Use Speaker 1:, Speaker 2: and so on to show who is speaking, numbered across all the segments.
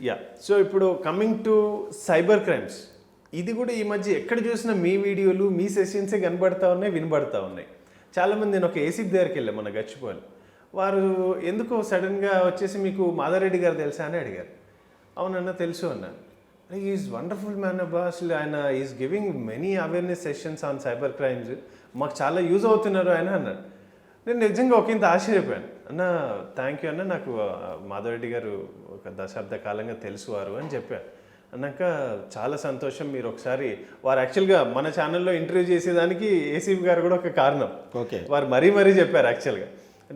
Speaker 1: Yeah. So ఇప్పుడు coming to cyber crimes, ఇది కూడా ఈ మధ్య ఎక్కడ చూసినా మీ వీడియోలు మీ సెషన్సే కనబడతా ఉన్నాయి, వినబడతా ఉన్నాయి. చాలామంది నేను ఒక ఏసీపీ దగ్గరికి వెళ్ళాను మన గచ్చిపోవాలి, వారు ఎందుకో సడన్గా వచ్చేసి మీకు మాధవరెడ్డి గారు తెలుసా అని అడిగారు. అవునన్నా తెలుసు అన్నాను. ఈజ్ వండర్ఫుల్ మ్యాన్ అబ్బా, అసలు ఆయన is giving many awareness sessions on cyber crimes, మాకు చాలా యూజ్ అవుతున్నారు ఆయన అన్నాడు. నేను నిజంగా ఒక ఇంత ఆశ్చర్యపోయాను. అన్న థ్యాంక్ యూ అన్న, నాకు మాధవరెడ్డి గారు ఒక దశాబ్ద కాలంగా తెలుసు వారు అని చెప్పాను. అన్నాక చాలా సంతోషం, మీరు ఒకసారి వారు యాక్చువల్గా మన ఛానల్లో ఇంటర్వ్యూ చేసేదానికి ఏసీపీ గారు కూడా ఒక కారణం.
Speaker 2: ఓకే,
Speaker 1: వారు మరీ చెప్పారు యాక్చువల్గా.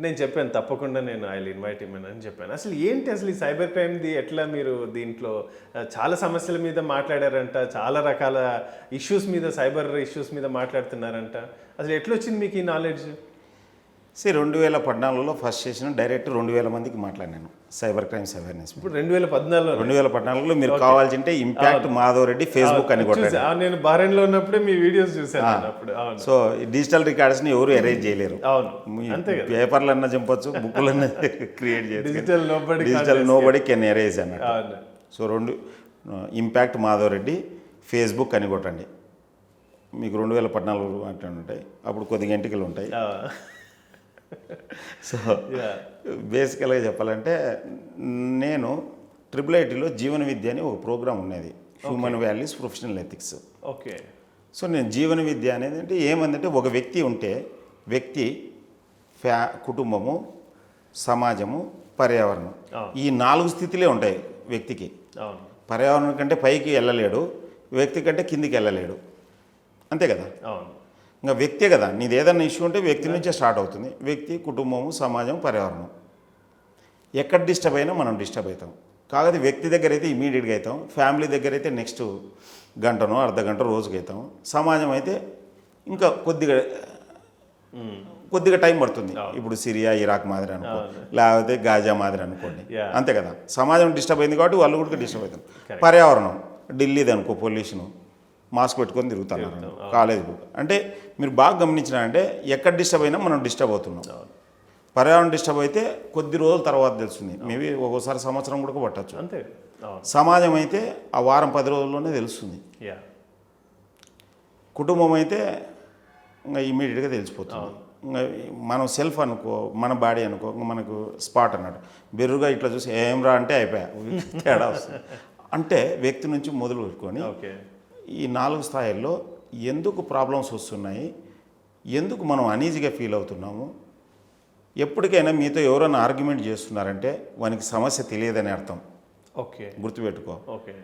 Speaker 1: నేను చెప్పాను తప్పకుండా నేను ఐ విల్ ఇన్వైట్ హిమ్ అని చెప్పాను. అసలు ఏంటి అసలు ఈ సైబర్ క్రైమ్ది, ఎట్లా మీరు దీంట్లో చాలా సమస్యల మీద మాట్లాడారంట, చాలా రకాల ఇష్యూస్ మీద, సైబర్ ఇష్యూస్ మీద మాట్లాడుతున్నారంట, అసలు ఎట్లా వచ్చింది మీకు ఈ నాలెడ్జ్?
Speaker 2: 2014లో ఫస్ట్ చేసిన డైరెక్ట్ 2000 మందికి మాట్లాడినాను సైబర్ క్రైమ్స్ అవేర్నెస్.
Speaker 1: ఇప్పుడు 2014లో
Speaker 2: మీరు కావాల్సింటే ఇంపాక్ట్ మాధవరెడ్డి ఫేస్బుక్ అని కొట్టాను.
Speaker 1: నేను బహ్రెయిన్లో ఉన్నప్పుడే మీ వీడియోస్ చూసాను అప్పుడు.
Speaker 2: సో డిజిటల్ రికార్డ్స్ని ఎవరు అరేంజ్ చేయలేరు.
Speaker 1: అవును, అంతే కదా.
Speaker 2: పేపర్లన్నా చంపొచ్చు, బుక్లన్నా క్రియేట్ చేయొచ్చు, డిజిటల్ నోబడి కెన్ ఎరేజ్ అన్నట్టు. సో ఇంపాక్ట్ మాధవరెడ్డి ఫేస్బుక్ అని కొట్టండి, మీకు 2014 అంటే ఉంటాయి. అప్పుడు కొద్దిగా ఎంటికలు ఉంటాయి. సో బేసికల్గా చెప్పాలంటే నేను IIITలో జీవన విద్య అని ఒక ప్రోగ్రామ్ ఉన్నది, human values professional ethics.
Speaker 1: Okay.
Speaker 2: So నేను జీవన విద్య అనేది అంటే ఏమందంటే, ఒక వ్యక్తి ఉంటే వ్యక్తి, కుటుంబము, సమాజము, పర్యావరణం, ఈ 4 స్థితిలే ఉంటాయి వ్యక్తికి. పర్యావరణం కంటే పైకి వెళ్ళలేడు, వ్యక్తి కంటే కిందికి వెళ్ళలేడు, అంతే కదా. ఇంకా వ్యక్తే కదా, నీది ఏదైనా ఇష్యూ ఉంటే వ్యక్తి నుంచే స్టార్ట్ అవుతుంది. వ్యక్తి, కుటుంబము, సమాజం, పర్యావరణం. ఎక్కడ డిస్టర్బ్ అయినా మనం డిస్టర్బ్ అవుతాం. కాకపోతే వ్యక్తి దగ్గర అయితే ఇమీడియట్గా అవుతాం, ఫ్యామిలీ దగ్గర అయితే నెక్స్ట్ గంటనో అర్ధగంట రోజుకి అవుతాం, సమాజం అయితే ఇంకా కొద్దిగా టైం పడుతుంది. ఇప్పుడు సిరియా, ఇరాక్ మాదిరి అనుకో, లేకపోతే గాజా మాదిరి అనుకోండి, అంతే కదా. సమాజం డిస్టర్బ్ అయింది కాబట్టి వాళ్ళు కూడా డిస్టర్బ్ అవుతాం. పర్యావరణం, ఢిల్లీది అనుకో, పొల్యూషను, మాస్క్ పెట్టుకొని తిరుగుతున్నారు కాలేజ్ కూడా. అంటే మీరు బాగా గమనించినారంటే ఎక్కడ డిస్టర్బ్ అయినా మనం డిస్టర్బ్ అవుతున్నాం. పర్యావరణం డిస్టర్బ్ అయితే కొద్ది రోజుల తర్వాత తెలుస్తుంది, మేబీ ఒక్కోసారి సంవత్సరం కూడా పట్టచ్చు.
Speaker 1: అంతే.
Speaker 2: సమాజం అయితే ఆ వారం 10 రోజుల్లోనే తెలుస్తుంది. కుటుంబం అయితే ఇంకా ఇమీడియట్గా తెలిసిపోతుంది. ఇంకా మనం సెల్ఫ్ అనుకో, మన బాడీ అనుకో, ఇంకా మనకు స్పాట్ అన్నట్టు బెర్రుగా ఇట్లా చూసి ఏం రా అంటే అయిపోయా, తేడా వస్తుంది. అంటే వ్యక్తి నుంచి మొదలు పెట్టుకొని ఈ 4 స్థాయిల్లో ఎందుకు ప్రాబ్లమ్స్ వస్తున్నాయి, ఎందుకు మనం అనీజీగా ఫీల్ అవుతున్నాము, ఎప్పటికైనా మీతో ఎవరైనా ఆర్గ్యుమెంట్ చేస్తున్నారంటే వానికి సమస్య తెలియదని అర్థం.
Speaker 1: ఓకే,
Speaker 2: గుర్తుపెట్టుకో.
Speaker 1: ఓకే,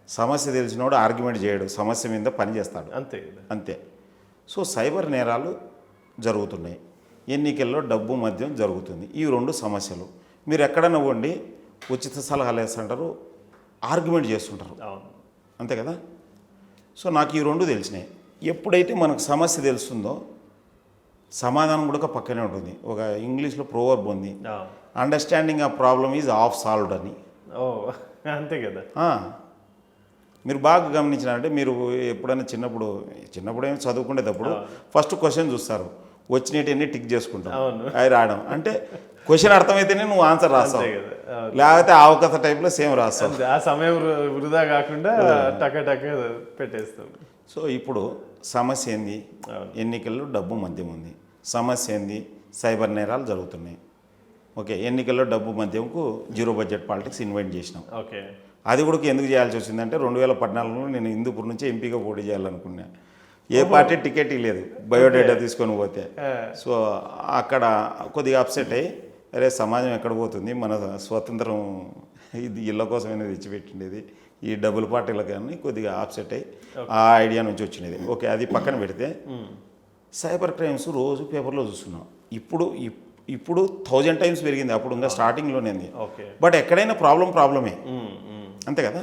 Speaker 2: సమస్య తెలిసినోడు ఆర్గ్యుమెంట్ చేయడు, సమస్య మీద పని చేస్తాడు, అంతే. సో సైబర్ నేరాలు జరుగుతున్నాయి, ఎన్నికల్లో డబ్బు మద్యం జరుగుతుంది. ఈ 2 సమస్యలు. మీరు ఎక్కడన్నా వండి ఉచిత సలహాలు వేస్తుంటారు, ఆర్గ్యుమెంట్ చేస్తుంటారు, అంతే కదా. సో నాకు ఈ 2 తెలిసినాయి. ఎప్పుడైతే మనకు సమస్య తెలుస్తుందో సమాధానం కూడా పక్కనే ఉంటుంది. ఒక ఇంగ్లీష్లో ప్రోవర్బ్ ఉంది, అండర్స్టాండింగ్ ఆ ప్రాబ్లమ్ ఈజ్ హాఫ్ సాల్వ్డ్ అని.
Speaker 1: అంతే కదా.
Speaker 2: మీరు బాగా గమనించినారంటే, మీరు ఎప్పుడైనా చిన్నప్పుడు ఏమి చదువుకునేటప్పుడు ఫస్ట్ క్వశ్చన్ చూస్తారు, వచ్చినవన్నీ టిక్ చేసుకుంటాం, అవి రాయడం. అంటే క్వశ్చన్ అర్థమైతేనే నువ్వు ఆన్సర్ రాస్తావు, లేకపోతే ఆవకథ టైప్లో సేమ్ రాస్తావు.
Speaker 1: ఆ సమయం వృధా కాకుండా టక పెట్టేస్తాం.
Speaker 2: సో ఇప్పుడు సమస్య ఏంది, ఎన్నికల్లో డబ్బు మద్యం ఉంది. సమస్య ఏంది, సైబర్ నేరాలు జరుగుతున్నాయి. ఓకే, ఎన్నికల్లో డబ్బు మద్యంకు 0 బడ్జెట్ పాలిటిక్స్ ఇన్వైట్ చేసినాం.
Speaker 1: ఓకే,
Speaker 2: అది కూడా ఎందుకు చేయాల్సి వచ్చిందంటే 2014లో నేను హిందూపూర్ నుంచి ఎంపీగా పోటీ చేయాలనుకున్నా. ఏ పార్టీ టికెట్ ఇవ్వలేదు, బయోడేటా తీసుకొని పోతే. సో అక్కడ కొద్దిగా అప్సెట్ అయ్యి, అరే సమాజం ఎక్కడ పోతుంది, మన స్వతంత్రం ఇది ఇళ్ళ కోసమైనా తెచ్చిపెట్టిండేది, ఈ డబుల్ పార్టీలకు కానీ కొద్దిగా అప్సెట్ అయ్యి ఆ ఐడియా నుంచి వచ్చినది. ఓకే, అది పక్కన పెడితే సైబర్ క్రైమ్స్ రోజు పేపర్లో చూస్తున్నాం. ఇప్పుడు 1000 టైమ్స్ పెరిగింది, అప్పుడు ఇంకా స్టార్టింగ్లోనే. బట్ ఎక్కడైనా ప్రాబ్లమే, అంతే కదా.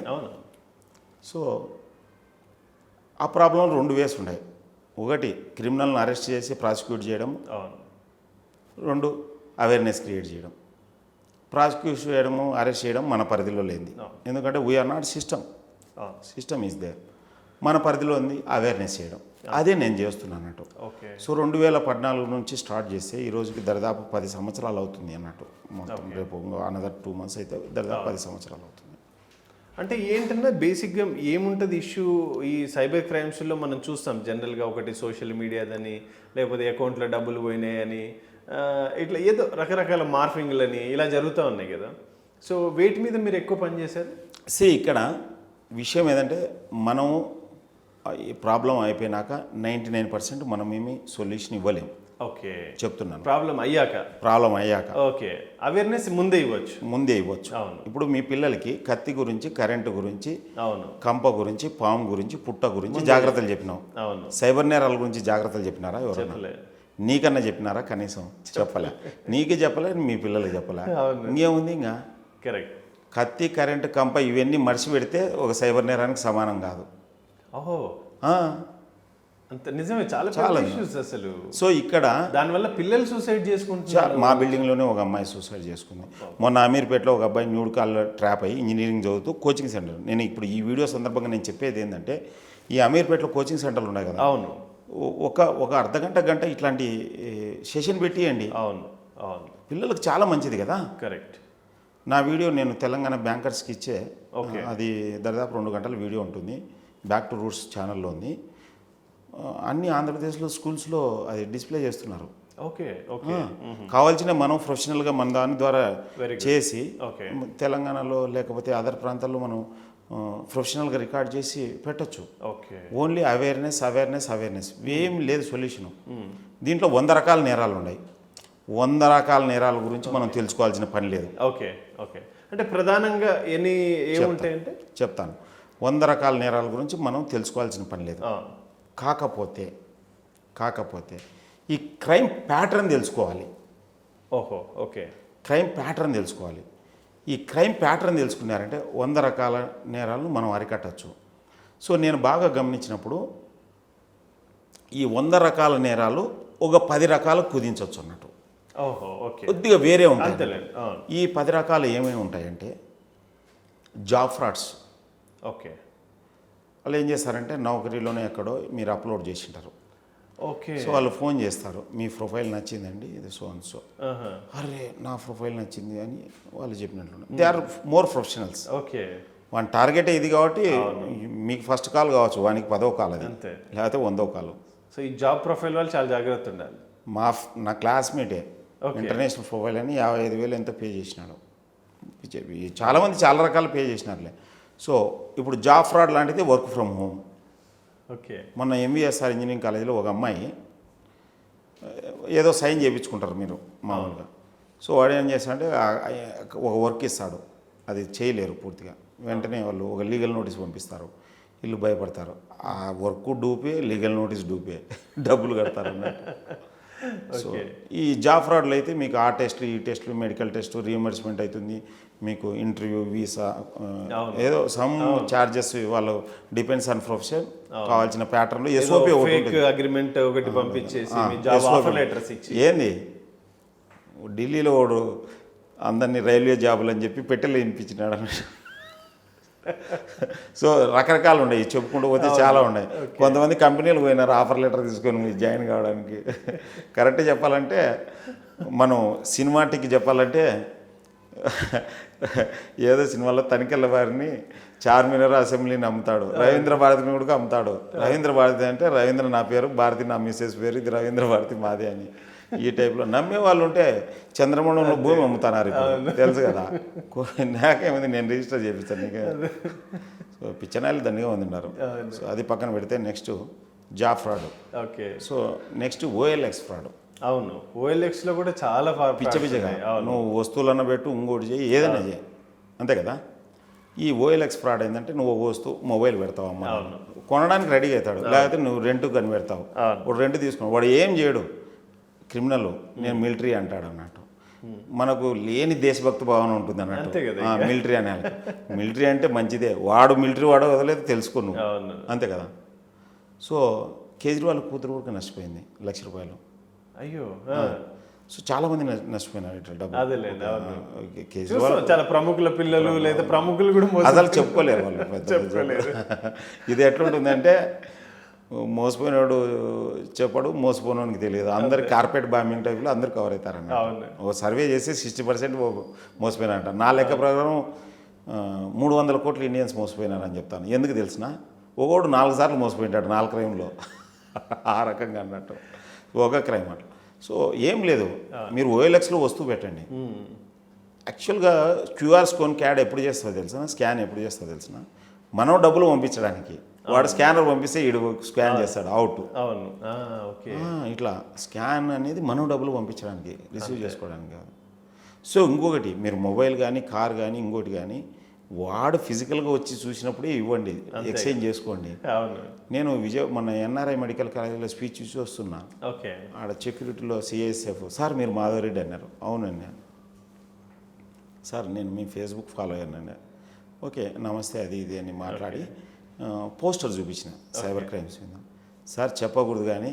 Speaker 2: సో ఆ ప్రాబ్లం 2 వేస్ ఉన్నాయి. ఒకటి క్రిమినల్ని అరెస్ట్ చేసి ప్రాసిక్యూట్ చేయడం, 2 అవేర్నెస్ క్రియేట్ చేయడం. ప్రాసిక్యూట్ చేయడము, అరెస్ట్ చేయడం మన పరిధిలో లేనిది, ఎందుకంటే we are not system is there. మన పరిధిలో ఉంది అవేర్నెస్ చేయడం, అదే నేను చేస్తున్నాను అన్నట్టు. సో 2014 నుంచి స్టార్ట్ చేస్తే ఈ రోజుకి దరిదాపు 10 సంవత్సరాలు అవుతుంది అన్నట్టు. మొత్తం రేపు అనదర్ 2 months అయితే దరిదాపు 10 సంవత్సరాలు అవుతుంది.
Speaker 1: అంటే ఏంటన్నా బేసిక్గా ఏముంటుంది ఇష్యూ ఈ సైబర్ క్రైమ్స్లో మనం చూస్తాం జనరల్గా ఒకటి సోషల్ మీడియాదని లేకపోతే అకౌంట్లో డబ్బులు పోయినాయని ఇట్లా ఏదో రకరకాల మార్ఫింగ్లని ఇలా జరుగుతూ ఉన్నాయి కదా. సో వేటి మీద మీరు ఎక్కువ పనిచేశారు?
Speaker 2: ఇక్కడ విషయం ఏదంటే మనం ఈ ప్రాబ్లం అయిపోయినాక 99% మనం ఏమి సొల్యూషన్ ఇవ్వలేం.
Speaker 1: ఓకే,
Speaker 2: చెప్తున్నాను.
Speaker 1: ప్రాబ్లం అయ్యాక ఓకే, అవేర్నెస్ ముందే ఇవ్వచ్చు. అవును.
Speaker 2: ఇప్పుడు మీ పిల్లలకి కత్తి గురించి, కరెంటు గురించి,
Speaker 1: అవును,
Speaker 2: కంప గురించి, పాము గురించి, పుట్ట గురించి జాగ్రత్తలు చెప్పినావు.
Speaker 1: అవును.
Speaker 2: సైబర్ నేరాల గురించి జాగ్రత్తలు చెప్పినారా ఎవరన్నా? నీకన్నా చెప్పినారా? కనీసం చెప్పలే. నీకే చెప్పలే, మీ పిల్లలకి చెప్పలే. ఇంకేముంది ఇంకా?
Speaker 1: కరెక్ట్.
Speaker 2: కత్తి, కరెంటు, కంప ఇవన్నీ మర్చి పెడితే ఒక సైబర్ నేరానికి సమానం కాదు.
Speaker 1: ఓహో, అంత నిజమే. చాలా ఇష్యూస్ అసలు.
Speaker 2: సో ఇక్కడ
Speaker 1: దానివల్ల పిల్లలు సూసైడ్ చేసుకుంటున్నారు.
Speaker 2: మా బిల్డింగ్లోనే ఒక అమ్మాయి సూసైడ్ చేసుకుంది. మొన్న అమీర్పేటలో ఒక అబ్బాయి న్యూడ్ కాల్లో ట్రాప్ అయ్యి ఇంజనీరింగ్ చదువుతూ కోచింగ్ సెంటర్. నేను ఇప్పుడు ఈ వీడియో సందర్భంగా నేను చెప్పేది ఏంటంటే, ఈ అమీర్పేటలో కోచింగ్ సెంటర్లు ఉన్నాయి కదా.
Speaker 1: అవును.
Speaker 2: ఒక అర్ధగంట గంట ఇట్లాంటి సెషన్ పెట్టియండి.
Speaker 1: అవును, అవును.
Speaker 2: పిల్లలకు చాలా మంచిది కదా.
Speaker 1: కరెక్ట్.
Speaker 2: నా వీడియో నేను తెలంగాణ బ్యాంకర్స్కి ఇచ్చే, అది దాదాపు 2 గంటల వీడియో ఉంటుంది. బ్యాక్ టు రూట్స్ ఛానల్లో ఉంది. అన్ని ఆంధ్రప్రదేశ్లో స్కూల్స్లో అది డిస్ప్లే చేస్తున్నారు.
Speaker 1: Okay, okay.
Speaker 2: కావాల్సిన మనం ప్రొఫెషనల్గా మన దాని ద్వారా చేసి
Speaker 1: ఓకే,
Speaker 2: తెలంగాణలో లేకపోతే అదర్ ప్రాంతాల్లో మనం ప్రొఫెషనల్గా రికార్డ్ చేసి పెట్టచ్చు.
Speaker 1: ఓకే.
Speaker 2: ఓన్లీ అవేర్నెస్ ఏం లేదు సొల్యూషను. దీంట్లో 100 రకాల నేరాలు ఉన్నాయి. 100 రకాల నేరాల గురించి మనం తెలుసుకోవాల్సిన పని లేదు.
Speaker 1: Okay, okay. అంటే ప్రధానంగా ఏముంటాయంటే
Speaker 2: చెప్తాను. 100 రకాల నేరాల గురించి మనం తెలుసుకోవాల్సిన పని లేదు. కాకపోతే ఈ క్రైమ్ ప్యాటర్న్ తెలుసుకోవాలి.
Speaker 1: ఓహో, ఓకే.
Speaker 2: క్రైమ్ ప్యాటర్న్ తెలుసుకోవాలి. ఈ క్రైమ్ ప్యాటర్న్ తెలుసుకున్నారంటే 100 రకాల నేరాలను మనం అరికట్టచ్చు. సో నేను బాగా గమనించినప్పుడు ఈ 100 రకాల నేరాలు ఒక 10 రకాలు కుదించవచ్చు అన్నట్టు.
Speaker 1: ఓహో, ఓకే.
Speaker 2: కొద్దిగా వేరే ఉంటాయి. ఈ 10 రకాలు ఏమేమి ఉంటాయంటే, జాబ్ ఫ్రాడ్స్.
Speaker 1: ఓకే.
Speaker 2: వాళ్ళు ఏం చేస్తారంటే నౌకరీలోనే ఎక్కడో మీరు అప్లోడ్ చేసి ఉంటారు.
Speaker 1: ఓకే.
Speaker 2: సో వాళ్ళు ఫోన్ చేస్తారు, మీ ప్రొఫైల్ నచ్చిందండి, ఇది సో అండ్ సో. అరే నా ప్రొఫైల్ నచ్చింది అని వాళ్ళు చెప్పినట్లు. They are more professionals.
Speaker 1: Okay.
Speaker 2: వాని టార్గెట్ ఇది కాబట్టి మీకు ఫస్ట్ కాల్ కావచ్చు, వానికి 10వ కాల్ అది, లేకపోతే 100వ కాల్.
Speaker 1: సో ఈ జాబ్ ప్రొఫైల్ వాళ్ళు చాలా జాగ్రత్త ఉండాలి.
Speaker 2: నా క్లాస్మేటే ఇంటర్నేషనల్ ప్రొఫైల్ అని 55,000 ఎంత పే చేసినాడు. చాలామంది చాలా రకాలు పే చేసినారులే. సో ఇప్పుడు జాబ్ ఫ్రాడ్ లాంటిది వర్క్ ఫ్రమ్ హోమ్.
Speaker 1: ఓకే.
Speaker 2: మొన్న ఎంవిఎస్ఆర్ ఇంజనీరింగ్ కాలేజీలో ఒక అమ్మాయి ఏదో సైన్ చేయించుకుంటారు మీరు మామూలుగా. సో వాడు ఏం చేస్తాడంటే ఒక వర్క్ ఇస్తాడు, అది చేయలేరు పూర్తిగా. వెంటనే వాళ్ళు ఒక లీగల్ నోటీస్ పంపిస్తారు. వీళ్ళు భయపడతారు. ఆ వర్క్ డూపే, లీగల్ నోటీస్ డూపే, డబ్బులు కడతారు అన్నట్టు. సో ఈ జాబ్ ఫ్రాడ్లో అయితే మీకు ఆ టెస్ట్లు, ఈ టెస్ట్లు, మెడికల్ టెస్ట్, రీఎంబర్స్మెంట్ అవుతుంది, మీకు ఇంటర్వ్యూ, వీసా, ఏదో సమ్ ఛార్జెస్ వాళ్ళు డిపెండ్స్ ఆన్ ప్రొఫెషన్. కావాల్సిన ప్యాటర్న్లో ఎస్ఓపి
Speaker 1: అగ్రిమెంట్ ఒకటి పంపించేసి
Speaker 2: ఏంది ఢిల్లీలో వాడు అందరినీ రైల్వే జాబులు అని చెప్పి పెట్టెలు వినిపించినాడు అన్నట్టు. సో రకరకాలు ఉన్నాయి, చెప్పుకుంటూ పోతే చాలా ఉన్నాయి. కొంతమంది కంపెనీలు పోయినారు ఆఫర్ లెటర్ తీసుకొని జాయిన్ కావడానికి. కరెక్ట్ చెప్పాలంటే మనం సినిమాటిక్ చెప్పాలంటే ఏదో సినిమాలో తనికెళ్ళ వారిని చార్మినార్ అసెంబ్లీని అమ్ముతాడు, రవీంద్ర భారతిని కూడా అమ్ముతాడు. రవీంద్ర భారతి అంటే రవీంద్ర నా పేరు, భారతి నా మిస్సెస్ పేరు, ఇది రవీంద్ర భారతి మాది అని. ఈ టైప్లో నమ్మే వాళ్ళు ఉంటే చంద్రమండలంలో భూమి అమ్ముతున్నారు ఇప్పుడు, తెలుసు కదా. నాకేముంది, నేను రిజిస్టర్ చేపిస్తాను నీకు. సో పిచ్చనాయలు దండిగా ఉన్నారు. సో అది పక్కన పెడితే next job fraud.
Speaker 1: Okay.
Speaker 2: So next OLX fraud.
Speaker 1: అవును, OLXలో కూడా చాలా
Speaker 2: పిచ్చగా నువ్వు వస్తువులన్న పెట్టు, ఇంకోటి చేయి, ఏదైనా చేయి, అంతే కదా. ఈ OLX ఫ్రాడ్ ఏంటంటే నువ్వు ఒక వస్తువు మొబైల్ పెడతావు, అమ్మ కొనడానికి రెడీ అవుతాడు, లేకపోతే నువ్వు రెంట్కి అని పెడతావు. వాడు రెంట్ తీసుకున్నావు, వాడు ఏం చేయడు, క్రిమినల్, నేను మిలిటరీ అంటాడు అన్నట్టు. మనకు లేని దేశభక్తి భావన ఉంటుంది అన్నట్టు మిలిటరీ అనే. మిలిటరీ అంటే మంచిదే, వాడు మిలిటరీ వాడో వదలేదు తెలుసుకో నువ్వు, అంతే కదా. సో కేజ్రీవాల్ కూతురు కూడా నష్టపోయింది ₹1,00,000.
Speaker 1: అయ్యో.
Speaker 2: సో చాలా మంది నష్టపోయినారు ఇట్లా డబ్బు.
Speaker 1: కేజ్రీవాల్ చాలా ప్రముఖుల పిల్లలు లేదా ప్రముఖులు కూడా
Speaker 2: అసలు చెప్పుకోలేరు వాళ్ళు. ఇది ఎట్లుంటుందంటే మోసపోయినాడు చెప్పడు, మోసపోయినోనికి తెలియదు. అందరు కార్పెట్ బాంబింగ్ టైప్లో అందరు కవర్ అవుతారన్న. ఒక సర్వే చేసి 60% మోసపోయినట్ట. నా లెక్క ప్రకారం 300 కోట్లు ఇండియన్స్ మోసపోయినారని చెప్తాను. ఎందుకు తెలిసిన, ఒకడు 4 సార్లు మోసపోయింటాడు 4 క్రైమ్లో. ఆ రకంగా అన్నట్టు ఒక క్రైమ్ అట్లా. సో ఏం లేదు, మీరు OLXలో వస్తువు పెట్టండి. యాక్చువల్గా క్యూఆర్ స్కోన్ క్యాడ్ ఎప్పుడు చేస్తుందో తెలిసిన, స్కాన్ ఎప్పుడు చేస్తుందో తెలిసిన, మనం డబ్బులు పంపించడానికి. వాడు స్కానర్ పంపిస్తే వీడు స్కాన్ చేస్తాడు అవుట్.
Speaker 1: అవును, ఓకే.
Speaker 2: ఇట్లా స్కాన్ అనేది మనం డబ్బులు పంపించడానికి, రిసీవ్ చేసుకోవడానికి కాదు. సో ఇంకొకటి, మీరు మొబైల్ కానీ కార్ కానీ ఇంకోటి కానీ వాడు ఫిజికల్గా వచ్చి చూసినప్పుడే ఇవ్వండి, ఎక్స్చేంజ్ చేసుకోండి.
Speaker 1: అవును.
Speaker 2: నేను మన NRI మెడికల్ కాలేజీలో స్పీచ్ చూసి వస్తున్నా.
Speaker 1: ఓకే.
Speaker 2: ఆడ సెక్యూరిటీలో CISF సార్ మీరు మాధవరెడ్డి అన్నారు. అవునండి. సార్ నేను మీ ఫేస్బుక్ ఫాలో అయ్యానండి. ఓకే నమస్తే అది ఇది అని మాట్లాడి పోస్టర్ చూపించిన సైబర్ క్రైమ్స్ మీద. సార్ చెప్పకూడదు కానీ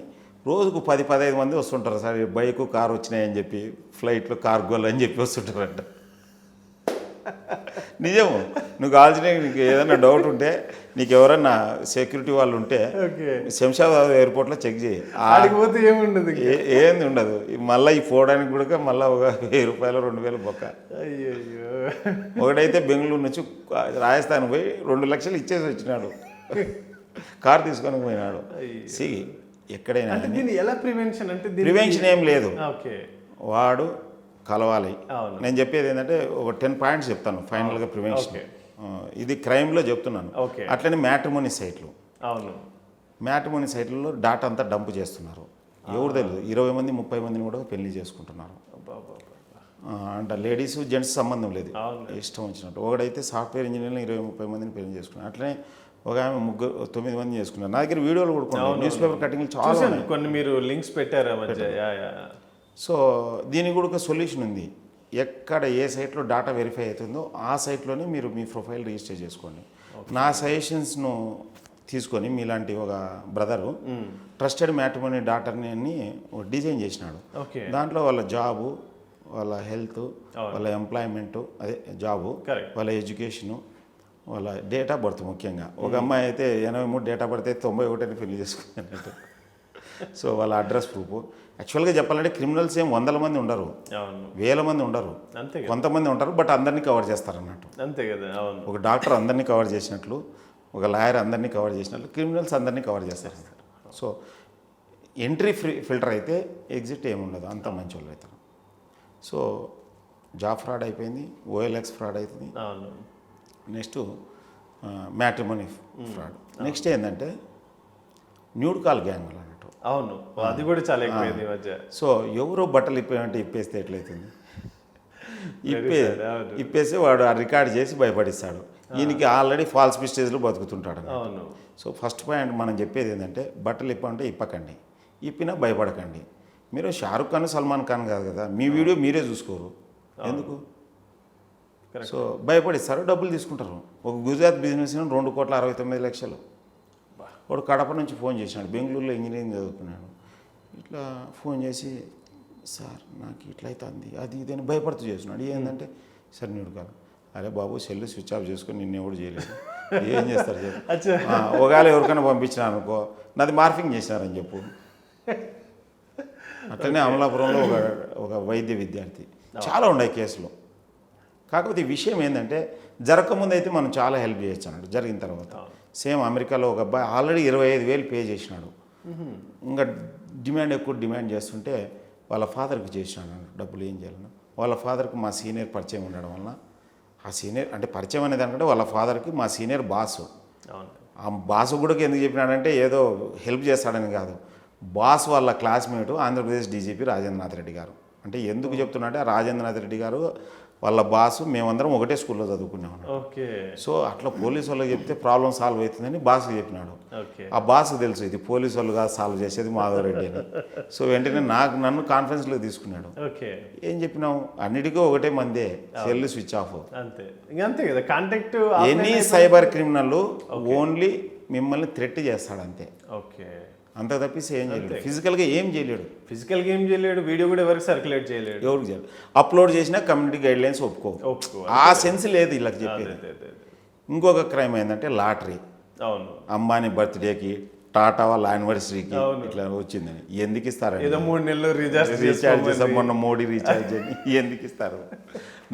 Speaker 2: రోజుకు 10-15 మంది వస్తుంటారు సార్, బైకు కారు వచ్చినాయని చెప్పి, ఫ్లైట్లో కార్గోలు అని చెప్పి వస్తుంటారంట. నిజము, నువ్వు కావాల్సిన నీకు ఏదైనా డౌట్ ఉంటే, నీకు ఎవరన్నా సెక్యూరిటీ వాళ్ళు ఉంటే శంషాబాద్ ఎయిర్పోర్ట్లో చెక్ చేయి,
Speaker 1: ఆడిపోతే ఏముండదు,
Speaker 2: ఏంది ఉండదు. మళ్ళీ ఈ పోవడానికి కూడా మళ్ళీ ఒక 1000 రూపాయలు 2000 బొక్క.
Speaker 1: అయ్యో.
Speaker 2: ఒకటైతే బెంగళూరు నుంచి రాజస్థాన్ పోయి 2 లక్షలు ఇచ్చేసి వచ్చినాడు, కార్ తీసుకొని పోయినాడు. ఎక్కడైనా
Speaker 1: ఎలా ప్రివెన్షన్ అంటే
Speaker 2: ప్రివెన్షన్ ఏం లేదు,
Speaker 1: ఓకే
Speaker 2: వాడు కలవాలి. నేను చెప్పేది ఏంటంటే ఒక 10 పాయింట్స్ చెప్తాను ఫైనల్గా ప్రివెన్షన్. ఇది క్రైమ్లో చెప్తున్నాను. అట్లనే మ్యాట్రిమోనీ సైట్లు,
Speaker 1: అవును,
Speaker 2: మ్యాట్రిమోనీ సైట్లలో డాటా అంతా డంప్ చేస్తున్నారు. ఎవరు తెలియదు, 20 మంది 30 మందిని కూడా పెళ్లి చేసుకుంటున్నారు. అంటే లేడీస్ జెంట్స్ సంబంధం లేదు, ఇష్టం వచ్చినట్టు. ఒకడైతే సాఫ్ట్వేర్ ఇంజనీర్లు 20-30 మందిని పెళ్లి చేసుకున్నారు. అట్లనే ఒక ఆమె 9 మంది చేసుకున్నారు. నా దగ్గర వీడియోలు కూడా న్యూస్ పేపర్ కటింగ్లు చాలా
Speaker 1: కొన్ని మీరు లింక్స్ పెట్టారా మధ్య.
Speaker 2: సో దీనికి కూడా ఒక సొల్యూషన్ ఉంది. ఎక్కడ ఏ సైట్లో డాటా వెరిఫై అవుతుందో ఆ సైట్లోనే మీరు మీ ప్రొఫైల్ రిజిస్టర్ చేసుకోండి. నా సజెషన్స్ను తీసుకొని మీలాంటి ఒక బ్రదరు ట్రస్టెడ్ మ్యాట్రిమోనీ డాటాని డిజైన్ చేసినాడు. దాంట్లో వాళ్ళ జాబు, వాళ్ళ హెల్త్, వాళ్ళ ఎంప్లాయ్మెంటు, అదే జాబు, వాళ్ళ ఎడ్యుకేషను, వాళ్ళ డేట్ ఆఫ్ బర్త్. ముఖ్యంగా ఒక అమ్మాయి అయితే 83 డేట్ ఆఫ్ బర్త్ అయితే 91 పెళ్లి చేసుకున్నట్టు. సో వాళ్ళ అడ్రస్ ప్రూఫ్. యాక్చువల్గా చెప్పాలంటే క్రిమినల్స్ ఏం 100 మంది ఉండరు, 1000 మంది ఉండరు, కొంతమంది ఉంటారు. బట్ అందరినీ కవర్ చేస్తారు అన్నట్టు.
Speaker 1: అంతే కదా.
Speaker 2: ఒక డాక్టర్ అందరినీ కవర్ చేసినట్లు, ఒక లాయర్ అందరినీ కవర్ చేసినట్లు క్రిమినల్స్ అందరినీ కవర్ చేస్తారు. సో ఎంట్రీ ఫిల్టర్ అయితే ఎగ్జిట్ ఏముండదు, అంత మంచి వాళ్ళు అవుతారు. సో జాబ్ ఫ్రాడ్ అయిపోయింది, OLX ఫ్రాడ్ అవుతుంది. Next matrimony fraud. నెక్స్ట్ ఏంటంటే న్యూడ్ కాల్ గ్యాంగ్ అన్నట్టు.
Speaker 1: అవును, అది కూడా చాలా ఎక్కువైంది ఈ మధ్య.
Speaker 2: సో ఎవరో బట్టలు ఇప్పేమంటే ఇప్పేస్తే ఎట్లయితుంది, ఇప్పేసి వాడు ఆ రికార్డ్ చేసి భయపడిస్తాడు. ఈయనకి ఆల్రెడీ ఫాల్స్ మిస్టేజ్లో బతుకుతుంటాడు. సో ఫస్ట్ పాయింట్ మనం చెప్పేది ఏంటంటే, బట్టలు ఇప్పంటే ఇప్పకండి, ఇప్పినా భయపడకండి. మీరు షారుఖ్ ఖాన్ సల్మాన్ ఖాన్ కాదు కదా, మీ వీడియో మీరే చూసుకోరు ఎందుకు. సో భయపడిస్తారు, డబ్బులు తీసుకుంటారు. ఒక గుజరాత్ బిజినెస్ 2,69,00,000. వాడు కడప నుంచి ఫోన్ చేసినాడు, బెంగళూరులో ఇంజనీరింగ్ చదువుకున్నాడు. ఇట్లా ఫోన్ చేసి సార్ నాకు ఇట్లా అవుతుంది అది ఇది అని భయపడుతూ చేస్తున్నాడు. ఏంటంటే సార్ నీడు కాదు, అరే బాబు సెల్ స్విచ్ ఆఫ్ చేసుకొని నిన్ను ఎవడు చేయలేదు, ఏం చేస్తారు చెప్పు. ఒకవేళ ఎవరికైనా పంపించినా అనుకో, నాది మార్ఫింగ్ చేసినారని చెప్పు. అట్లనే అమలాపురంలో ఒక వైద్య విద్యార్థి, చాలా ఉన్నాయి కేసులు. కాకపోతే ఈ విషయం ఏంటంటే, జరగకముందు అయితే మనం చాలా హెల్ప్ చేయొచ్చు అన్నాడు. జరిగిన తర్వాత సేమ్ అమెరికాలో ఒక అబ్బాయి ఆల్రెడీ 25,000 పే చేసినాడు. ఇంకా ఎక్కువ డిమాండ్ చేస్తుంటే వాళ్ళ ఫాదర్కి చేసినాడు అన్నాడు డబ్బులు. ఏం చేయాలన్నా వాళ్ళ ఫాదర్కి మా సీనియర్ పరిచయం ఉండడం వల్ల, ఆ సీనియర్ అంటే పరిచయం అనేది అనుకుంటే వాళ్ళ ఫాదర్కి మా సీనియర్ బాసు. ఆ బాసు కూడా ఎందుకు చెప్పినాడంటే ఏదో హెల్ప్ చేస్తాడని కాదు, బాస్ వాళ్ళ క్లాస్మేటు ఆంధ్రప్రదేశ్ DGP రాజేంద్రనాథ్ రెడ్డి గారు. అంటే ఎందుకు చెప్తున్నా అంటే, రాజేంద్రనాథ్ రెడ్డి గారు వాళ్ళ బాసు మేమందరం ఒకటే స్కూల్లో చదువుకున్నాం. సో అట్లా పోలీసు వాళ్ళకి చెప్తే ప్రాబ్లం సాల్వ్ అవుతుందని బాస్కి చెప్పినాడు. ఆ బాస్కి తెలుసు ఇది పోలీసు వాళ్ళు కాదు సాల్వ్ చేసేది మాధవరెడ్డి అని. సో వెంటనే నన్ను కాన్ఫరెన్స్లో తీసుకున్నాడు. ఏం చెప్పినావు, అన్నిటికీ ఒకటే మందే, సెల్ స్విచ్ ఆఫ్.
Speaker 1: అంతే కదా. Contact
Speaker 2: any cyber criminal only మిమ్మల్ని థ్రెట్ చేస్తాడు అంతే. అంత తప్పిస్తే ఏం చేయలేడు, ఫిజికల్గా ఏం చేయలేడు.
Speaker 1: వీడియో కూడా ఎవరికి సర్క్యులేట్ చేయలేడు,
Speaker 2: ఎవరికి చేయలేదు. అప్లోడ్ చేసినా కమ్యూనిటీ గైడ్ లైన్స్ ఒప్పుకో, ఆ సెన్స్ లేదు వీళ్ళకి చెప్పేది. ఇంకొక క్రైమ్ ఏంటంటే లాటరీ. అంబానీ బర్త్డేకి టాటా వాళ్ళ యానివర్సరీకి ఇట్లా వచ్చిందని ఎందుకు ఇస్తారండి?
Speaker 1: ఏదో 3 నెలలు
Speaker 2: రీఛార్జ్ చేస్తాం, మొన్న మోడీ రీఛార్జ్ అని ఎందుకు ఇస్తారు?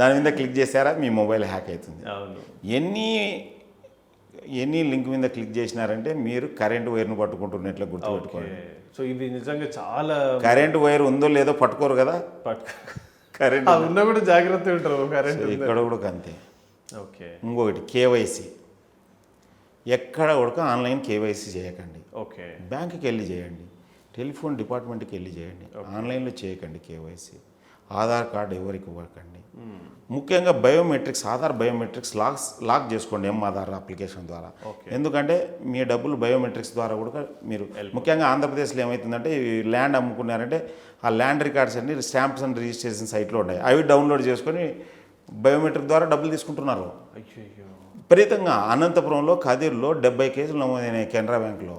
Speaker 2: దాని మీద క్లిక్ చేశారా మీ మొబైల్ హ్యాక్ అవుతుంది.
Speaker 1: అవును.
Speaker 2: ఎన్ని లింక్ మీద క్లిక్ చేసినారంటే మీరు కరెంట్ వైర్ను పట్టుకుంటున్నట్లు గుర్తుపెట్టుకోండి.
Speaker 1: సో ఇది నిజంగా చాలా
Speaker 2: కరెంట్ వైర్ ఉందో లేదో పట్టుకోరు కదా, కరెంట్
Speaker 1: ఉన్నా కూడా జాగ్రత్త ఉంటారు కరెంట్.
Speaker 2: ఇక్కడ కూడా అంతే.
Speaker 1: ఓకే.
Speaker 2: ఇంకొకటి కేవైసీ, ఎక్కడ కూడా ఆన్లైన్ కేవైసీ చేయకండి.
Speaker 1: ఓకే.
Speaker 2: బ్యాంకుకి వెళ్ళి చేయండి, టెలిఫోన్ డిపార్ట్మెంట్కి వెళ్ళి చేయండి, ఆన్లైన్లో చేయకండి కేవైసీ. ఆధార్ కార్డు ఎవరికి ఇవ్వకండి. ముఖ్యంగా బయోమెట్రిక్స్, ఆధార్ బయోమెట్రిక్స్ లాక్ చేసుకోండి ఆధార్ అప్లికేషన్ ద్వారా. ఎందుకంటే మీ డబ్బులు బయోమెట్రిక్స్ ద్వారా కూడా మీరు, ముఖ్యంగా ఆంధ్రప్రదేశ్లో ఏమవుతుందంటే ఈ ల్యాండ్ అమ్ముకున్నారంటే ఆ ల్యాండ్ రికార్డ్స్ అన్ని స్టాంప్స్ అండ్ రిజిస్ట్రేషన్ సైట్లో ఉన్నాయి, అవి డౌన్లోడ్ చేసుకొని బయోమెట్రిక్ ద్వారా డబ్బులు తీసుకుంటున్నారు విపరీతంగా. అనంతపురంలో కదిర్లో 70 కేసులు నమోదైనాయి కెనరా బ్యాంక్లో.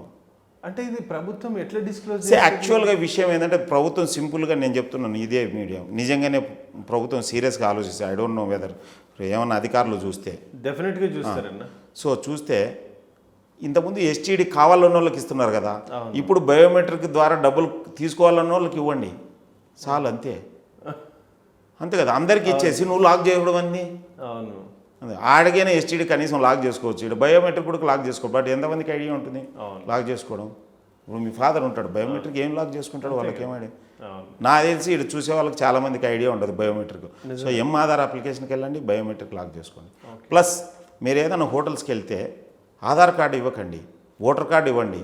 Speaker 1: అంటే ఇది ప్రభుత్వం ఎట్లా డిస్క్లోజ్?
Speaker 2: యాక్చువల్గా విషయం ఏంటంటే ప్రభుత్వం సింపుల్గా, నేను చెప్తున్నాను ఇదే మీడియం, నిజంగానే ప్రభుత్వం సీరియస్గా ఆలోచిస్తే, ఐ డోంట్ నో వెదర్ ఏమన్నా అధికారులు చూస్తే
Speaker 1: డెఫినెట్గా చూస్తారన్న.
Speaker 2: సో చూస్తే ఇంతకుముందు ఎస్టీడీ కావాలన్న వాళ్ళకి ఇస్తున్నారు కదా, ఇప్పుడు బయోమెట్రిక్ ద్వారా డబ్బులు తీసుకోవాలన్న వాళ్ళకి ఇవ్వండి చాలు, అంతే అంతే కదా. అందరికీ ఇచ్చేసి నువ్వు లాక్ చేయడం అన్నీ.
Speaker 1: అవును.
Speaker 2: ఆడికైనా ఎస్టీడీ కనీసం లాక్ చేసుకోవచ్చు, ఇక్కడ బయోమెట్రిక్ కూడా లాక్ చేసుకో. బట్ ఎంతమందికి ఐడియా ఉంటుంది లాక్ చేసుకోవడం? ఇప్పుడు మీ ఫాదర్ ఉంటాడు, బయోమెట్రిక్ ఏం లాక్ చేసుకుంటాడు, వాళ్ళకి ఏం ఐడియా? నాకు తెలిసి ఇక్కడ చూసే వాళ్ళకి చాలామందికి ఐడియా ఉండదు బయోమెట్రిక్. సో ఆధార్ అప్లికేషన్కి వెళ్ళండి, బయోమెట్రిక్ లాక్ చేసుకోండి. ప్లస్ మీరు ఏదైనా హోటల్స్కి వెళ్తే ఆధార్ కార్డు ఇవ్వకండి, ఓటర్ కార్డు ఇవ్వండి.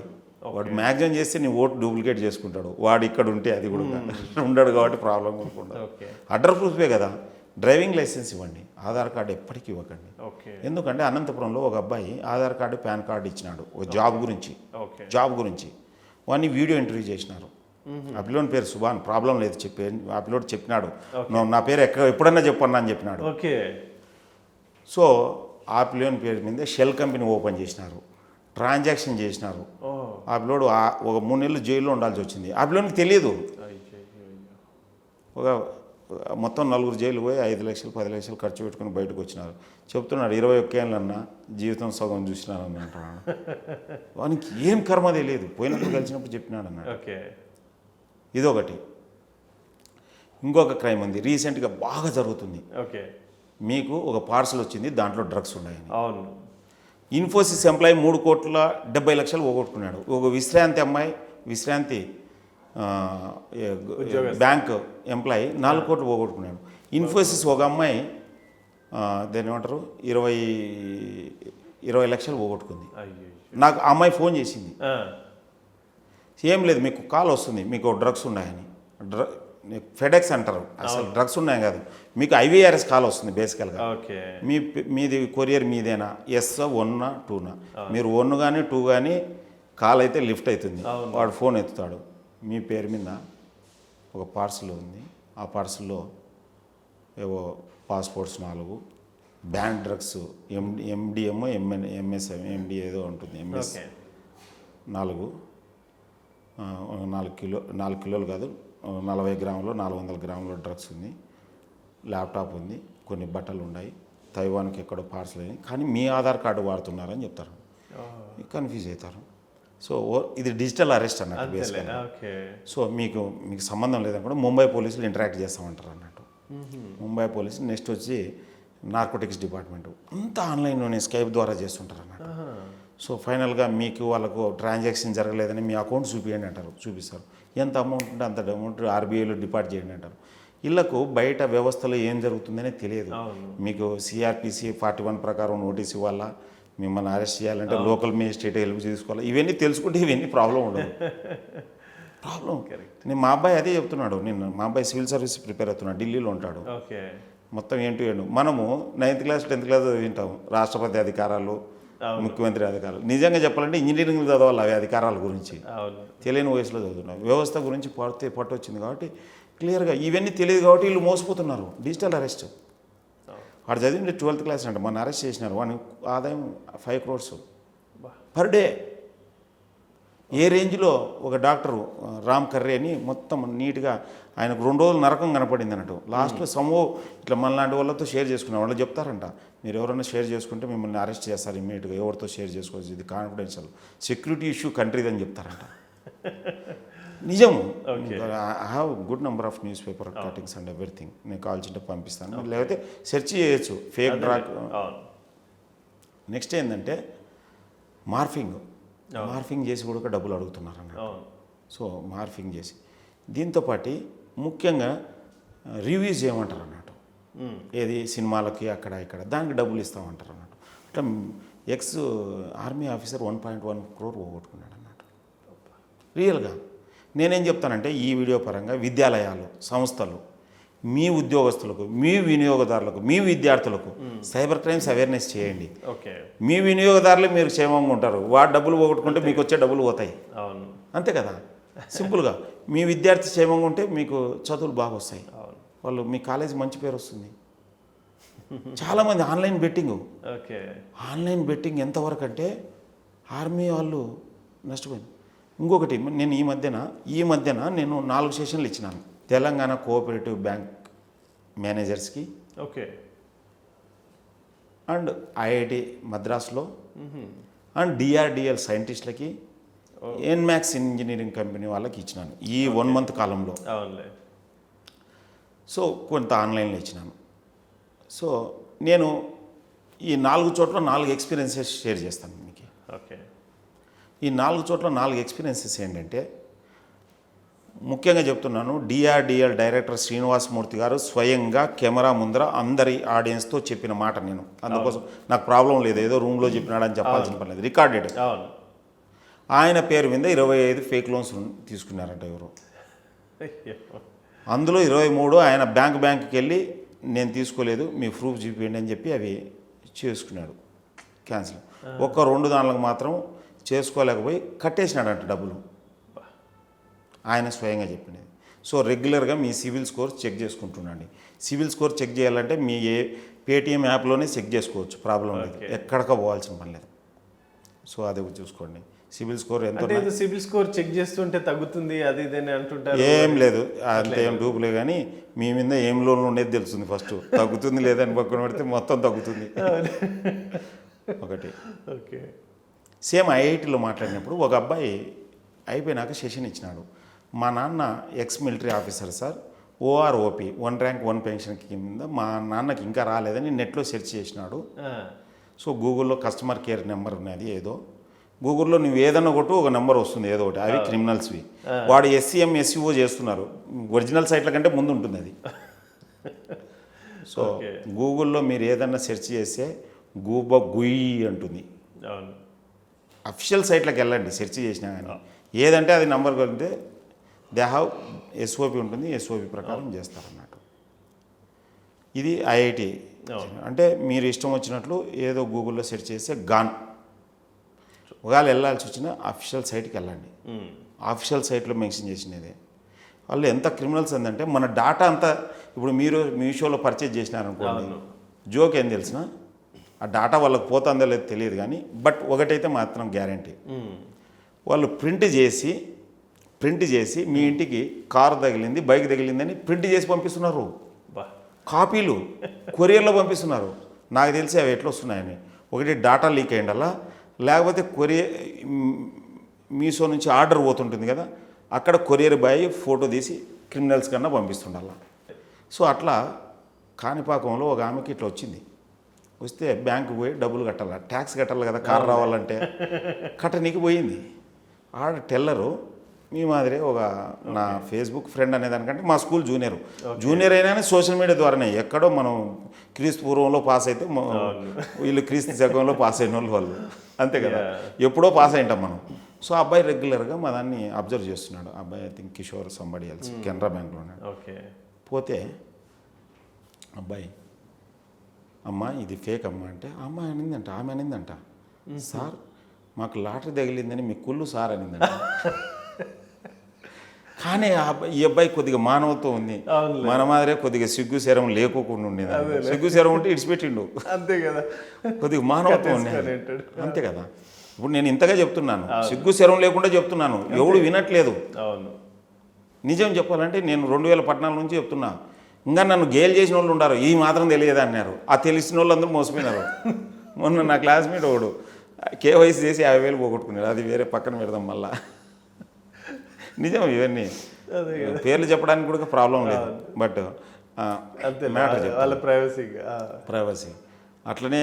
Speaker 2: వాడు మ్యాక్సిమం చేస్తే నీ ఓటు డూప్లికేట్ చేసుకుంటాడు, వాడు ఇక్కడ ఉంటే అది కూడా ఉండడు కాబట్టి ప్రాబ్లం కూడా. అడ్రస్ ప్రూఫే కదా. డ్రైవింగ్ లైసెన్స్ ఇవ్వండి, ఆధార్ కార్డు ఎప్పటికీ ఇవ్వకండి. ఎందుకంటే అనంతపురంలో ఒక అబ్బాయి ఆధార్ కార్డు పాన్ కార్డు ఇచ్చినాడు ఒక జాబ్ గురించి వాడిని వీడియో ఇంటర్వ్యూ చేసినారు. ఆ పిల్లోని పేరు సుభాన్, ప్రాబ్లం లేదు చెప్పి ఆ పిల్లోడు చెప్పినాడు, నా పేరు ఎప్పుడన్నా చెప్పన్నా అని చెప్పినాడు. సో ఆ పిల్లోని పేరు మీద షెల్ కంపెనీ ఓపెన్ చేసినారు, ట్రాన్సాక్షన్ చేసినారు. ఆ పిల్లోడు ఒక 3 నెలలు జైల్లో ఉండాల్సి వచ్చింది. ఆ పిల్లోనికి తెలియదు. ఒక మొత్తం 4 జైలు పోయి 5 లక్షలు 10 లక్షలు ఖర్చు పెట్టుకుని బయటకు వచ్చినారు. చెప్తున్నాడు 21 ఏళ్ళన్నా జీవితం సగం చూసినారని అంటున్నాడు. వానికి ఏం కర్మ తెలియదు, పోయినప్పుడు కలిసినప్పుడు చెప్పినాడు అన్నాడు. ఇదొకటి. ఇంకొక క్రైమ్ ఉంది రీసెంట్గా బాగా జరుగుతుంది. మీకు ఒక పార్సల్ వచ్చింది, దాంట్లో డ్రగ్స్ ఉన్నాయని.
Speaker 1: అవును.
Speaker 2: ఇన్ఫోసిస్ ఎంప్లాయీ 3,70,00,000 పోగొట్టుకున్నాడు. ఒక విశ్రాంతి అమ్మాయి, విశ్రాంతి బ్యాంక్ ఎంప్లాయీ 4 కోట్లు పోగొట్టుకున్నాడు. ఇన్ఫోసిస్ ఒక అమ్మాయి దాన్ని ఏమంటారు 20 లక్షలు పోగొట్టుకుంది. నాకు ఆ అమ్మాయి ఫోన్ చేసింది, ఏం లేదు మీకు కాల్ వస్తుంది, మీకు డ్రగ్స్ ఉన్నాయని. ఫెడెక్స్ అంటారు, అసలు డ్రగ్స్ ఉన్నాయి కాదు, మీకు ఐవీఆర్ఎస్ కాల్ వస్తుంది బేసికల్గా. మీది కొరియర్ మీదేనా, ఎస్ 1 2? మీరు 1 కానీ 2 కానీ కాల్ అయితే లిఫ్ట్ అవుతుంది, వాడు ఫోన్ ఎత్తుతాడు. మీ పేరు మీద ఒక పార్సల్ ఉంది, ఆ పార్సల్లో ఏవో passports 4, banned drugs MDM MS MD ఏదో ఉంటుంది, ఎంఎస్ 4 కిలోలు కాదు 40 గ్రాములు 400 గ్రాముల డ్రగ్స్ ఉంది, ల్యాప్టాప్ ఉంది, కొన్ని బట్టలు ఉన్నాయి, తైవాన్కి ఎక్కడో పార్సల్ అయింది, కానీ మీ ఆధార్ కార్డు వాడుతున్నారని చెప్తారు. కన్ఫ్యూజ్ అవుతారు. సో ఇది డిజిటల్ అరెస్ట్ అన్నట్టు బేసిక్గా. సో మీకు సంబంధం లేదనుకుంటే ముంబై పోలీసులు ఇంటరాక్ట్ చేస్తామంటారు అన్నట్టు. ముంబై పోలీసులు నెక్స్ట్ వచ్చి నార్కోటిక్స్ డిపార్ట్మెంట్ అంతా ఆన్లైన్లోనే స్కైప్ ద్వారా చేస్తుంటారు అన్నట్టు. సో ఫైనల్గా మీకు వాళ్ళకు ట్రాన్సాక్షన్ జరగలేదని మీ అకౌంట్ చూపించండి అంటారు, చూపిస్తారు. ఎంత అమౌంట్ ఉంటే అంత అమౌంట్ ఆర్బీఐలో డిపాజిట్ చేయండి అంటారు. వీళ్ళకు బయట వ్యవస్థలో ఏం జరుగుతుందనే తెలియదు. మీకు సిఆర్పిసి 41 ప్రకారం నోటీస్ ఇవ్వాలా, మిమ్మల్ని అరెస్ట్ చేయాలంటే లోకల్ మేజిస్ట్రేట్ హెల్ప్ తీసుకోవాలి, ఇవన్నీ తెలుసుకుంటే ఇవన్నీ ప్రాబ్లం ఉండదు. ప్రాబ్లం నేను మా అబ్బాయి అదే చెప్తున్నాడు. నిన్న మా అబ్బాయి సివిల్ సర్వీస్ ప్రిపేర్ అవుతున్నాడు, ఢిల్లీలో ఉంటాడు. మొత్తం ఏంటి మనము 9th క్లాస్ 10th క్లాస్ చదివింటాము, రాష్ట్రపతి అధికారాలు, ముఖ్యమంత్రి అధికారాలు. నిజంగా చెప్పాలంటే ఇంజనీరింగ్ చదవాలి అవి అధికారాల గురించి, తెలియని వయసులో చదువుతున్నాం. వ్యవస్థ గురించి పట్టు వచ్చింది కాబట్టి క్లియర్గా ఇవన్నీ తెలియదు కాబట్టి వీళ్ళు మోసపోతున్నారు. Digital arrest. వాడు చదివింది 12th క్లాస్ అంటే మన అరెస్ట్ చేసినారు, వాడిని ఆదాయం 5 crores పర్ డే. ఏ రేంజ్లో ఒక డాక్టరు రామ్ కర్రే అని మొత్తం నీట్గా ఆయనకు 2 రోజులు నరకం కనపడింది అన్నట్టు. లాస్ట్లో ఇట్లా మనలాంటి వాళ్ళతో షేర్ చేసుకున్నాం. వాళ్ళు చెప్తారంట, మీరు ఎవరైనా షేర్ చేసుకుంటే మిమ్మల్ని అరెస్ట్ చేస్తారు ఇమ్మీడియట్గా, ఎవరితో షేర్ చేసుకోవచ్చు, ఇది కాన్ఫిడెన్షియల్ సెక్యూరిటీ ఇష్యూ కంట్రీది అని చెప్తారంట. నిజం. I have good number of news paper cuttings and everything. నేను కాల్చింటే పంపిస్తాను, లేకపోతే సెర్చ్ చేయొచ్చు ఫేక్ డ్రాగ్. నెక్స్ట్ ఏంటంటే మార్ఫింగ్ చేసి కూడా డబ్బులు అడుగుతున్నారు అన్నట్టు. సో మార్ఫింగ్ చేసి దీంతోపాటు ముఖ్యంగా రివ్యూస్ చేయమంటారు అన్నట్టు. ఏది సినిమాలకి అక్కడ ఇక్కడ దానికి డబ్బులు ఇస్తామంటారు అన్నట్టు. అట్లా ఎక్స్ ఆర్మీ ఆఫీసర్ 1.1 crore పోగొట్టుకున్నాడు అన్నట్టు. రియల్గా నేనేం చెప్తానంటే ఈ వీడియో పరంగా విద్యాలయాలు, సంస్థలు, మీ ఉద్యోగస్తులకు, మీ వినియోగదారులకు, మీ విద్యార్థులకు సైబర్ క్రైమ్స్ అవేర్నెస్ చేయండి. మీ వినియోగదారులు మీరు క్షేమంగా ఉంటారు, వాడు డబ్బులు పోగొట్టుకుంటే మీకు వచ్చే డబ్బులు పోతాయి. అంతే కదా, సింపుల్గా. మీ విద్యార్థి క్షేమంగా ఉంటే మీకు చదువులు బాగా వస్తాయి, వాళ్ళు మీ కాలేజ్ మంచి పేరు వస్తుంది. చాలామంది ఆన్లైన్ బెట్టింగ్ ఎంతవరకు అంటే ఆర్మీ వాళ్ళు నష్టపోయింది. ఇంకొకటి, నేను ఈ మధ్యన నేను 4 సెషన్లు ఇచ్చినాను తెలంగాణ కోఆపరేటివ్ బ్యాంక్ మేనేజర్స్కి, అండ్ ఐఐటి మద్రాస్లో, అండ్ డిఆర్డిఎల్ సైంటిస్టులకి, ఎన్మాక్స్ ఇంజనీరింగ్ కంపెనీ వాళ్ళకి ఇచ్చినాను ఈ 1 month కాలంలో. సో కొంత ఆన్లైన్లో ఇచ్చినాను. సో నేను ఈ 4 చోట్ల 4 ఎక్స్పీరియన్సెస్ షేర్ చేస్తాను మీకు. ఈ 4 చోట్ల 4 ఎక్స్పీరియన్సెస్ ఏంటంటే, ముఖ్యంగా చెప్తున్నాను, డిఆర్డిఎల్ డైరెక్టర్ శ్రీనివాసమూర్తి గారు స్వయంగా కెమెరా ముందర అందరి ఆడియన్స్తో చెప్పిన మాట. నేను అందుకోసం నాకు ప్రాబ్లం లేదు, ఏదో రూమ్లో చెప్పినాడని చెప్పాల్సిన పని లేదు, రికార్డెడ్. ఆయన పేరు మీద 25 ఫేక్ లోన్స్ తీసుకున్నారంట ఎవరు. అందులో 23 ఆయన బ్యాంక్కి వెళ్ళి నేను తీసుకోలేదు, మీ ప్రూఫ్ చూపించండి అని చెప్పి అవి చేసుకున్నాడు, క్యాన్సిల్. 2 దానిలకు మాత్రం చేసుకోలేకపోయి కట్టేసినాడంట డబ్బులు, ఆయన స్వయంగా చెప్పినది. సో రెగ్యులర్గా మీ సివిల్ స్కోర్ చెక్ చేసుకుంటుండండి. సివిల్ స్కోర్ చెక్ చేయాలంటే మీ పేటిఎం యాప్లోనే చెక్ చేసుకోవచ్చు, ప్రాబ్లం లేదు, ఎక్కడికి పోవాల్సిన పని లేదు. సో అది చూసుకోండి. సివిల్ స్కోర్ ఎంత,
Speaker 1: సివిల్ స్కోర్ చెక్ చేస్తుంటే తగ్గుతుంది అది ఇదని అంటుంటారు.
Speaker 2: ఏం లేదు, అంత ఏం డూపులే. కానీ మీ మీద ఏం లోన్లు ఉండేది తెలుస్తుంది ఫస్ట్. తగ్గుతుంది లేదని పక్కన పెడితే మొత్తం తగ్గుతుంది. ఒకటి. సేమ్ ఐఐటీలో మాట్లాడినప్పుడు ఒక అబ్బాయి అయిపోయినాక సెషన్ ఇచ్చినాడు. మా నాన్న ex military officer sir, OROP 1 rank 1 pension కింద మా నాన్నకి ఇంకా రాలేదని నెట్లో సెర్చ్ చేసినాడు. సో గూగుల్లో కస్టమర్ కేర్ నెంబర్ ఉన్నది ఏదో, గూగుల్లో నువ్వు ఏదన్నా కొట్టు ఒక నెంబర్ వస్తుంది ఏదో ఒకటి, అవి క్రిమినల్స్వి. వాడు SCM SEO చేస్తున్నారు, ఒరిజినల్ సైట్ల కంటే ముందు ఉంటుంది అది. సో గూగుల్లో మీరు ఏదన్నా సెర్చ్ చేస్తే గుయ్యి అంటుంది. అఫిషియల్ సైట్లకు వెళ్ళండి సెర్చ్ చేసినా కానీ, ఏదంటే అది నెంబర్ వెళ్తే దే హ్యావ్ SOP ఉంటుంది, SOP ప్రకారం చేస్తారన్నట్టు. ఇది ఐఐటి. అంటే మీరు ఇష్టం వచ్చినట్లు ఏదో గూగుల్లో సెర్చ్ చేస్తే గాన్. ఒకవేళ వెళ్ళాల్సి వచ్చినా అఫిషియల్ సైట్కి వెళ్ళండి, అఫిషియల్ సైట్లో మెన్షన్ చేసినదే. వాళ్ళు ఎంత క్రిమినల్స్ ఏంటంటే మన డాటా అంతా, ఇప్పుడు మీరు మీషోలో పర్చేజ్ చేసినారనుకోండి, జోక్ ఏం తెలిసిన ఆ డాటా వాళ్ళకి పోతుందో లేదో తెలియదు కానీ, బట్ ఒకటైతే మాత్రం గ్యారంటీ, వాళ్ళు ప్రింట్ చేసి మీ ఇంటికి కారు తగిలింది, బైక్ తగిలిందని ప్రింట్ చేసి పంపిస్తున్నారు, కాపీలు కొరియర్లో పంపిస్తున్నారు. నాకు తెలిసి అవి ఎట్లా వస్తున్నాయని, ఒకటి డాటా లీక్ అయ్యిండల్లా, లేకపోతే మీషో నుంచి ఆర్డర్ పోతుంటుంది కదా, అక్కడ కొరియర్ బాయ్ ఫోటో తీసి క్రిమినల్స్ కన్నా పంపిస్తుండాల. సో అట్లా కాణిపాకంలో ఒక ఆమెకి ఇట్లా వచ్చింది. వస్తే బ్యాంకుకి పోయి డబ్బులు కట్టాలి, ట్యాక్స్ కట్టాలి కదా కారు రావాలంటే, కట్టనీకి పోయింది. ఆడ టెల్లరు మీ మాదిరి ఒక నా ఫేస్బుక్ ఫ్రెండ్ అనేదానికంటే మా స్కూల్ జూనియర్ అయినా సోషల్ మీడియా ద్వారానే, ఎక్కడో మనం క్రీస్తు పూర్వంలో పాస్ అయితే వీళ్ళు క్రీస్తు శకంలో పాస్ అయిన వాళ్ళు అంతే కదా, ఎప్పుడో పాస్ అయింటాం మనం. సో అబ్బాయి రెగ్యులర్గా మా దాన్ని అబ్జర్వ్ చేస్తున్నాడు. అబ్బాయి I think Kishore somebody else, Canara బ్యాంక్లో ఉన్నాడు. పోతే అబ్బాయి, అమ్మ ఇది ఫేక్ అమ్మ అంటే, ఆమె అనిందంట సార్ మాకు లాటరీ తగిలిందని మీ కుళ్ళు సార్ అనిందంట. కానీ ఈ అబ్బాయి కొద్దిగా మానవత్వం ఉంది, మన మాదిరే కొద్దిగా సిగ్గు శరం లేకోకుండా ఉండేది. సిగ్గు శరం ఉంటే ఇడిచిపెట్టిండు, అంతే కదా, కొద్దిగా మానవత్వం ఉంది అంతే కదా. ఇప్పుడు నేను ఇంతగా చెప్తున్నాను, సిగ్గు శరం లేకుండా చెప్తున్నాను, ఎవడు వినట్లేదు.
Speaker 1: అవును.
Speaker 2: నిజం చెప్పాలంటే నేను 2014 నుంచి చెప్తున్నా, ఇంకా నన్ను గేల్ చేసిన వాళ్ళు ఉన్నారు, ఈ మాత్రం తెలియదు అన్నారు. ఆ తెలిసిన వాళ్ళు అందరూ మోసపోయినారు. మొన్న నా క్లాస్మేట్ ఒకడు కేవైసీ చేసి 50,000 పోగొట్టుకున్నాడు. అది వేరే పక్కన పెడదాం మళ్ళా. నిజం ఇవన్నీ పేర్లు చెప్పడానికి కూడా ప్రాబ్లం లేదు, బట్ మ్యాటర్
Speaker 1: వాళ్ళ
Speaker 2: ప్రైవసీ. అట్లనే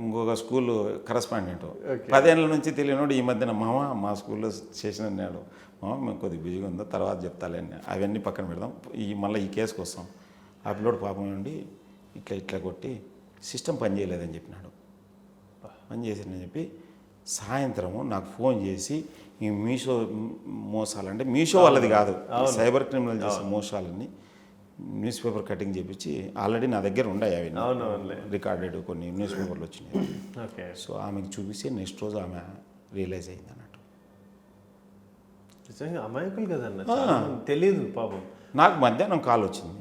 Speaker 2: ఇంకొక స్కూల్ కరస్పాండెంట్ 10 ఏళ్ళ నుంచి తెలియనోడు ఈ మధ్యన మా స్కూల్లో చేసిన అన్నాడు. మేము కొద్దిగా బిజీగా ఉందో తర్వాత చెప్తాలే అని. అవన్నీ పక్కన పెడదాం, మళ్ళీ ఈ కేసుకు వస్తాం. ఆ పిల్లోడు పాపం నుండి ఇట్లా కొట్టి సిస్టమ్ పని చేయలేదని చెప్పినాడు. పని చేసిందని చెప్పి సాయంత్రము నాకు ఫోన్ చేసి ఈ మీషో మోసాలంటే మీషో వాళ్ళది కాదు, సైబర్ క్రిమినల్ చేసే మోసాలన్నీ న్యూస్ పేపర్ కటింగ్ చేపించి ఆల్రెడీ నా దగ్గర ఉన్నాయి అవి రికార్డెడ్ కొన్ని న్యూస్ పేపర్లు వచ్చినాయి. సో ఆమెకు చూపిస్తే నెక్స్ట్ రోజు ఆమె రియలైజ్ అయింది అన్నట్టు.
Speaker 1: నిజంగా అమాయకులు కదన్న, తెలియదు పాపం.
Speaker 2: నాకు మధ్యాహ్నం కాల్ వచ్చింది,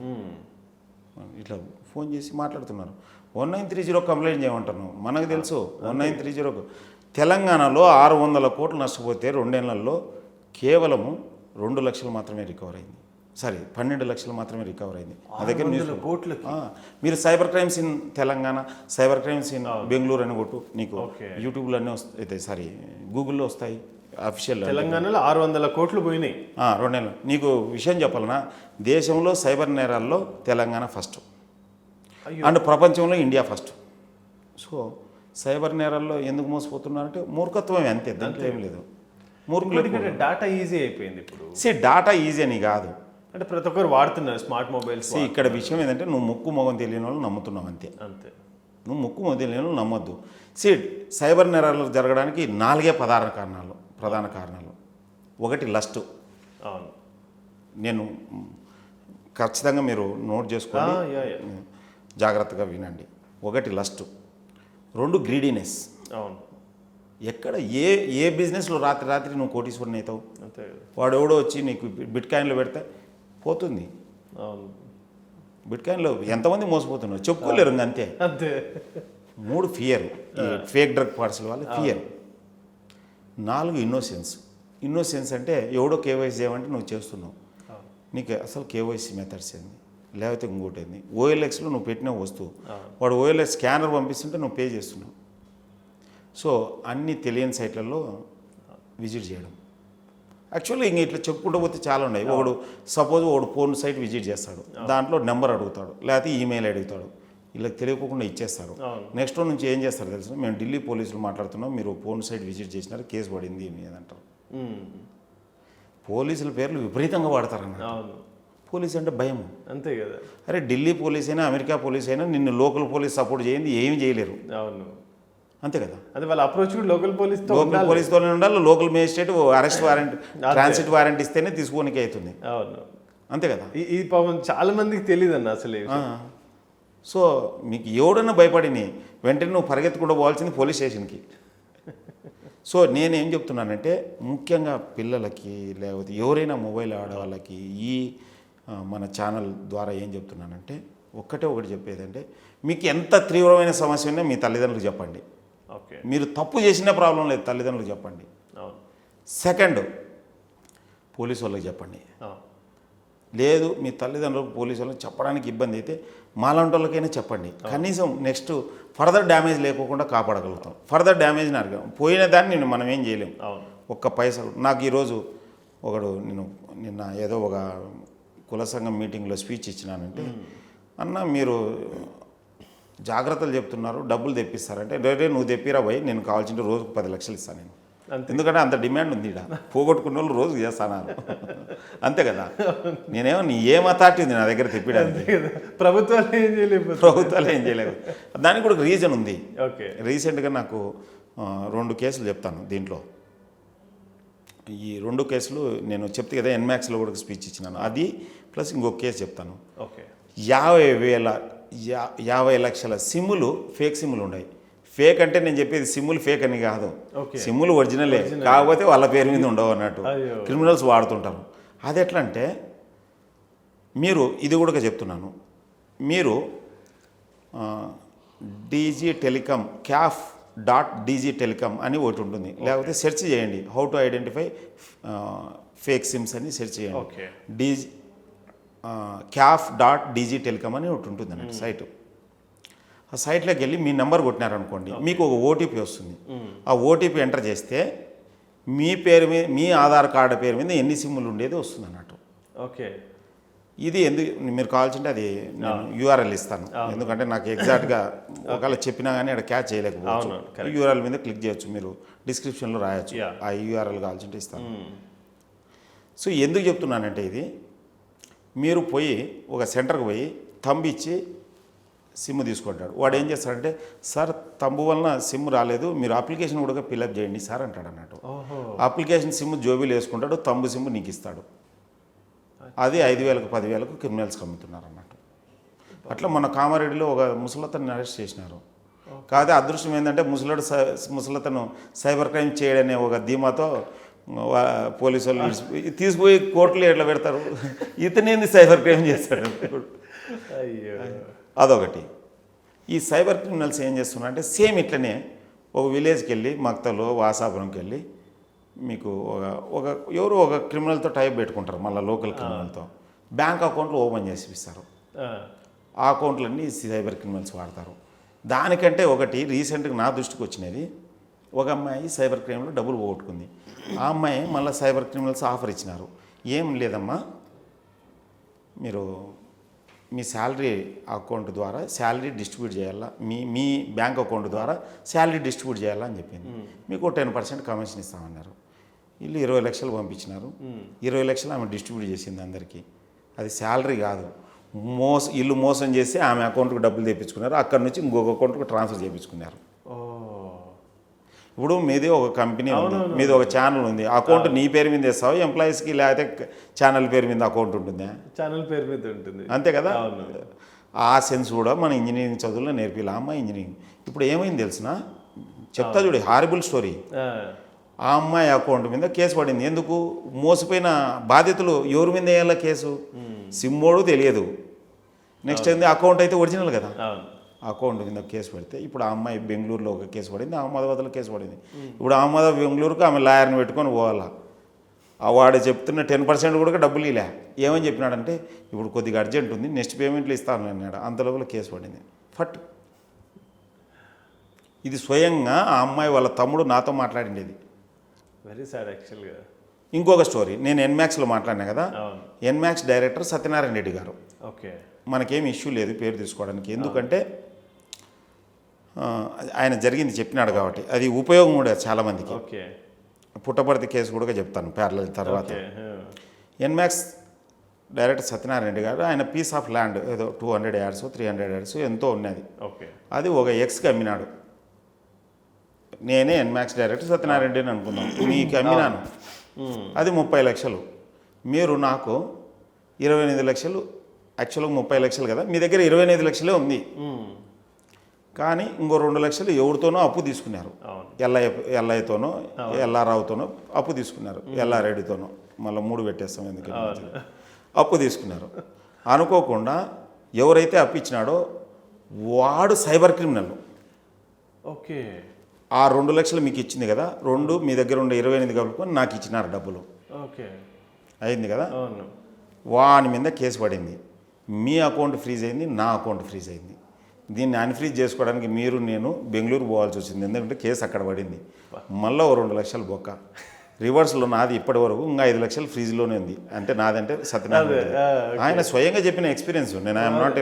Speaker 2: ఇట్లా ఫోన్ చేసి మాట్లాడుతున్నారు. 1930 కంప్లైంట్ చేయమంటాను. మనకు తెలుసు 1930 తెలంగాణలో 600 కోట్లు నష్టపోతే 2 ఏళ్లలో కేవలము 2 లక్షలు మాత్రమే రికవర్ అయింది. 12 లక్షలు మాత్రమే రికవర్ అయింది. నా దగ్గర న్యూస్ మీరు cyber crimes in Telangana, cyber crimes in Bengaluru అని కొట్టు, నీకు యూట్యూబ్లో అన్నీ వస్తాయి, గూగుల్లో వస్తాయి. అఫీషియల్
Speaker 1: తెలంగాణలో 600 కోట్లు పోయినాయి
Speaker 2: 2 నెలలు. నీకు విషయం చెప్పాలన్నా, దేశంలో సైబర్ నేరాల్లో తెలంగాణ ఫస్ట్ అండ్ ప్రపంచంలో ఇండియా ఫస్ట్. సో సైబర్ నేరాల్లో ఎందుకు మోసపోతున్నారంటే మూర్ఖత్వమే, అంతే, దాంట్లో ఏం లేదు. మూర్ఖులు
Speaker 1: డాటా ఈజీ అయిపోయింది ఇప్పుడు.
Speaker 2: డాటా ఈజీ అని కాదు,
Speaker 1: అంటే ప్రతి ఒక్కరు వాడుతున్నారు స్మార్ట్ మొబైల్స్.
Speaker 2: ఇక్కడ విషయం ఏంటంటే నువ్వు ముక్కు మొగం తెలియని వాళ్ళు నమ్ముతున్నావు, అంతే. నువ్వు ముక్కు మొగం తెలియని వాళ్ళు నమ్మొద్దు. సైబర్ నేరాలు జరగడానికి 4 ప్రధాన కారణాలు. 1 లస్ట్.
Speaker 1: అవును,
Speaker 2: నేను ఖచ్చితంగా మీరు నోట్ చేసుకోండి, జాగ్రత్తగా వినండి. 1 లస్ట్, 2 గ్రీడీనెస్.
Speaker 1: అవును,
Speaker 2: ఎక్కడ ఏ బిజినెస్లో రాత్రి నువ్వు కోటీశ్వరుని అవుతావు. వాడు ఎవడో వచ్చి నీకు బిట్ కాయిన్లో పెడితే పోతుంది.
Speaker 1: అవును,
Speaker 2: బిట్ కాయిన్లో ఎంతమంది మోసపోతున్నారు చెప్పుకోలేరు, అంతే. 3 ఫియర్, ఫేక్ డ్రగ్ పార్సల్ వల్ల ఫియర్. 4 ఇన్నోసెన్స్ అంటే ఎవడో కేవైసీ చేయమంటే నువ్వు చేస్తున్నావు, నీకు అసలు కేవైసీ మెథడ్స్ ఏంది, లేకపోతే ఇంకోటి ఏంది. ఓఎల్ఎక్స్లో నువ్వు పెట్టిన వస్తువు వాడు ఓఎల్ఎక్స్ స్కానర్ పంపిస్తుంటే నువ్వు పే చేస్తున్నావు. సో అన్ని తెలియని సైట్లలో విజిట్ చేయడం. యాక్చువల్లీ ఇంక ఇట్లా చెప్పుకుంటూ పోతే చాలా ఉన్నాయి. ఒకడు ఫోన్ సైట్ విజిట్ చేస్తాడు, దాంట్లో నెంబర్ అడుగుతాడు, లేకపోతే ఈమెయిల్ అడుగుతాడు, వీళ్ళకి తెలియకుండా ఇచ్చేస్తారు. నెక్స్ట్ రోజు నుంచి ఏం చేస్తారు తెలుసు, మేము ఢిల్లీ పోలీసులు మాట్లాడుతున్నాం, మీరు ఫోన్ సైట్ విజిట్ చేసినారు, కేసు పడింది అంటారు. పోలీసుల పేర్లు విపరీతంగా వాడతారన్న. పోలీస్ అంటే భయం,
Speaker 1: అంతే కదా.
Speaker 2: అరే ఢిల్లీ పోలీస్ అయినా అమెరికా పోలీస్ అయినా నిన్ను లోకల్ పోలీస్ సపోర్ట్ చేయండి, ఏమి చేయలేరు.
Speaker 1: అవును,
Speaker 2: అంతే కదా.
Speaker 1: అదే వాళ్ళ అప్రోచ్ కూడా లోకల్
Speaker 2: పోలీస్తోనే ఉండాలి. Local magistrate arrest warrant, transit warrant ఇస్తేనే తీసుకోనికి అవుతుంది.
Speaker 1: అవును,
Speaker 2: అంతే కదా.
Speaker 1: ఈ పాపం చాలా మందికి తెలియదు అన్న అసలు.
Speaker 2: సో మీకు ఎవడన్నా భయపడిని వెంటనే నువ్వు పరిగెత్తుకుంటూ పోవాల్సింది పోలీస్ స్టేషన్కి. సో నేనేం చెప్తున్నానంటే ముఖ్యంగా పిల్లలకి లేకపోతే ఎవరైనా మొబైల్ ఆడవాళ్ళకి ఈ మన ఛానల్ ద్వారా ఏం చెప్తున్నానంటే ఒకటి చెప్పేదంటే, మీకు ఎంత తీవ్రమైన సమస్య ఉన్నా మీ తల్లిదండ్రులకు చెప్పండి.
Speaker 1: ఓకే,
Speaker 2: మీరు తప్పు చేసిన ప్రాబ్లం లేదు, తల్లిదండ్రులకు చెప్పండి. సెకండ్, పోలీసు వాళ్ళకి చెప్పండి. లేదు మీ తల్లిదండ్రులకు పోలీసు వాళ్ళకి చెప్పడానికి ఇబ్బంది అయితే మాలాంటి వాళ్ళకైనా చెప్పండి. కనీసం నెక్స్ట్ ఫర్దర్ డ్యామేజ్ లేకోకుండా కాపాడగలుగుతాం. ఫర్దర్ డ్యామేజ్ని అడగం, పోయిన దాన్ని మనం ఏం చేయలేం. ఒక్క పైసలు. నాకు ఈరోజు నేను నిన్న ఏదో ఒక కుల సంఘం మీటింగ్లో స్పీచ్ ఇచ్చినానంటే, అన్న మీరు జాగ్రత్తలు చెప్తున్నారు, డబ్బులు తెప్పిస్తారంటే, రేరే నువ్వు తెప్పిరా పోయి, నేను కావాల్సింటే రోజుకు 10 లక్షలు ఇస్తాను నేను. ఎందుకంటే అంత డిమాండ్ ఉంది ఇక్కడ, పోగొట్టుకున్న వాళ్ళు రోజుకు చేస్తాను. అంతే కదా. నేనేమో ఏం అథారిటీ ఉంది నా దగ్గర తెప్పిడానికి.
Speaker 1: ప్రభుత్వాలు ఏం చేయలేవు.
Speaker 2: దానికి కూడా రీజన్ ఉంది. రీసెంట్గా నాకు 2 కేసులు చెప్తాను దీంట్లో. ఈ 2 కేసులు నేను చెప్తే కదా, ఎన్మాక్స్లో కూడా స్పీచ్ ఇచ్చినాను, అది ప్లస్ ఇంకొక కేసు చెప్తాను. 50 లక్షల సిమ్ములు, ఫేక్ సిమ్ములు ఉన్నాయి. ఫేక్ అంటే నేను చెప్పేది సిమ్ములు ఫేక్ అని కాదు, సిమ్ములు ఒరిజినలే, కాకపోతే వాళ్ళ పేరు మీద ఉండవు అన్నట్టు క్రిమినల్స్ వాడుతుంటారు. అది ఎట్లా అంటే, మీరు ఇది కూడా చెప్తున్నాను, మీరు DG telecom CAF .dg telecom అని ఒకటి ఉంటుంది, లేకపోతే సెర్చ్ చేయండి how to identify fake SIMs అని సెర్చ్ చేయండి.
Speaker 1: ఓకే.
Speaker 2: CAF.dg టెలికామ్ అని ఒకటి ఉంటుంది అన్నట్టు సైట్. ఆ సైట్లోకి వెళ్ళి మీ నెంబర్ కొట్టినారనుకోండి, మీకు ఒక ఓటీపీ వస్తుంది. ఆ ఓటీపీ ఎంటర్ చేస్తే మీ పేరు మీద, మీ ఆధార్ కార్డు పేరు మీద ఎన్ని సిమ్ములు ఉండేది వస్తుంది అన్నట్టు.
Speaker 1: ఓకే.
Speaker 2: ఇది ఎందుకు మీరు కావాల్సింటే అది నేను యూఆర్ఎల్ ఇస్తాను, ఎందుకంటే నాకు ఎగ్జాక్ట్గా ఒకవేళ చెప్పినా కానీ అక్కడ క్యాచ్ చేయలేకపోవచ్చు. యూఆర్ఎల్ మీద క్లిక్ చేయొచ్చు, మీరు డిస్క్రిప్షన్లో రాయొచ్చు, ఆ యూఆర్ఎల్ కావాల్సింటే ఇస్తాను. సో ఎందుకు చెప్తున్నానంటే ఇది, మీరు పోయి ఒక సెంటర్కి పోయి తంబు ఇచ్చి సిమ్ తీసుకుంటాడు. వాడు ఏం చేస్తాడంటే, సార్ తంబు వలన సిమ్ రాలేదు, మీరు అప్లికేషన్ కూడా ఫిల్అప్ చేయండి సార్ అంటాడు అన్నట్టు. అప్లికేషన్ సిమ్ జోబీలు వేసుకుంటాడు, తంబు సిమ్ నీకు ఇస్తాడు. అది 5,000కు 10,000కు క్రిమినల్స్కి అమ్ముతున్నారు అన్నట్టు. అట్లా మన కామారెడ్డిలో ఒక ముసలతను అరెస్ట్ చేసినారు. కాకపోతే అదృష్టం ఏంటంటే ముసలతను సైబర్ క్రైమ్ చేయడనే ఒక ధీమాతో పోలీసు వాళ్ళు తీసుకుపోయి కోర్టులో ఎట్లా పెడతారు, ఇతనేంది సైబర్ క్రైమ్ చేస్తాడు. అదొకటి. ఈ సైబర్ క్రిమినల్స్ ఏం చేస్తున్నారంటే సేమ్ ఇట్లనే ఒక విలేజ్కి వెళ్ళి మక్తలో వాసాపురంకి వెళ్ళి మీకు ఎవరు ఒక క్రిమినల్తో టైప్ పెట్టుకుంటారు, మళ్ళీ లోకల్ క్రిమినల్తో బ్యాంక్ అకౌంట్లు ఓపెన్ చేసి ఇస్తారు. ఆ అకౌంట్లన్నీ సైబర్ క్రిమినల్స్ వాడతారు. దానికంటే ఒకటి రీసెంట్గా నా దృష్టికి వచ్చినది, ఒక అమ్మాయి సైబర్ క్రైమ్లో డబ్బులు పోగొట్టుకుంది. ఆ అమ్మాయి మళ్ళీ సైబర్ క్రిమినల్స్ ఆఫర్ ఇచ్చినారు, ఏం లేదమ్మా మీరు మీ శాలరీ అకౌంట్ ద్వారా శాలరీ డిస్ట్రిబ్యూట్ చేయాలా, మీ బ్యాంక్ అకౌంట్ ద్వారా శాలరీ డిస్ట్రిబ్యూట్ చేయాలా అని చెప్పింది. మీకు 10% కమిషన్ ఇస్తామన్నారు. వీళ్ళు 20 లక్షలు పంపించినారు. 20 లక్షలు ఆమె డిస్ట్రిబ్యూట్ చేసింది అందరికీ. అది శాలరీ కాదు, ఇల్లు మోసం చేసి ఆమె అకౌంట్కి డబ్బులు తెప్పించుకున్నారు, అక్కడ నుంచి ఇంకొక అకౌంట్కి ట్రాన్స్ఫర్ చేయించుకున్నారు. ఇప్పుడు మీది ఒక కంపెనీ ఉంది, మీది ఒక ఛానల్ ఉంది, అకౌంట్ నీ పేరు మీద ఇస్తావు, ఎంప్లాయీస్కి లేకపోతే ఛానల్ పేరు మీద అకౌంట్ ఉంటుందా?
Speaker 1: ఛానల్ పేరు మీద ఉంటుంది,
Speaker 2: అంతే కదా. ఆ సెన్స్ కూడా మన ఇంజనీరింగ్ చదువుల్లో నేర్పిలా. అమ్మాయి ఇంజనీరింగ్ ఇప్పుడు ఏమైంది తెలిసిన, చెప్తా చూడు, హారిబుల్ స్టోరీ. ఆ అమ్మాయి అకౌంట్ మీద కేసు పడింది. ఎందుకు? మోసపోయిన బాధితులు ఎవరి మీద వేయాల కేసు, సిమ్మోడు తెలియదు, నెక్స్ట్ ఏంది అకౌంట్ అయితే ఒరిజినల్ కదా, అకౌంట్ కింద కేసు పెడితే ఇప్పుడు ఆ అమ్మాయి బెంగళూరులో ఒక కేసు పడింది, అహ్మదాబాద్లో కేసు పడింది. ఇప్పుడు అహ్మదాబాద్ బెంగళూరుకు ఆమె లాయర్ని పెట్టుకొని పోవాలా. వాడు చెప్తున్న 10% కూడా డబ్బులు ఇలా. ఏమని చెప్పినాడంటే, ఇప్పుడు కొద్దిగా అర్జెంట్ ఉంది, నెక్స్ట్ పేమెంట్లు ఇస్తాను అన్నాడు. అంతలోపల కేసు పడింది. ఫట్. ఇది స్వయంగా ఆ అమ్మాయి వాళ్ళ తమ్ముడు నాతో మాట్లాడిండేది.
Speaker 1: వెరీ సాడ్ యాక్చువల్గా.
Speaker 2: ఇంకొక స్టోరీ, నేను ఎన్మాక్స్లో మాట్లాడినా కదా, ఎన్మాక్స్ డైరెక్టర్ సత్యనారాయణ రెడ్డి గారు.
Speaker 1: ఓకే.
Speaker 2: మనకేం ఇష్యూ లేదు పేరు తీసుకోవడానికి, ఎందుకంటే ఆయన జరిగింది చెప్పినాడు కాబట్టి అది ఉపయోగం కూడా చాలామందికి.
Speaker 1: ఓకే.
Speaker 2: పుట్టపర్తి కేసు కూడా చెప్తాను ప్యారలల్ తర్వాత. ఎన్మాక్స్ డైరెక్టర్ సత్యనారాయణ రెడ్డి గారు, ఆయన పీస్ ఆఫ్ ల్యాండ్ ఏదో 200 యార్డ్స్ 300 యార్డ్స్ ఎంతో ఉన్నది.
Speaker 1: ఓకే. అది
Speaker 2: ఒక ఎక్స్కి అమ్మినాడు. నేనే ఎన్మాక్స్ డైరెక్టర్ సత్యనారాయణ రెడ్డి అని అనుకున్నాను, మీకు అమ్మినాను. అది 30 లక్షలు. మీరు నాకు 28 లక్షలు, యాక్చువల్గా 30 లక్షలు కదా, మీ దగ్గర 25 లక్షలే ఉంది, కానీ ఇంకో 2 లక్షలు ఎవరితోనో అప్పు తీసుకున్నారు. ఎల్ఐతోనో ఎల్ఆర్రావుతోనో అప్పు తీసుకున్నారు, ఎల్ఆర్రెడ్డితోనో, మళ్ళీ 3 పెట్టేస్తాం ఎందుకంటే అప్పు తీసుకున్నారు. అనుకోకుండా ఎవరైతే అప్పు ఇచ్చినాడో వాడు సైబర్ క్రిమినల్.
Speaker 1: ఓకే.
Speaker 2: ఆ 2 లక్షలు మీకు ఇచ్చింది కదా, 2 మీ దగ్గర ఉండే 28 కలుపుకొని నాకు ఇచ్చినారు డబ్బులు.
Speaker 1: ఓకే.
Speaker 2: అయింది కదా. వాని మీద కేసు పడింది. మీ అకౌంట్ ఫ్రీజ్ అయింది, నా అకౌంట్ ఫ్రీజ్ అయింది. దీన్ని అన్ఫ్రీజ్ చేసుకోవడానికి మీరు నేను బెంగళూరు పోవాల్సి వచ్చింది, ఎందుకంటే కేసు అక్కడ పడింది. మళ్ళీ 2 లక్షలు బొక్క. రివర్స్లో నాది ఇప్పటి వరకు ఇంకా 5 లక్షలు ఫ్రీజ్లోనే ఉంది. అంటే నాదంటే సత్యనారాయణ ఆయన స్వయంగా చెప్పిన ఎక్స్పీరియన్స్. నేను ఐఎమ్ నాట్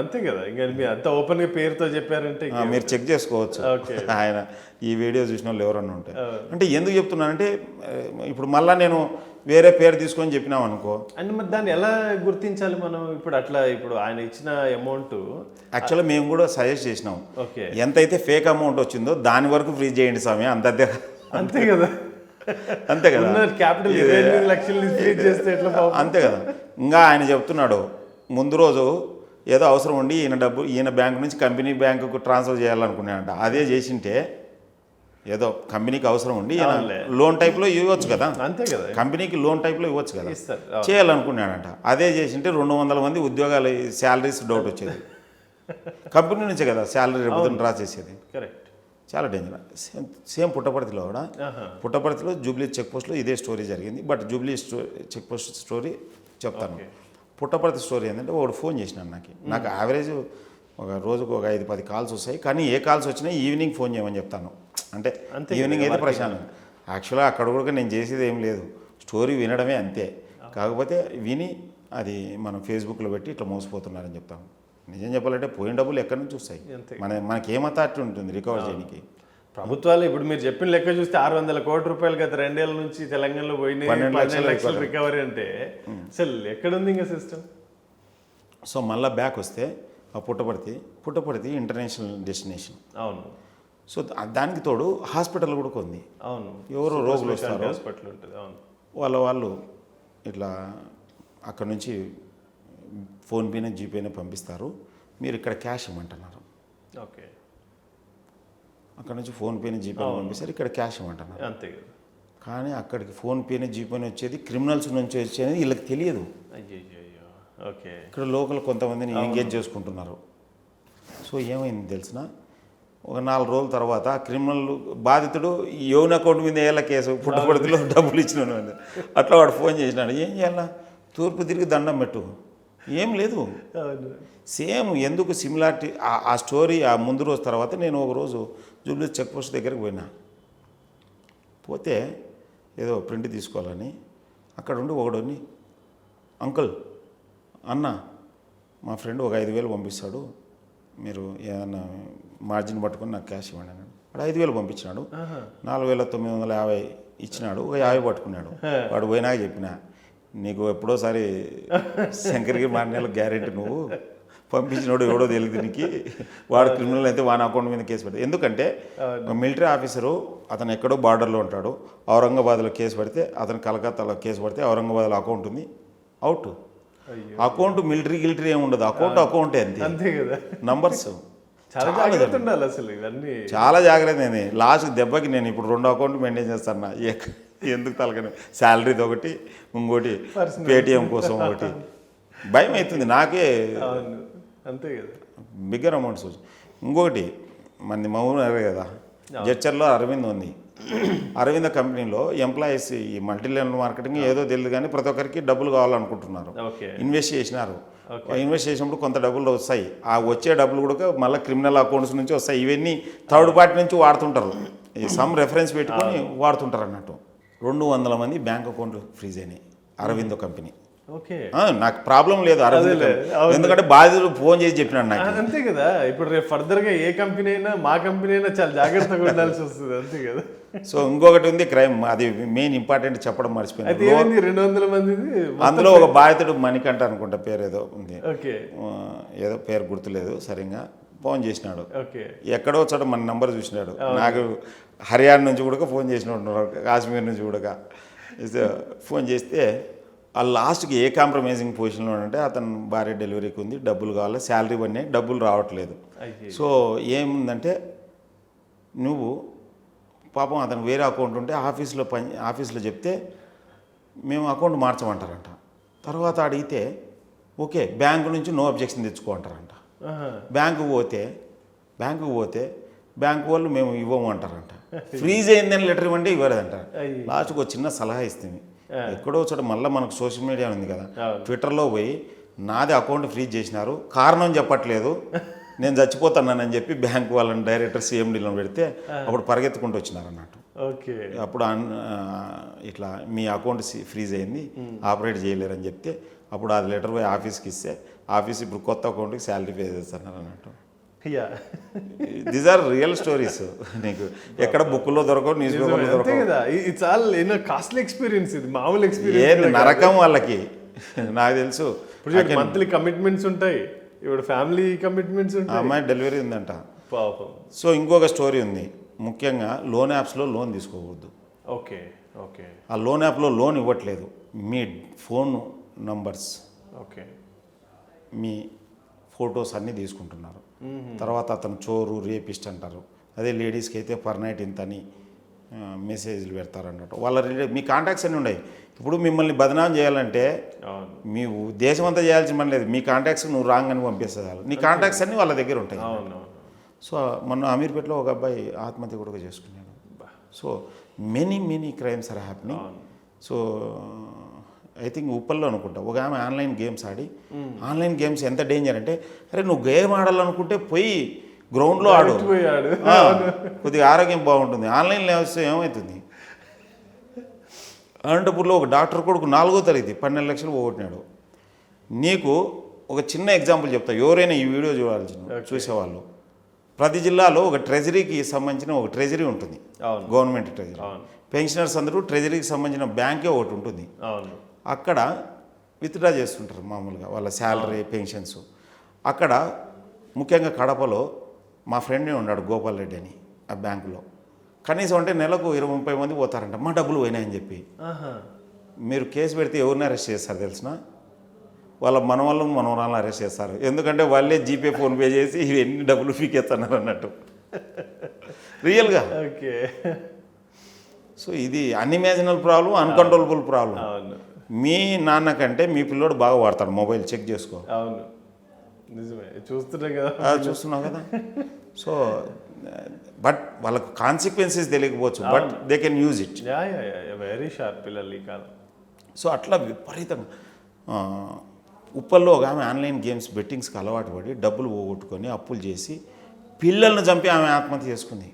Speaker 1: అంతే కదా, ఇంకా మీరు అంత ఓపెన్గా పేరుతో చెప్పారంటే
Speaker 2: మీరు చెక్ చేసుకోవచ్చు. ఆయన ఈ వీడియో చూసిన వాళ్ళు ఎవరన్నా ఉంటే. అంటే ఎందుకు చెప్తున్నానంటే, ఇప్పుడు మళ్ళీ నేను వేరే పేరు తీసుకొని చెప్పినాం అనుకో,
Speaker 1: అంటే మరి దాన్ని ఎలా గుర్తించాలి మనం? ఇప్పుడు అట్లా ఇప్పుడు ఆయన ఇచ్చిన అమౌంట్
Speaker 2: యాక్చువల్గా మేము కూడా సజెస్ట్ చేసినాం,
Speaker 1: ఓకే,
Speaker 2: ఎంతైతే ఫేక్ అమౌంట్ వచ్చిందో దాని వరకు ఫ్రీజ్ చేయండి స్వామి, అంతే
Speaker 1: కదా,
Speaker 2: అంతే కదా.
Speaker 1: క్యాపిటల్ 28 లక్షలు ఫ్రీజ్ చేస్తే ఎట్లా?
Speaker 2: అంతే కదా. ఇంకా ఆయన చెప్తున్నాడు, ముందు రోజు ఏదో అవసరం ఉండి ఈయన బ్యాంక్ నుంచి కంపెనీ బ్యాంకుకు ట్రాన్స్ఫర్ చేయాలనుకున్నాడంట. అదే చేసింటే ఏదో కంపెనీకి అవసరం ఉండి లోన్ టైప్లో ఇవ్వచ్చు కదా, అంతే కదా, కంపెనీకి లోన్ టైప్లో ఇవ్వచ్చు కదా, చేయాలనుకున్నాడంట. అదే చేసింటే 200 మంది ఉద్యోగాలు శాలరీస్ డౌట్ వచ్చేది. కంపెనీ నుంచే కదా శాలరీ రేపు డ్రా చేసేది.
Speaker 1: కరెక్ట్.
Speaker 2: చాలా డేంజర్. సేమ్ పుట్టపర్తిలో కూడా, పుట్టపర్తిలో జూబ్లీ చెక్ పోస్ట్లో ఇదే స్టోరీ జరిగింది. But Jubilee check post story చెప్తాను. పుట్టపర్తి స్టోరీ ఏంటంటే ఒకడు ఫోన్ చేసినాడు నాకు యావరేజ్ ఒక రోజుకు ఒక 5-10 కాల్స్ వస్తాయి. కానీ ఏ కాల్స్ వచ్చినా ఈవినింగ్ ఫోన్ చేయమని చెప్తాను. అంటే ఈవినింగ్ అయితే ప్రశాంతం. యాక్చువల్గా అక్కడ కూడా నేను చేసేది ఏం లేదు, స్టోరీ వినడమే అంతే. కాకపోతే విని అది మనం ఫేస్బుక్లో పెట్టి ఇట్లా మోసపోతున్నారని చెప్తాము. నిజం చెప్పాలంటే పోయిన డబ్బులు ఎక్కడి నుంచి వస్తాయి, మనకి ఏం అథారిటీ ఉంటుంది రికవర్ చేయడానికి?
Speaker 1: ప్రభుత్వాలు ఇప్పుడు మీరు చెప్పిన లెక్క చూస్తే 600 కోట్ల రూపాయలు గత 2 ఏళ్ల నుంచి తెలంగాణలో పోయినాయి, 12 లక్షల రికవరీ అంటే అసలు ఎక్కడుంది ఇంకా సిస్టమ్?
Speaker 2: సో మళ్ళీ బ్యాక్ వస్తే ఆ పుట్టపర్తి ఇంటర్నేషనల్ డెస్టినేషన్.
Speaker 1: అవును.
Speaker 2: సో దానికి తోడు హాస్పిటల్ కూడా ఉంది.
Speaker 1: అవును.
Speaker 2: ఎవరో రోగులు వస్తారు,
Speaker 1: హాస్పిటల్ ఉంటుంది. అవును.
Speaker 2: వాళ్ళు ఇట్లా అక్కడ నుంచి ఫోన్పేనే జీపేనే పంపిస్తారు, మీరు ఇక్కడ క్యాష్ ఇవ్వమంటున్నారు.
Speaker 1: ఓకే. అక్కడ
Speaker 2: నుంచి ఫోన్పేనే జీపేనే పంపిస్తారు, ఇక్కడ క్యాష్ ఇవ్వమంటున్నారు.
Speaker 1: అంతే కదా.
Speaker 2: కానీ అక్కడికి ఫోన్పేనే జీపేనే వచ్చేది క్రిమినల్స్ నుంచి వచ్చేది వీళ్ళకి తెలియదు.
Speaker 1: అయ్యో. ఓకే.
Speaker 2: ఇక్కడ లోకల్ కొంతమందిని ఎంగేజ్ చేసుకుంటున్నారు. సో ఏమైంది తెలిసిన, ఒక 4 రోజుల తర్వాత క్రిమినల్ బాధితుడు యోన్ అకౌంట్ మీద వేయాల కేసు, పుట్టపర్తిలో డబ్బులు ఇచ్చిన అట్లా వాడు ఫోన్ చేసినాడు. ఏం చేయాలా, తూర్పు తిరిగి దండం పెట్టు, ఏం లేదు. సేమ్ ఎందుకు సిమిలారిటీ ఆ స్టోరీ. ఆ ముందు రోజు తర్వాత నేను ఒక రోజు జూబ్లీ చెక్ పోస్ట్ దగ్గరికి పోతే ఏదో ప్రింట్ తీసుకోవాలని అక్కడ ఉండి ఒకడని, అంకుల్ అన్న మా ఫ్రెండ్ ఒక 5,000 పంపిస్తాడు, మీరు ఏదన్నా మార్జిన్ పట్టుకొని నాకు క్యాష్ ఇవ్వండి అన్నాడు. వాడు 5,000 పంపించినాడు, 4,950 ఇచ్చినాడు, ఒక 50 పట్టుకున్నాడు. వాడు పోయినాక చెప్పిన, నీకు ఎప్పుడోసారి శంకర్గిరి మారిన గ్యారెంటీ, నువ్వు పంపించినోడు ఎవడో తెలియదు నీకు, వాడు క్రిమినల్ అయితే వాని అకౌంట్ మీద కేసు పెడతాడు. ఎందుకంటే మిలిటరీ ఆఫీసరు అతను ఎక్కడో బార్డర్లో ఉంటాడు, ఔరంగాబాద్లో కేసు పెడితే అతను కలకత్తాలో కేసు పడితే ఔరంగాబాద్లో అకౌంట్ ఉంది, అవుట్. అకౌంట్ మిలిటరీ ఏమి ఉండదు, అకౌంటే అంతే కదా. నంబర్స్
Speaker 1: చాలా జాగ్రత్త ఉండాలి అసలు, ఇవన్నీ
Speaker 2: చాలా జాగ్రత్త. నేను లాస్ట్ దెబ్బకి నేను ఇప్పుడు 2 అకౌంట్లు మెయింటైన్ చేస్తాను. ఎందుకు తలకని, శాలరీది ఒకటి, ఇంకోటి పేటిఎం కోసం ఒకటి. భయం అవుతుంది నాకే,
Speaker 1: అంతే కదా.
Speaker 2: Bigger amounts. ఇంకొకటి మంది మౌన కదా, జడ్చర్లో అరవింద్ ఉంది. అరవింద కంపెనీలో ఎంప్లాయీస్ ఈ మల్టీ లెవెల్ మార్కెటింగ్ ఏదో తెలియదు కానీ ప్రతి ఒక్కరికి డబ్బులు కావాలనుకుంటున్నారు, ఇన్వెస్ట్ చేసినారు. ఇన్వెస్ట్ చేసినప్పుడు కొంత డబ్బులు వస్తాయి, ఆ వచ్చే డబ్బులు కూడా మళ్ళీ క్రిమినల్ అకౌంట్స్ నుంచి వస్తాయి. ఇవన్నీ థర్డ్ పార్టీ నుంచి వాడుతుంటారు, సమ్ రెఫరెన్స్ పెట్టుకొని వాడుతుంటారు అన్నట్టు. 200 మంది బ్యాంక్ అకౌంట్లు ఫ్రీజ్ అయినాయి అరవిందో కంపెనీ. నాకు ప్రాబ్లం లేదు అరవింద్, ఎందుకంటే బాధితులు ఫోన్ చేసి చెప్పినాడు నాకు.
Speaker 1: అంతే కదా. ఇప్పుడు రేపు ఫర్దర్ గా ఏ కంపెనీ అయినా మా కంపెనీ అయినా చాలా జాగ్రత్తగా ఉండాల్సి వస్తుంది. అంతే కదా.
Speaker 2: సో ఇంకొకటి ఉంది క్రైమ్, అది మెయిన్ ఇంపార్టెంట్ చెప్పడం మర్చిపోయింది.
Speaker 1: 200 మంది,
Speaker 2: అందులో ఒక బాధితుడు మణికంఠ అనుకుంటా పేరు ఏదో ఉంది, ఏదో పేరు గుర్తులేదు సరిగ్గా. ఫోన్ చేసినాడు, ఎక్కడో చోట మన నెంబర్ చూసినాడు. నాకు హర్యానా నుంచి కూడా ఫోన్ చేసినాడు, కాశ్మీర్ నుంచి కూడా ఫోన్ చేస్తే ఆ లాస్ట్కి ఏ కాంప్రమైజింగ్ పొజిషన్లో అంటే అతను భార్య డెలివరీకి ఉంది, డబ్బులు కావాలి, శాలరీ పడినాయి, డబ్బులు రావట్లేదు. సో ఏముందంటే నువ్వు పాపం అతను వేరే అకౌంట్ ఉంటే ఆఫీస్లో చెప్తే మేము అకౌంట్ మార్చమంటారంట. తర్వాత అడిగితే ఓకే బ్యాంకు నుంచి నో అబ్జెక్షన్ తెచ్చుకో అంటారంట. బ్యాంకు పోతే బ్యాంకు వాళ్ళు మేము ఇవ్వము అంటారంట. ఫ్రీజ్ అయిందని లెటర్ ఇవ్వండి, ఇవ్వలేదంట. లాస్ట్కి ఒక చిన్న సలహా ఇస్తుంది, ఎక్కడో చోట మళ్ళీ మనకు సోషల్ మీడియా ఉంది కదా, ట్విట్టర్లో పోయి నాది అకౌంట్ ఫ్రీజ్ చేసినారు, కారణం చెప్పట్లేదు, నేను చచ్చిపోతానని చెప్పి బ్యాంక్ వాళ్ళని డైరెక్టర్ సిఎండీలో పెడితే అప్పుడు పరిగెత్తుకుంటూ వచ్చినారు అన్నట్టు. అప్పుడు ఇట్లా మీ అకౌంట్ ఫ్రీజ్ అయింది, ఆపరేట్ చేయలేరని చెప్తే అప్పుడు అది లెటర్ పోయి ఆఫీస్కి ఇస్తే ఆఫీస్ ఇప్పుడు కొత్త అకౌంట్కి శాలరీ పే చేస్తున్నారు అన్నట్టు. These are real stories. నీకు ఎక్కడ బుక్లో దొరకవు, న్యూస్ పేపర్లో దొరకవు.
Speaker 1: కాస్ట్లీ ఎక్స్పీరియన్స్ ఇది, మామూలు ఎక్స్పీరియన్స్
Speaker 2: ఏది నరకం వాళ్ళకి. నాకు తెలుసు
Speaker 1: మంత్లీ కమిట్మెంట్స్ ఉంటాయి, ఇప్పుడు ఫ్యామిలీ కమిట్మెంట్స్ ఉంటాయి.
Speaker 2: అమ్మాయి డెలివరీ ఉందంట
Speaker 1: పాపం.
Speaker 2: సో ఇంకొక స్టోరీ ఉంది, ముఖ్యంగా లోన్ యాప్స్లో లోన్ తీసుకోకూడదు. ఆ లోన్ యాప్లో లోన్ ఇవ్వట్లేదు, మీ ఫోన్ నంబర్స్, మీ ఫొటోస్ అన్నీ తీసుకుంటున్నారు. తర్వాత అతను చోరు, రేపిస్ట్ అంటారు. అదే లేడీస్కి అయితే పర్ నైట్ ఇంత అని మెసేజ్లు పెడతారు అన్నట్టు. వాళ్ళ మీ కాంటాక్ట్స్ అన్నీ ఉన్నాయి. ఇప్పుడు మిమ్మల్ని బదనాం చేయాలంటే మీ దేశం అంతా చేయాల్సిన పని లేదు, మీ కాంటాక్ట్స్ నువ్వు రాంగ్ అని పంపిస్తే చాలు, నీ కాంటాక్ట్స్ అన్నీ వాళ్ళ దగ్గర ఉంటాయి. సో మొన్న అమీర్పేటలో ఒక అబ్బాయి ఆత్మహత్య కూడా చేసుకున్నాడు. So many crimes are happening. So I think ఉప్పల్లో అనుకుంటా ఒక ఆమె ఆన్లైన్ గేమ్స్ ఆడి, ఆన్లైన్ గేమ్స్ ఎంత డేంజర్ అంటే, అరే నువ్వు గేమ్ ఆడాలనుకుంటే పోయి గ్రౌండ్లో ఆడు, కొద్దిగా ఆరోగ్యం బాగుంటుంది. ఆన్లైన్లో వస్తే ఏమవుతుంది? అనంతపూర్లో ఒక డాక్టర్ కొడుకు 4వ తరగతి 12 లక్షలు పోగొట్టినాడు. నీకు ఒక చిన్న ఎగ్జాంపుల్ చెప్తా, ఎవరైనా ఈ వీడియో చూసేవాళ్ళు. ప్రతి జిల్లాలో ఒక ట్రెజరీకి సంబంధించిన ఒక ట్రెజరీ ఉంటుంది, గవర్నమెంట్ ట్రెజరీ. పెన్షనర్స్ అందరూ ట్రెజరీకి సంబంధించిన బ్యాంకే ఒకటి ఉంటుంది. అక్కడ విత్డ్రా చేస్తుంటారు మామూలుగా వాళ్ళ శాలరీ, పెన్షన్స్. అక్కడ ముఖ్యంగా కడపలో మా ఫ్రెండే ఉన్నాడు గోపాల్ రెడ్డి అని, ఆ బ్యాంకులో. కనీసం అంటే నెలకు 20-30 మంది పోతారంట మా డబ్బులు పోయినాయని చెప్పి. మీరు కేసు పెడితే ఎవరిని అరెస్ట్ చేస్తారు తెలిసిన? వాళ్ళ మనవరాలను అరెస్ట్ చేస్తారు. ఎందుకంటే వాళ్ళే జీపే ఫోన్పే చేసి ఎన్ని డబ్బులు పీకేస్తున్నారు అన్నట్టు, రియల్గా.
Speaker 1: ఓకే.
Speaker 2: సో ఇది అన్ఇమాజినబుల్ ప్రాబ్లం, అన్కంట్రోలబుల్ ప్రాబ్లం. మీ నాన్న కంటే మీ పిల్లోడు బాగా వాడతాడు మొబైల్, చెక్ చేసుకో.
Speaker 1: అవును, నిజమే, చూస్తున్నాం కదా.
Speaker 2: చూస్తున్నావు కదా. సో బట్ వాళ్ళకు కాన్సిక్వెన్సెస్ తెలియకపోవచ్చు, but they can use it.
Speaker 1: Very sharp పిల్లలు ఈ కాలం.
Speaker 2: సో అట్లా విపరీతంగా ఉప్పల్లో ఒక ఆమె ఆన్లైన్ గేమ్స్ బెట్టింగ్స్కి అలవాటు పడి డబ్బులు పోగొట్టుకొని అప్పులు చేసి పిల్లల్ని చంపి ఆమె ఆత్మహత్య చేసుకుంది.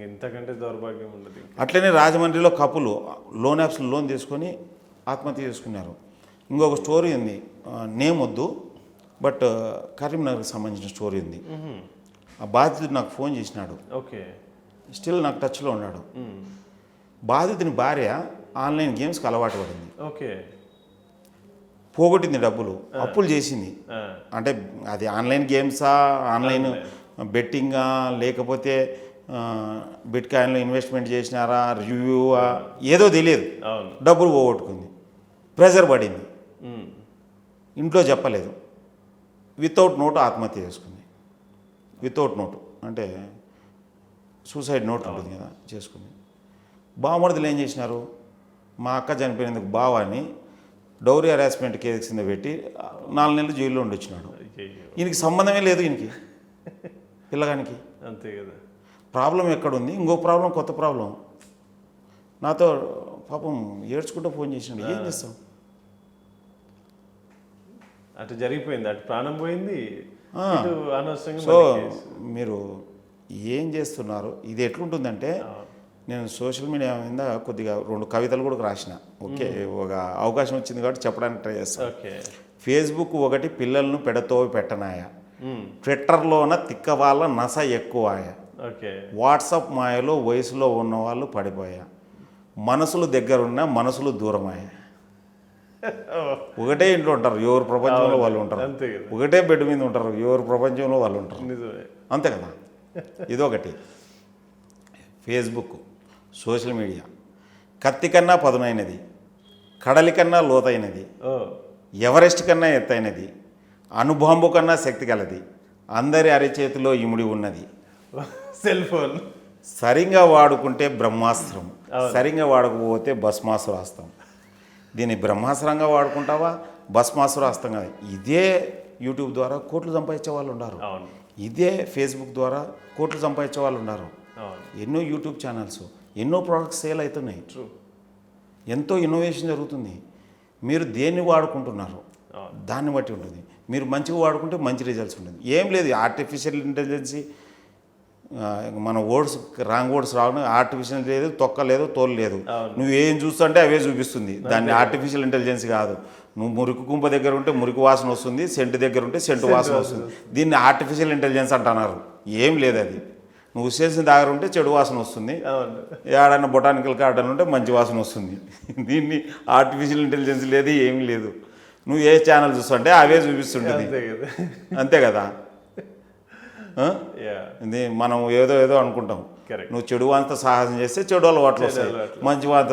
Speaker 1: ఇంతకంటే దౌర్భాగ్యం ఉండదు.
Speaker 2: అట్లనే రాజమండ్రిలో కపులు లోన్ యాప్స్లో లోన్ తీసుకొని ఆత్మహత్య చేసుకున్నారు. ఇంకొక స్టోరీ ఉంది, నేమ్ వద్దు, బట్ కరీంనగర్కి సంబంధించిన స్టోరీ ఉంది. ఆ బాధితుడు నాకు ఫోన్ చేసినాడు.
Speaker 1: ఓకే.
Speaker 2: స్టిల్ నాకు టచ్లో ఉన్నాడు. బాధితుని భార్య ఆన్లైన్ గేమ్స్కి అలవాటు పడింది.
Speaker 1: ఓకే.
Speaker 2: పోగొట్టింది డబ్బులు, అప్పులు చేసింది. అంటే అది ఆన్లైన్ గేమ్సా, ఆన్లైన్ బెట్టింగా, లేకపోతే బిట్ కాయిన్లో ఇన్వెస్ట్మెంట్ చేసినారా, రివ్యూవా, ఏదో తెలియదు. డబ్బులు పోగొట్టుకుంది, ప్రెజర్ పడింది, ఇంట్లో చెప్పలేదు, వితౌట్ నోట్ ఆత్మహత్య చేసుకుంది. వితౌట్ నోటు అంటే సూసైడ్ నోట్ ఉంటుంది కదా, చేసుకుంది. బావమరుదులు ఏం చేసినారు, మా అక్క చనిపోయినందుకు బావాని డౌరీ హరాస్మెంట్ కేసు కింద పెట్టి 4 నెలలు జైల్లో ఉండొచ్చినాడు. ఈయనకి సంబంధమే లేదు, ఈయనకి పిల్లగానికి.
Speaker 1: అంతే కదా.
Speaker 2: ప్రాబ్లం ఎక్కడుంది? ఇంకో ప్రాబ్లం, కొత్త ప్రాబ్లం. నాతో పాపం ఏడ్చుకుంటూ ఫోన్ చేసినాడు. ఏం చేస్తాం?
Speaker 1: అటు జరిగిపోయింది, అటు ప్రాణం పోయింది.
Speaker 2: సో మీరు ఏం చేస్తున్నారు? ఇది ఎట్లుంటుందంటే, నేను సోషల్ మీడియా మీద కొద్దిగా 2 కవితలు కూడా రాసిన. ఓకే, ఒక అవకాశం వచ్చింది కాబట్టి చెప్పడానికి ట్రై చేస్తాను. ఫేస్బుక్ ఒకటి పిల్లలను పెడతో పెట్టనాయ, ట్విట్టర్లోన తిక్క వాళ్ళ నస ఎక్కువాయ, వాట్సాప్ మాయలో వయసులో ఉన్నవాళ్ళు పడిపోయా, మనసులు దగ్గరున్న మనసులు దూరమాయ. ఒకటే ఇంట్లో ఉంటారు, ఎవరు ప్రపంచంలో వాళ్ళు ఉంటారు. ఒకటే బెడ్ మీద ఉంటారు, ఎవరు ప్రపంచంలో వాళ్ళు ఉంటారు. అంతే కదా. ఇదొకటి. ఫేస్బుక్, సోషల్ మీడియా కత్తి కన్నా పదునైనది, కడలి కన్నా లోతైనది, ఎవరెస్ట్ కన్నా ఎత్తైనది, అణుబాంబు కన్నా శక్తి కలది, అందరి అరిచేతిలో ఇముడి ఉన్నది
Speaker 1: సెల్ ఫోన్.
Speaker 2: సరిగ్గా వాడుకుంటే బ్రహ్మాస్త్రం, సరిగ్గా వాడకపోతే భస్మాసురాస్త్రం. దీన్ని బ్రహ్మాస్త్రంగా వాడుకుంటావా, భస్మాసురాస్త్రం కాదు. ఇదే యూట్యూబ్ ద్వారా కోట్లు సంపాదించే వాళ్ళు ఉన్నారు, ఇదే ఫేస్బుక్ ద్వారా కోట్లు సంపాదించే వాళ్ళు ఉన్నారు. ఎన్నో యూట్యూబ్ ఛానల్స్, ఎన్నో ప్రోడక్ట్స్ సేల్ అవుతున్నాయి, ఎంతో ఇన్నోవేషన్ జరుగుతుంది. మీరు దేన్ని వాడుకుంటున్నారు దాన్ని బట్టి ఉంటుంది. మీరు మంచిగా వాడుకుంటే మంచి రిజల్ట్స్ ఉంటుంది. ఏం లేదు, ఆర్టిఫిషియల్ ఇంటెలిజెన్సీ, మన వర్డ్స్ రాంగ్ వర్డ్స్ రావడం. ఆర్టిఫిషియల్ లేదు, తొక్క లేదు, తోలు లేదు. నువ్వు ఏం చూస్తుంటే అవే చూపిస్తుంది. దాన్ని ఆర్టిఫిషియల్ ఇంటెలిజెన్స్ కాదు. నువ్వు మురికి కుంప దగ్గర ఉంటే మురికి వాసన వస్తుంది, సెంటు దగ్గర ఉంటే సెంటు వాసన వస్తుంది. దీన్ని ఆర్టిఫిషియల్ ఇంటెలిజెన్స్ అంటున్నారు. ఏం లేదు అది. నువ్వు చేసిన దగ్గర ఉంటే చెడు వాసన వస్తుంది, ఏడన్నా బొటానికల్ గార్డెన్ ఉంటే మంచి వాసన వస్తుంది. దీన్ని ఆర్టిఫిషియల్ ఇంటెలిజెన్స్ లేదు, ఏమీ లేదు. నువ్వు ఏ ఛానల్ చూస్తుంటే అవే చూపిస్తుంటుంది. అంతే కదా. ఇది మనం ఏదో అనుకుంటాం. నువ్వు చెడు వాంత సాహసం చేస్తే చెడు అలవాట్లు వస్తాయి, మంచి వాంత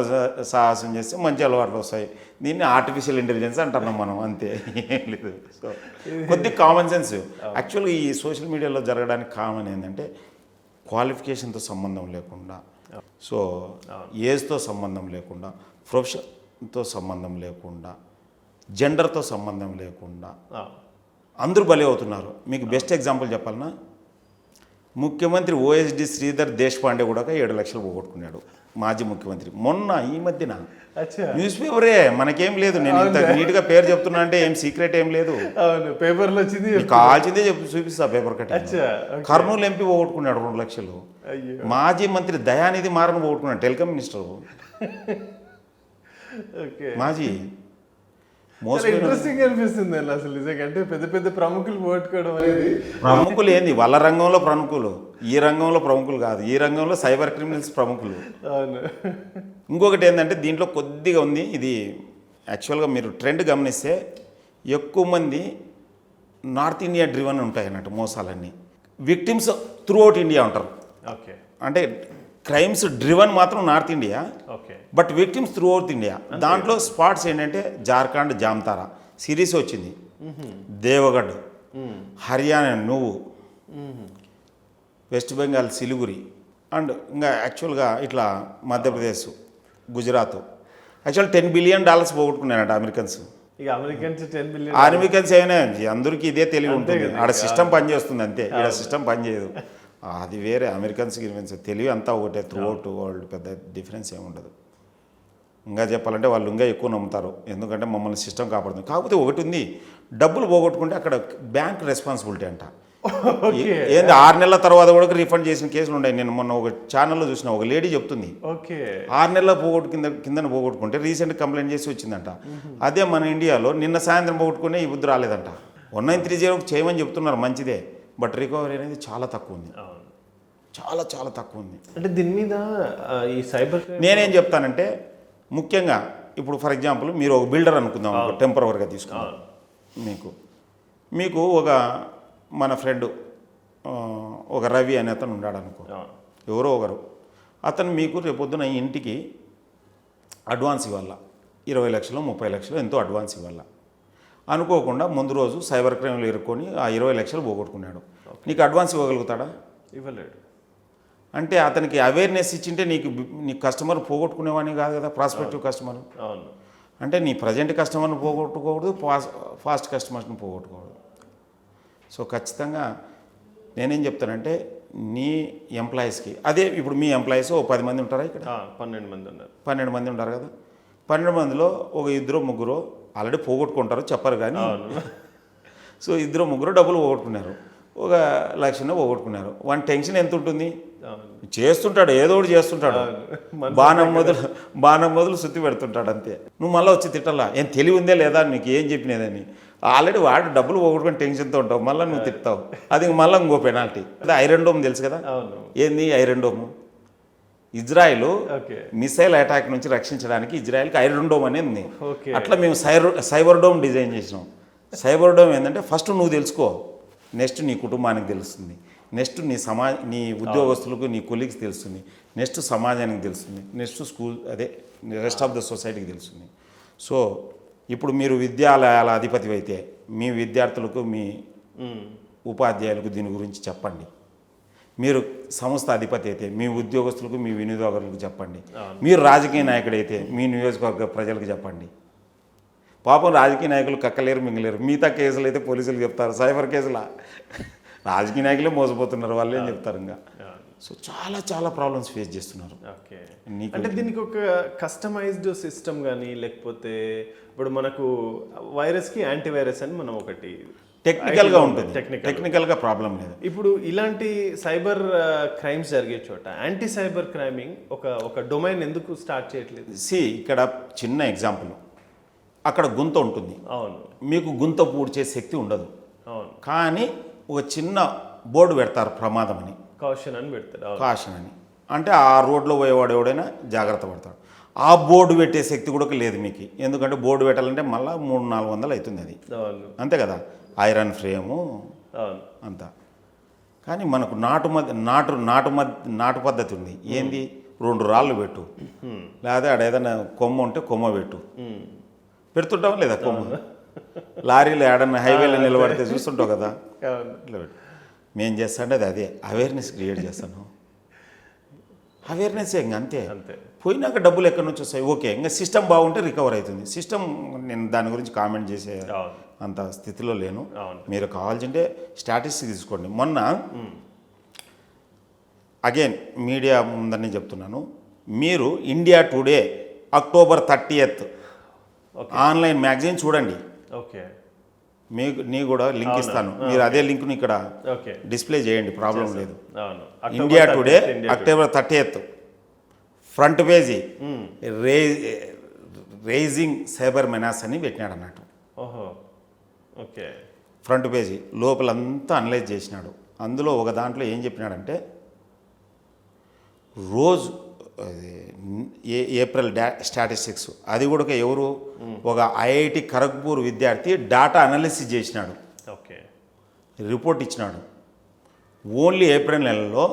Speaker 2: సాహసం చేస్తే మంచి అలవాట్లు వస్తాయి. దీన్ని ఆర్టిఫిషియల్ ఇంటెలిజెన్స్ అంటున్నాం మనం, అంతే, ఏం లేదు. సో కొద్ది కామన్ సెన్స్. యాక్చువల్గా ఈ సోషల్ మీడియాలో జరగడానికి కామన్ ఏంటంటే, క్వాలిఫికేషన్తో సంబంధం లేకుండా, సో ఏజ్తో సంబంధం లేకుండా, ప్రొఫెషన్తో సంబంధం లేకుండా, జెండర్తో సంబంధం లేకుండా అందరూ బలి అవుతున్నారు. మీకు బెస్ట్ ఎగ్జాంపుల్ చెప్పాలన్నా, ముఖ్యమంత్రి ఓఎస్డి శ్రీధర్ దేశపాండే కూడా 7 లక్షలు పోగొట్టుకున్నాడు, మాజీ ముఖ్యమంత్రి. మొన్న ఈ మధ్యన
Speaker 1: అచ్చా,
Speaker 2: న్యూస్ పేపరే, మనకేం లేదు, నేను ఇంత నీట్గా పేరు చెప్తున్నా అంటే ఏం సీక్రెట్ ఏం లేదు,
Speaker 1: అవును పేపర్లో వచ్చింది.
Speaker 2: నీకు కావాల్సిందే చూపిస్తా పేపర్ కట్టి.
Speaker 1: అచ్చా,
Speaker 2: కర్నూలు ఎంపీ పోగొట్టుకున్నాడు 2 లక్షలు.
Speaker 1: అయ్యో,
Speaker 2: మాజీ మంత్రి దయానిధి మారన్ పోగొట్టుకున్నాడు, టెలికాం మినిస్టర్
Speaker 1: ఓకే.
Speaker 2: మాజీ.
Speaker 1: ఇంట్రెస్టింగ్ అనిపిస్తుంది అండి అసలు నిజంగా, అంటే పెద్ద పెద్ద ప్రముఖులు పోగొట్టుకోవడం అనేది.
Speaker 2: ప్రముఖులు ఏంది, వాళ్ళ రంగంలో ప్రముఖులు, ఈ రంగంలో ప్రముఖులు కాదు, ఈ రంగంలో సైబర్ క్రిమినల్స్ ప్రముఖులు.
Speaker 1: అవును,
Speaker 2: ఇంకొకటి ఏంటంటే దీంట్లో కొద్దిగా ఉంది, ఇది యాక్చువల్గా మీరు ట్రెండ్ గమనిస్తే ఎక్కువ మంది నార్త్ ఇండియా డ్రివన్ ఉంటాయి అన్నట్టు మోసాలన్నీ. విక్టిమ్స్ త్రూ అవుట్ ఇండియా ఉంటారు,
Speaker 1: ఓకే
Speaker 2: అంటే క్రైమ్స్ డ్రివన్ మాత్రం north India,
Speaker 1: okay,
Speaker 2: but victims through out India. దాంట్లో స్పాట్స్ ఏంటంటే జార్ఖండ్ జామ్తారా సిరీస్ వచ్చింది, దేవగఢ్, హర్యానా నువ్వు, వెస్ట్ బెంగాల్ సిలిగురి, అండ్ ఇంకా యాక్చువల్గా ఇట్లా మధ్యప్రదేశ్, గుజరాత్. యాక్చువల్ $10 బిలియన్ పోగొట్టుకున్నారంట అమెరికన్స్.
Speaker 1: ఇక అమెరికన్స్ 10 బిలియన్.
Speaker 2: అమెరికన్స్ ఏమైనా అందరికీ ఇదే తెలివి ఉంటుంది, ఆడ సిస్టమ్ పనిచేస్తుంది అంతే, ఇక్కడ సిస్టమ్ పనిచేయదు. అది వేరే, అమెరికన్స్కి తెలివి అంతా ఒకటే, త్రూ అవుట్ వరల్డ్, పెద్ద డిఫరెన్స్ ఏముండదు. ఇంకా చెప్పాలంటే వాళ్ళు ఇంకా ఎక్కువ నమ్ముతారు, ఎందుకంటే మమ్మల్ని సిస్టమ్ కాపాడుతుంది. కాకపోతే ఒకటి ఉంది, డబ్బులు పోగొట్టుకుంటే అక్కడ బ్యాంక్ రెస్పాన్సిబిలిటీ అంట. ఏంది 6 నెలల తర్వాత కూడా రీఫండ్ చేసిన కేసులు ఉన్నాయి. నేను మొన్న ఒక ఛానల్లో చూసిన, ఒక లేడీ చెప్తుంది 6 నెలల కింద పోగొట్టుకుంటే రీసెంట్ కంప్లైంట్ చేసి వచ్చిందంట. అదే మన ఇండియాలో నిన్న సాయంత్రం పోగొట్టుకునే ఈ బుద్ధి రాలేదంట. 1930 చేయమని చెప్తున్నారు, మంచిదే, బట్ రికవరీ అనేది చాలా తక్కువ ఉంది, చాలా చాలా తక్కువ ఉంది.
Speaker 1: అంటే దీని మీద ఈ సైబర్
Speaker 2: నేనేం చెప్తానంటే, ముఖ్యంగా ఇప్పుడు ఫర్ ఎగ్జాంపుల్ మీరు ఒక బిల్డర్ అనుకుందాం, టెంపరవరీగా తీసుకున్నాం, మీకు ఒక మన ఫ్రెండ్ ఒక రవి అనే అతను ఉన్నాడు అనుకో, ఎవరో ఒకరు, అతను మీకు రేపొద్దున ఈ ఇంటికి అడ్వాన్స్ ఇవ్వాల, 20 లక్షలు 30 లక్షలు ఎంతో అడ్వాన్స్ ఇవ్వాల. అనుకోకుండా ముందు రోజు సైబర్ క్రైమ్లో ఇరుక్కొని ఆ 20 లక్షలు పోగొట్టుకున్నాడు. నీకు అడ్వాన్స్ ఇవ్వగలుగుతాడా?
Speaker 1: ఇవ్వలేడు.
Speaker 2: అంటే అతనికి అవేర్నెస్ ఇచ్చింటే నీ కస్టమర్ పోగొట్టుకునేవాని కాదు కదా, ప్రాస్పెక్టివ్ కస్టమర్.
Speaker 1: అవును,
Speaker 2: అంటే నీ ప్రజెంట్ కస్టమర్ని పోగొట్టుకోకూడదు, ఫాస్ట్ కస్టమర్స్ని పోగొట్టుకోకూడదు. సో ఖచ్చితంగా నేనేం చెప్తానంటే, నీ ఎంప్లాయీస్కి, అదే ఇప్పుడు మీ ఎంప్లాయీస్ 10 మంది ఉంటారా ఇక్కడ?
Speaker 1: 12 మంది ఉన్నారు.
Speaker 2: 12 మంది ఉంటారు కదా, 12 మందిలో ఒక 2-3 ఆల్రెడీ పోగొట్టుకుంటారు, చెప్పరు కానీ. సో 2-3 డబ్బులు పోగొట్టుకున్నారు, ఒక 1 లక్ష పోగొట్టుకున్నారు. వాని టెన్షన్ ఎంత ఉంటుంది, చేస్తుంటాడు, ఏదో ఒకటి చేస్తుంటాడు, బాణం మొదలు సుత్తి పెడుతుంటాడు అంతే. నువ్వు మళ్ళీ వచ్చి తిట్టాలా, ఏం తెలివి ఉందే లేదా నీకు, ఏం చెప్పినదని. ఆల్రెడీ వాడు డబ్బులు పోగొట్టుకొని టెన్షన్తో ఉంటావు, మళ్ళీ నువ్వు తిట్టావు, అది మళ్ళీ ఇంకో పెనాల్టీ. అదే ఐరన్ డోమ్ తెలుసు కదా, ఏంది iron dome? Israel missile attack నుంచి రక్షించడానికి ఇజ్రాయిల్కి ఐరన్ డోమ్ అనేది ఉంది. అట్లా మేము సైబర్ డోమ్ డిజైన్ చేసినాం. సైబర్ డోమ్ ఏంటంటే, ఫస్ట్ నువ్వు తెలుసుకో, నెక్స్ట్ నీ కుటుంబానికి తెలుస్తుంది, నెక్స్ట్ నీ ఉద్యోగస్తులకు, నీ కొలీగ్స్ తెలుస్తుంది, నెక్స్ట్ సమాజానికి తెలుస్తుంది, నెక్స్ట్ స్కూల్, అదే రెస్ట్ ఆఫ్ ద సొసైటీకి తెలుస్తుంది. సో ఇప్పుడు మీరు విద్యాలయాల అధిపతి అయితే మీ విద్యార్థులకు, మీ ఉపాధ్యాయులకు దీని గురించి చెప్పండి. మీరు సంస్థ అధిపతి అయితే మీ ఉద్యోగస్తులకు, మీ వినియోగదారులకు చెప్పండి. మీరు రాజకీయ నాయకుడైతే మీ నియోజకవర్గ ప్రజలకు చెప్పండి. పాపం రాజకీయ నాయకులు కక్కలేరు, మింగలేరు. మిగతా కేసులు అయితే పోలీసులు చెప్తారు, సైబర్ కేసులా రాజకీయ నాయకులే మోసపోతున్నారు, వాళ్ళు ఏం చెప్తారు ఇంకా. సో చాలా చాలా ప్రాబ్లమ్స్ ఫేస్ చేస్తున్నారు.
Speaker 1: అంటే దీనికి ఒక కస్టమైజ్డ్ సిస్టమ్ కానీ, లేకపోతే ఇప్పుడు మనకు వైరస్కి యాంటీవైరస్ అని మనం ఒకటి
Speaker 2: టెక్నికల్గా ఉంటుంది, టెక్నికల్గా ప్రాబ్లం లేదు.
Speaker 1: ఇప్పుడు ఇలాంటి సైబర్ క్రైమ్స్ జరిగే చోట యాంటీ సైబర్ క్రైమింగ్ ఒక డొమైన్ ఎందుకు స్టార్ట్ చేయట్లేదు?
Speaker 2: ఇక్కడ చిన్న ఎగ్జాంపుల్, అక్కడ గుంత ఉంటుంది,
Speaker 1: అవును, మీకు
Speaker 2: గుంత పూడ్చే శక్తి ఉండదు,
Speaker 1: అవును,
Speaker 2: కానీ ఒక చిన్న బోర్డు పెడతారు, ప్రమాదం అని,
Speaker 1: కాషన్ అని పెడతారు,
Speaker 2: కాషన్ అని. అంటే ఆ రోడ్లో పోయేవాడు ఎవడైనా జాగ్రత్త పడతాడు. ఆ బోర్డు పెట్టే శక్తి కూడా లేదు మీకు, ఎందుకంటే బోర్డు పెట్టాలంటే మళ్ళీ 300-400 అవుతుంది అది, అంతే కదా, ఐరన్ ఫ్రేము అంతా. కానీ మనకు నాటు పద్ధతి ఉంది. ఏంది, 2 రాళ్ళు పెట్టు, లేదా ఆడ ఏదైనా కొమ్మ ఉంటే కొమ్మ పెట్టు, పెడుతుంటావా లేదా కొమ్మ? లారీలు ఏడన్నా హైవేలో నిలబడితే చూస్తుంటావు కదా, ఇట్లా పెట్టు. మేము చేస్తాంటే అదే అవేర్నెస్ క్రియేట్ చేస్తాను. అవేర్నెస్ ఇంక అంతే. పోయినాక డబ్బులు ఎక్కడి నుంచి వస్తాయి, ఓకే, ఇంకా సిస్టమ్ బాగుంటే రికవర్ అవుతుంది. సిస్టమ్ నేను దాని గురించి కామెంట్ చేసే అంత స్థితిలో లేను. మీరు కావాల్సింటే స్టాటిస్టిక్స్ తీసుకోండి. మొన్న అగైన్ మీడియా ముందని చెప్తున్నాను, మీరు India Today October 30th online magazine చూడండి.
Speaker 1: ఓకే,
Speaker 2: నీ కూడా లింక్ ఇస్తాను, మీరు అదే లింక్ని ఇక్కడ
Speaker 1: ఓకే,
Speaker 2: డిస్ప్లే చేయండి, ప్రాబ్లం లేదు.
Speaker 1: అవును.
Speaker 2: India Today October 30th front page raging cyber menace అని పెట్టినాడు అన్నట్టు.
Speaker 1: ఓహో, ఓకే,
Speaker 2: ఫ్రంట్ పేజీ లోపలంతా అనలైజ్ చేసినాడు. అందులో ఒక దాంట్లో ఏం చెప్పినాడంటే, రోజు ఏప్రిల్ స్టాటిస్టిక్స్ అది కూడా ఎవరు ఒక ఐఐటి ఖరగ్పూర్ విద్యార్థి డాటా అనాలిసిస్ చేసినాడు,
Speaker 1: ఓకే,
Speaker 2: రిపోర్ట్ ఇచ్చినాడు. ఓన్లీ ఏప్రిల్ నెలలో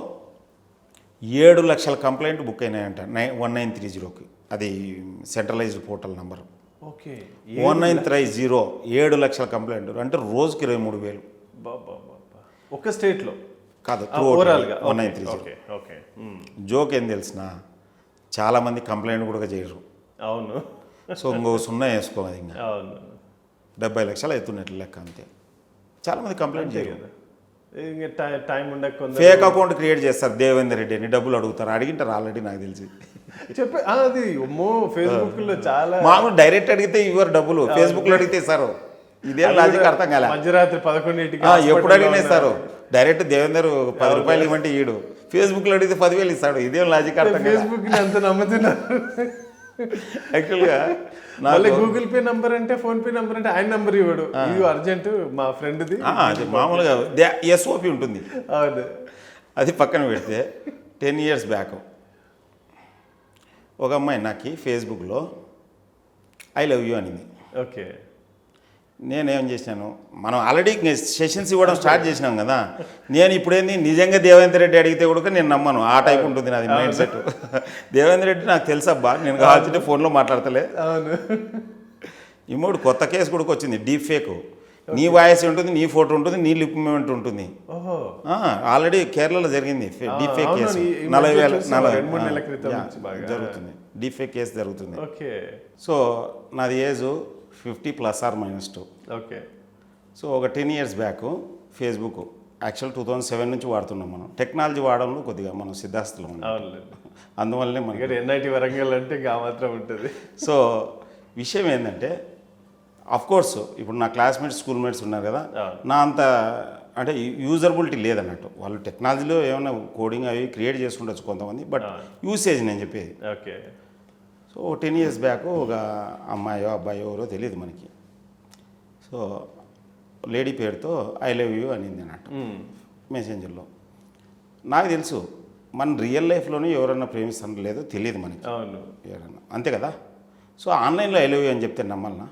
Speaker 2: 7 లక్షల కంప్లైంట్ బుక్ అయినాయంట 1930కి. అది సెంట్రలైజ్డ్ పోర్టల్ నంబర్.
Speaker 1: ఓకే,
Speaker 2: 1930 7 లక్షల కంప్లైంట్ అంటే రోజుకి 23,000.
Speaker 1: ఒక స్టేట్లో
Speaker 2: కాదు,
Speaker 1: ఓవరాల్గా
Speaker 2: 1930.
Speaker 1: Okay, okay.
Speaker 2: జోక్ ఏం తెలిసిన, చాలామంది కంప్లైంట్ కూడా చేయరు.
Speaker 1: అవును,
Speaker 2: సో ఇంకో 0 వేసుకోవాలి, ఇంకా
Speaker 1: అవును,
Speaker 2: 70 లక్షలు అవుతున్నట్లు లెక్క అంతే. చాలామంది కంప్లైంట్ చేయరు.
Speaker 1: టైం ఉండక
Speaker 2: ఫేక్ అకౌంట్ క్రియేట్ చేస్తారు, దేవేందర్ రెడ్డి అని డబ్బులు అడుగుతారు. అడిగింటారు ఆల్రెడీ, నాకు తెలిసి
Speaker 1: చెప్పే అది అమ్మో ఫేస్బుక్ లో చాలా
Speaker 2: మామూలు డైరెక్ట్ అడిగితే ఇవ్వరు డబ్బులు, ఫేస్బుక్ లో అడిగితే ఇస్తారు. ఇదేం లాజిక్ అర్థం కాలే.
Speaker 1: మధ్యరాత్రి 11
Speaker 2: ఎప్పుడు అడిగినా ఇస్తారు. డైరెక్ట్ దేవేందర్ 10 రూపాయలు ఇవ్వంటే ఈడు, ఫేస్బుక్ లో అడిగితే 10,000 ఇస్తాడు. ఇదేం లాజిక్ అర్థం కాలే.
Speaker 1: ఫేస్బుక్ ని అంత నమ్ముతున్నారు.
Speaker 2: యాక్చువల్గా
Speaker 1: గూగుల్ పే నంబర్ అంటే, ఫోన్ పే నంబర్ అంటే ఆయన నంబర్ ఇవ్వడు. ఇది అర్జెంట్ మా ఫ్రెండ్ది,
Speaker 2: అది మామూలుగా ఎస్ఓపి ఉంటుంది.
Speaker 1: అవును,
Speaker 2: అది పక్కన పెడితే 10 years బ్యాక్ ఒక అమ్మాయి నాకు ఫేస్బుక్లో ఐ లవ్ యూ అనింది.
Speaker 1: ఓకే,
Speaker 2: నేనేం చేసినాను, మనం ఆల్రెడీ సెషన్స్ ఇవ్వడం స్టార్ట్ చేసినాం కదా. నేను ఇప్పుడేంది నిజంగా దేవేందర్ రెడ్డి అడిగితే కూడా నేను నమ్మను, ఆ టైప్ ఉంటుంది నాది మైండ్ సెట్. దేవేందర్ రెడ్డి నాకు తెలుసబ్బా, నేను కావాల్సింటే ఫోన్లో మాట్లాడతలే.
Speaker 1: అవును,
Speaker 2: ఇమ్మోడు కొత్త కేసు కూడా వచ్చింది, డీప్ ఫేక్. నీ వాయిస్ ఉంటుంది, నీ ఫోటో ఉంటుంది, నీ లిప్ మూమెంట్ ఉంటుంది. ఆల్రెడీ కేరళలో జరిగింది డీప్ ఫేక్ కేసు. 40,000 జరుగుతుంది, డీప్ ఫేక్ కేసు జరుగుతుంది. సో నాది ఏజ్ 50+or-2.
Speaker 1: ఓకే,
Speaker 2: సో ఒక 10 years బ్యాక్ ఫేస్బుక్ యాక్చువల్ 2007 నుంచి వాడుతున్నాం. మనం టెక్నాలజీ వాడడంలో కొద్దిగా మనం సిద్ధాస్తులు ఉన్నాం, అందువల్లనే మనకి
Speaker 1: ఎన్ఐటి వరంగల్ అంటే మాత్రం ఉంటుంది.
Speaker 2: సో విషయం ఏంటంటే, కోర్స్ ఇప్పుడు నా క్లాస్మేట్స్ స్కూల్ మేట్స్ ఉన్నారు కదా, నా అంత అంటే యూజరబిలిటీ లేదన్నట్టు. వాళ్ళు టెక్నాలజీలో ఏమైనా కోడింగ్ అవి క్రియేట్ చేసుకుండొచ్చు కొంతమంది, బట్ యూసేజ్ నేను చెప్పేది.
Speaker 1: ఓకే,
Speaker 2: సో 10 years బ్యాక్ ఒక అమ్మాయో అబ్బాయో ఎవరో తెలియదు మనకి. సో లేడీ పేరుతో ఐ లవ్ యూ అనింది అన్నట్టు మెసెంజర్లో. నాకు తెలుసు మన రియల్ లైఫ్లోనే ఎవరన్నా ప్రేమిస్తాను లేదో తెలియదు మనకి, ఎవరన్నా అంతే కదా. సో ఆన్లైన్లో ఐ లవ్ యూ అని చెప్తే నమ్మల్నా?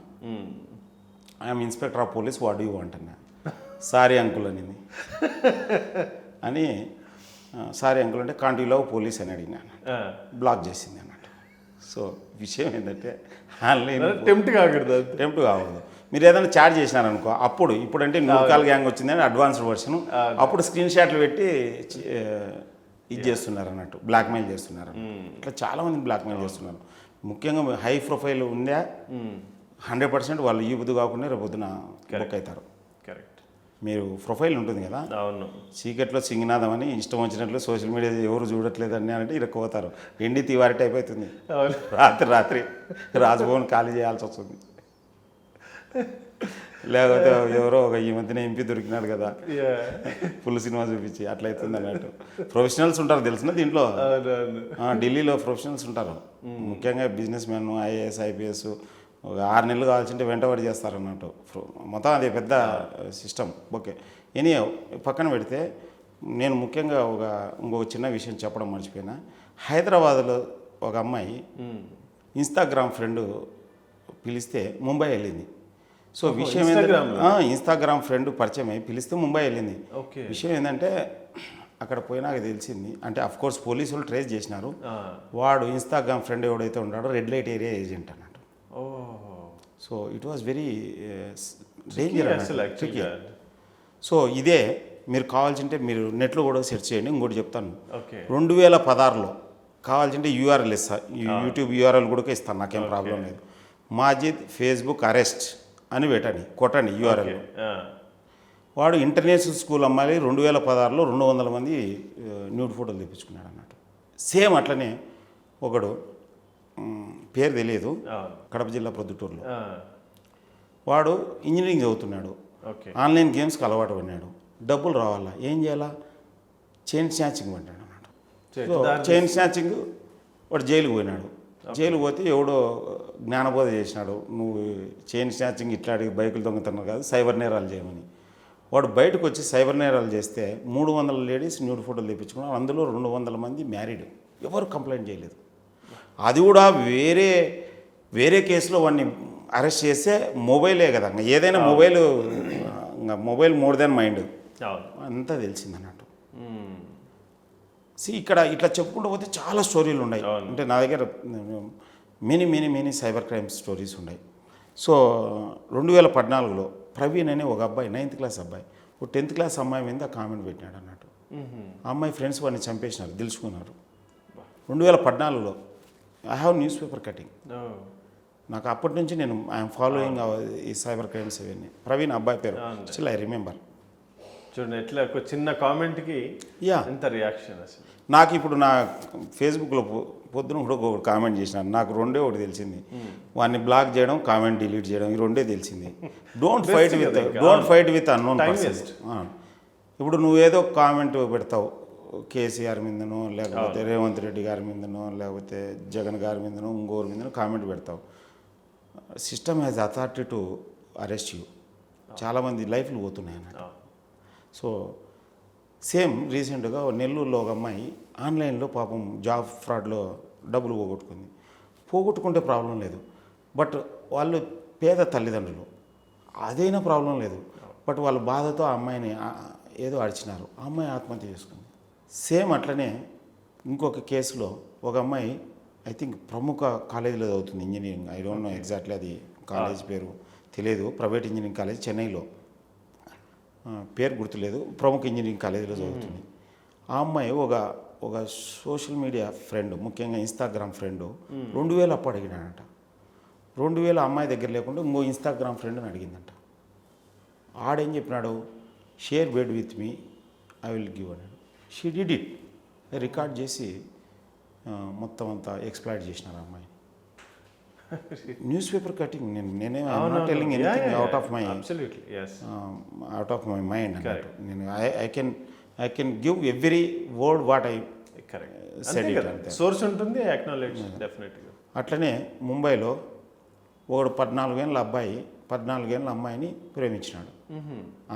Speaker 2: I'm inspector of police, what do you want అన్నా. సారీ అంకుల్ అనింది. అని సారీ అంకుల్ అంటే కాంట్ యూ లవ్ పోలీస్ అని అడిగినాను, బ్లాక్ చేసింది అన్నట్టు. సో విషయం ఏంటంటే, ఆన్లైన్
Speaker 1: టెంప్ట్ కాకూడదు.
Speaker 2: మీరు ఏదైనా చాట్ చేసినారనుకో, ఇప్పుడంటే నూకాల్ గ్యాంగ్ వచ్చిందని అడ్వాన్స్డ్ వర్షన్, అప్పుడు స్క్రీన్ షాట్లు పెట్టి ఇది చేస్తున్నారు అన్నట్టు, బ్లాక్మెయిల్ చేస్తున్నారు. ఇట్లా చాలామంది బ్లాక్మెయిల్ చేస్తున్నారు. ముఖ్యంగా హై ప్రొఫైల్ ఉందా 100% వాళ్ళు ఈ బుద్ధి కాకుండా రేపు పొద్దున బుక్ అవుతారు.
Speaker 1: కరెక్ట్.
Speaker 2: మీరు ప్రొఫైల్ ఉంటుంది కదా,
Speaker 1: అవును,
Speaker 2: సీక్రెట్లో సింగినాదం అని ఇష్టం వచ్చినట్లు సోషల్ మీడియా ఎవరు చూడట్లేదు అని అంటే ఇరక్కుపోతారు. ఎండి తివారి టైప్ అవుతుంది. రాత్రి రాజ్భవన్ ఖాళీ చేయాల్సి వస్తుంది. లేకపోతే ఎవరో ఒక ఈ మధ్యన ఎంపీ దొరికినాడు కదా, ఫుల్ సినిమా చూపించి అట్లా అవుతుంది అన్నట్టు. ప్రొఫెషనల్స్ ఉంటారు తెలిసిన దీంట్లో, ఢిల్లీలో ప్రొఫెషనల్స్ ఉంటారు. ముఖ్యంగా బిజినెస్ మ్యాన్, ఐఏఎస్, ఐపీఎస్ ఒక 6 నెలలు కావాల్సింటే వెంటబడి చేస్తారు అన్నట్టు. మొత్తం అది పెద్ద సిస్టమ్. ఓకే, ఎనీ పక్కన పెడితే నేను ముఖ్యంగా ఇంకొక చిన్న విషయం చెప్పడం మర్చిపోయినా. హైదరాబాద్లో ఒక అమ్మాయి ఇన్స్టాగ్రామ్ ఫ్రెండ్ పిలిస్తే ముంబై వెళ్ళింది. సో విషయం ఏంటంటే, ఇన్స్టాగ్రామ్ ఫ్రెండ్ పరిచయం అయ్యి పిలిస్తే ముంబై వెళ్ళింది. విషయం ఏంటంటే, అక్కడ పోయినాక తెలిసింది, అంటే అఫ్కోర్స్ పోలీసులు ట్రేస్ చేసినారు, వాడు ఇన్స్టాగ్రామ్ ఫ్రెండ్ ఎవడైతే ఉన్నాడో రెడ్ లైట్ ఏరియా ఏజెంట్ అన్నట్టు. So it was very danger అన్నట్టు. సో ఇదే మీరు కావాల్సింటే మీరు నెట్లో కూడా సెర్చ్ చేయండి. ఇంకోటి చెప్తాను, 2016లో కావాల్సింటే యూఆర్ఎల్ ఇస్తా, యూట్యూబ్ యూఆర్ఎల్ కూడా ఇస్తాను, నాకేం ప్రాబ్లం లేదు. మాజిద్ ఫేస్బుక్ అరెస్ట్ అని కొట్టండి యూఆర్ఎల్. వాడు ఇంటర్నేషనల్ స్కూల్ అమ్మాయి 2016లో 200 మంది న్యూడ్ ఫోటోలు తెప్పించుకున్నాడు అన్నట్టు. సేమ్ అట్లనే ఒకడు పేరు తెలియదు, కడప జిల్లా ప్రొద్దుటూరులో, వాడు ఇంజనీరింగ్ చదువుతున్నాడు, ఆన్లైన్ గేమ్స్కి అలవాటు పడినాడు, డబ్బులు రావాలా, ఏం చేయాలా, చైన్ స్నాచింగ్ పడ్డాడు అన్నమాట. సో చైన్ స్నాచింగ్ వాడు జైలుకు పోయినాడు. జైలు పోతే ఎవడో జ్ఞానబోధ చేసినాడు, నువ్వు చైన్ స్నాచింగ్ ఇట్లాంటి బైకులు దొంగతనం కాదు, సైబర్ నేరాలు చేయమని. వాడు బయటకు వచ్చి సైబర్ నేరాలు చేస్తే 300 లేడీస్ న్యూడ్ ఫోటోలు తెప్పించుకున్నారు. అందులో 200 మంది మ్యారీడ్, ఎవరు కంప్లైంట్ చేయలేదు. అది కూడా వేరే కేసులో వాడిని అరెస్ట్ చేస్తే మొబైలే కదా, ఏదైనా మొబైల్ మోర్ దాన్ మైండ్ అంతా తెలిసింది అన్నట్టు. ఇక్కడ ఇట్లా చెప్పుకుంటూ పోతే చాలా స్టోరీలు ఉన్నాయి. అంటే నా దగ్గర మెనీ సైబర్ క్రైమ్ స్టోరీస్ ఉన్నాయి. సో 2014లో ప్రవీణ్ అనే ఒక అబ్బాయి 9th క్లాస్ అబ్బాయి ఒక 10th క్లాస్ అమ్మాయి మీద కామెంట్ పెట్టినాడు అన్నట్టు. ఆ అమ్మాయి ఫ్రెండ్స్ వాడిని చంపేసినారు, తెలుసుకున్నారు. 2014లో I have news paper cutting. నాకు అప్పటి నుంచి నేను ఐఎమ్ ఫాలోయింగ్ ఈ సైబర్ క్రైమ్స్ ఇవన్నీ. ప్రవీణ్ అబ్బాయి పేరు, స్టిల్ ఐ రిమెంబర్.
Speaker 1: చూడండి ఎట్లా ఒక చిన్న కామెంట్కి ఎంత రియాక్షన్ అసలు.
Speaker 2: నాకు ఇప్పుడు నా ఫేస్బుక్లో పొద్దున కూడా ఒక కామెంట్ చేసినాను, నాకు ఒకటి తెలిసింది, వాడిని బ్లాక్ చేయడం, కామెంట్ డిలీట్ చేయడం, ఈ రెండే తెలిసింది. Don't fight with unknown person. ఇప్పుడు నువ్వేదో కామెంట్ పెడతావు కేసీఆర్ మీదనో, లేకపోతే రేవంత్ రెడ్డి గారి మీదనో, లేకపోతే జగన్ గారి మీదనో, ఇంకోరి మీదనో కామెంట్ పెడతావు. System has authority to arrest you. చాలామంది లైఫ్లు పోతున్నాయి అన్నట్టు. సో సేమ్ రీసెంట్గా నెల్లూరులో ఒక అమ్మాయి ఆన్లైన్లో పాపం జాబ్ ఫ్రాడ్లో డబ్బులు పోగొట్టుకుంటే ప్రాబ్లం లేదు, బట్ వాళ్ళు పేద తల్లిదండ్రులు, అదైనా ప్రాబ్లం లేదు, బట్ వాళ్ళ బాధతో ఆ అమ్మాయిని ఏదో అడిచినారు, ఆ అమ్మాయి ఆత్మహత్య చేసుకుంది. సేమ్ అట్లనే ఇంకొక కేసులో ఒక అమ్మాయి ఐ థింక్ ప్రముఖ కాలేజీలో చదువుతుంది engineering, I don't know exactly అది కాలేజ్ పేరు తెలియదు, ప్రైవేట్ ఇంజనీరింగ్ కాలేజ్ చెన్నైలో, పేరు గుర్తులేదు, ప్రముఖ ఇంజనీరింగ్ కాలేజీలో చదువుతుంది. ఆ అమ్మాయి ఒక సోషల్ మీడియా ఫ్రెండ్, ముఖ్యంగా ఇన్స్టాగ్రామ్ ఫ్రెండ్ 2000 అప్పు అడిగినాడంట. 2000 అమ్మాయి దగ్గర లేకుండా ఇంకో ఇన్స్టాగ్రామ్ ఫ్రెండ్ని అడిగిందంట. ఆడేం చెప్పినాడు, share bed with me, I will give అన్నాడు. షీ డిడ్ ఇట్, రికార్డ్ చేసి మొత్తం అంతా ఎక్స్ప్లాయిట్ చేసినారు ఆ అమ్మాయి. న్యూస్ పేపర్ కటింగ్, నేనే telling anything out of my mind అన్నట్టు. నేను I can give every word what I said it అంతే.
Speaker 1: సోర్స్ ఉంటుంది, అక్నాలెడ్జ్ డెఫినెట్గా.
Speaker 2: అట్లనే ముంబైలో ఒకడు 14 ఏళ్ళ అబ్బాయి 14 ఏళ్ళ అమ్మాయిని ప్రేమించినాడు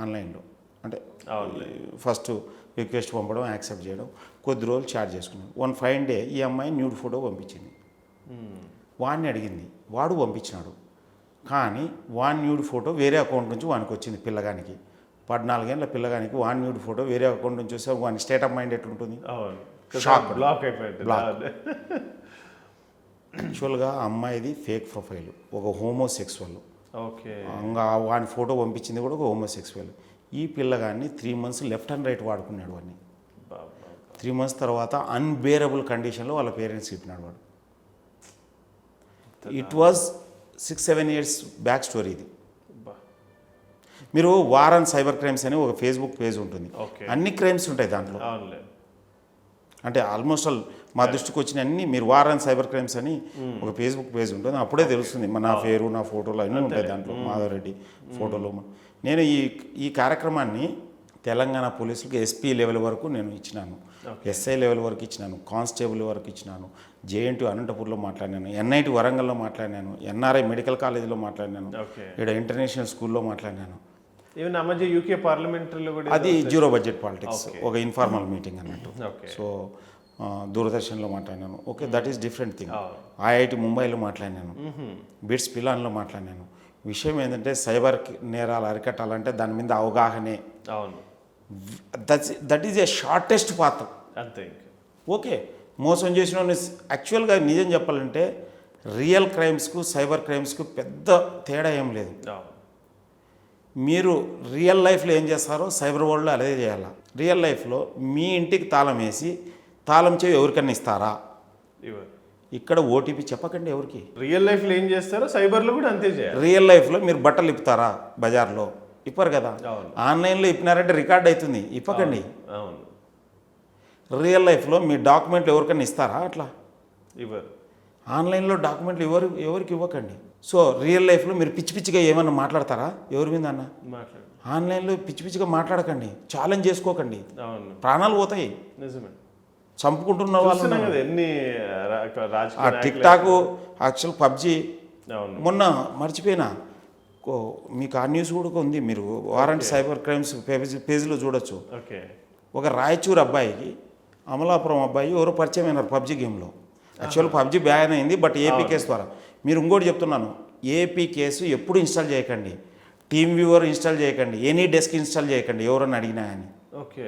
Speaker 2: ఆన్లైన్లో. అంటే ఫస్ట్ రిక్వెస్ట్ పంపడం, యాక్సెప్ట్ చేయడం, కొద్ది రోజులు చాట్ చేసుకున్నాడు. వన్ ఫైన్ డే ఈ అమ్మాయి న్యూడ్ ఫోటో పంపించింది. వాడిని అడిగింది, వాడు పంపించినాడు. కానీ వాన్ న్యూడ్ ఫోటో వేరే అకౌంట్ నుంచి వానికి వచ్చింది పిల్లగానికి. 14 ఏళ్ళ పిల్లగానికి వాన్ న్యూడ్ ఫోటో వేరే అకౌంట్ నుంచి వస్తే వాని స్టేట్ ఆఫ్ మైండ్ ఎట్లుంటుంది? షాక్,
Speaker 1: బ్లాక్ అయిపోయింది.
Speaker 2: యాక్చువల్గా అమ్మాయిది ఫేక్ ప్రొఫైల్, ఒక హోమోసెక్సువల్.
Speaker 1: ఓకే,
Speaker 2: ఇంకా వాని ఫోటో పంపించింది కూడా ఒక హోమోసెక్సువల్. ఈ పిల్లగాన్ని 3 months లెఫ్ట్ అండ్ రైట్ వాడుకున్నాడు వాడిని. 3 months తర్వాత అన్బేరబుల్ కండిషన్లో వాళ్ళ పేరెంట్స్ చెప్పినాడు వాడు. It was 6-7 years back story ఇది. మీరు వారన్ సైబర్ క్రైమ్స్ అని ఒక ఫేస్బుక్ పేజ్ ఉంటుంది, అన్ని క్రైమ్స్ ఉంటాయి దాంట్లో. అంటే ఆల్మోస్ట్ ఆల్ మా దృష్టికి వచ్చిన అన్ని, మీరు వారన్ సైబర్ క్రైమ్స్ అని ఒక ఫేస్బుక్ పేజ్ ఉంటుంది, అప్పుడే తెలుస్తుంది. నా పేరు, నా ఫోటోలు అన్నీ ఉంటాయి దాంట్లో, మాధవరెడ్డి ఫోటోలు. నేను ఈ కార్యక్రమాన్ని తెలంగాణ పోలీసులకు ఎస్పీ లెవెల్ వరకు నేను ఇచ్చినాను, ఎస్ఐ లెవెల్ వరకు ఇచ్చినాను, కానిస్టేబుల్ వరకు ఇచ్చినాను, జేఎన్టీ అనంతపూర్లో మాట్లాడినాను, ఎన్ఐటి వరంగల్లో మాట్లాడినాను, ఎన్ఆర్ఐ మెడికల్ కాలేజీలో మాట్లాడినాను, ఇక్కడ ఇంటర్నేషనల్ స్కూల్లో మాట్లాడినాను.
Speaker 1: ఈవెన్ ఆ మధ్య యూకే పార్లమెంటరీలో కూడా
Speaker 2: అది జీరో బడ్జెట్ పాలిటిక్స్, ఒక ఇన్ఫార్మల్ మీటింగ్ అన్నట్టు. సో దూరదర్శన్లో మాట్లాడినాను. Okay, that is different thing. IIT ముంబైలో మాట్లాడినాను, బిట్స్ పిలాన్లో మాట్లాడినాను. విషయం ఏంటంటే సైబర్ నేరాలు అరికట్టాలంటే దాని మీద అవగాహనే. That is a shortest path
Speaker 1: అంతే.
Speaker 2: ఓకే, మోసం చేసిన యాక్చువల్గా నిజం చెప్పాలంటే రియల్ క్రైమ్స్కు సైబర్ క్రైమ్స్కు పెద్ద తేడా ఏం లేదు. మీరు రియల్ లైఫ్లో ఏం చేస్తారో సైబర్ వరల్డ్లో అదే చేయాలా. రియల్ లైఫ్లో మీ ఇంటికి తాళం వేసి తాళం చెవి ఎవరికన్నా ఇస్తారా? ఇక్కడ ఓటీపీ చెప్పకండి ఎవరికి.
Speaker 1: రియల్ లైఫ్లో ఏం చేస్తారో సైబర్లో కూడా అంతే చేయాలి.
Speaker 2: రియల్ లైఫ్లో మీరు బట్టలు ఇప్పుతారా బజార్లో? ఇప్పరు కదా.
Speaker 1: అవును.
Speaker 2: ఆన్లైన్లో ఇప్పినారంటే రికార్డ్ అవుతుంది, ఇప్పకండి.
Speaker 1: అవును.
Speaker 2: రియల్ లైఫ్లో మీ డాక్యుమెంట్లు ఎవరికైనా ఇస్తారా? అట్లా
Speaker 1: ఇవ్వరు.
Speaker 2: ఆన్లైన్లో డాక్యుమెంట్లు ఎవరికి ఇవ్వకండి. సో రియల్ లైఫ్లో మీరు పిచ్చి పిచ్చిగా ఏమన్నా మాట్లాడతారా? ఎవరి మీద అన్న
Speaker 1: మాట్లాడు.
Speaker 2: ఆన్లైన్లో పిచ్చి పిచ్చిగా మాట్లాడకండి, ఛాలెంజ్ చేసుకోకండి,
Speaker 1: అవును,
Speaker 2: ప్రాణాలు పోతాయి.
Speaker 1: నిజమే.
Speaker 2: చంపుకుంటున్న వాళ్ళు
Speaker 1: చూస్తున్నాం కదా ఎన్ని
Speaker 2: ఆ
Speaker 1: రాజకీయ
Speaker 2: టిక్ టాక్, యాక్చువల్ పబ్జి.
Speaker 1: అవును.
Speaker 2: మొన్న మర్చిపోయినా, మీకు ఆ న్యూస్ కూడా ఉంది, మీరు వారంట్ సైబర్ క్రైమ్స్ పేజీలో చూడొచ్చు.
Speaker 1: ఓకే.
Speaker 2: ఒక రాయచూర్ అబ్బాయికి అమలాపురం అబ్బాయి ఎవరో పరిచయం అయినారు పబ్జి గేమ్లో. యాక్చువల్ పబ్జి బ్యాన్ అయింది, బట్ ఏపీ కేసు ద్వారా. మీరు ఇంకోటి చెప్తున్నాను, ఏపీ కేసు ఎప్పుడు ఇన్స్టాల్ చేయకండి, టీమ్ వ్యూవర్ ఇన్స్టాల్ చేయకండి, ఎనీ డెస్క్ ఇన్స్టాల్ చేయకండి ఎవరన్నా అడిగినా అని.
Speaker 1: ఓకే.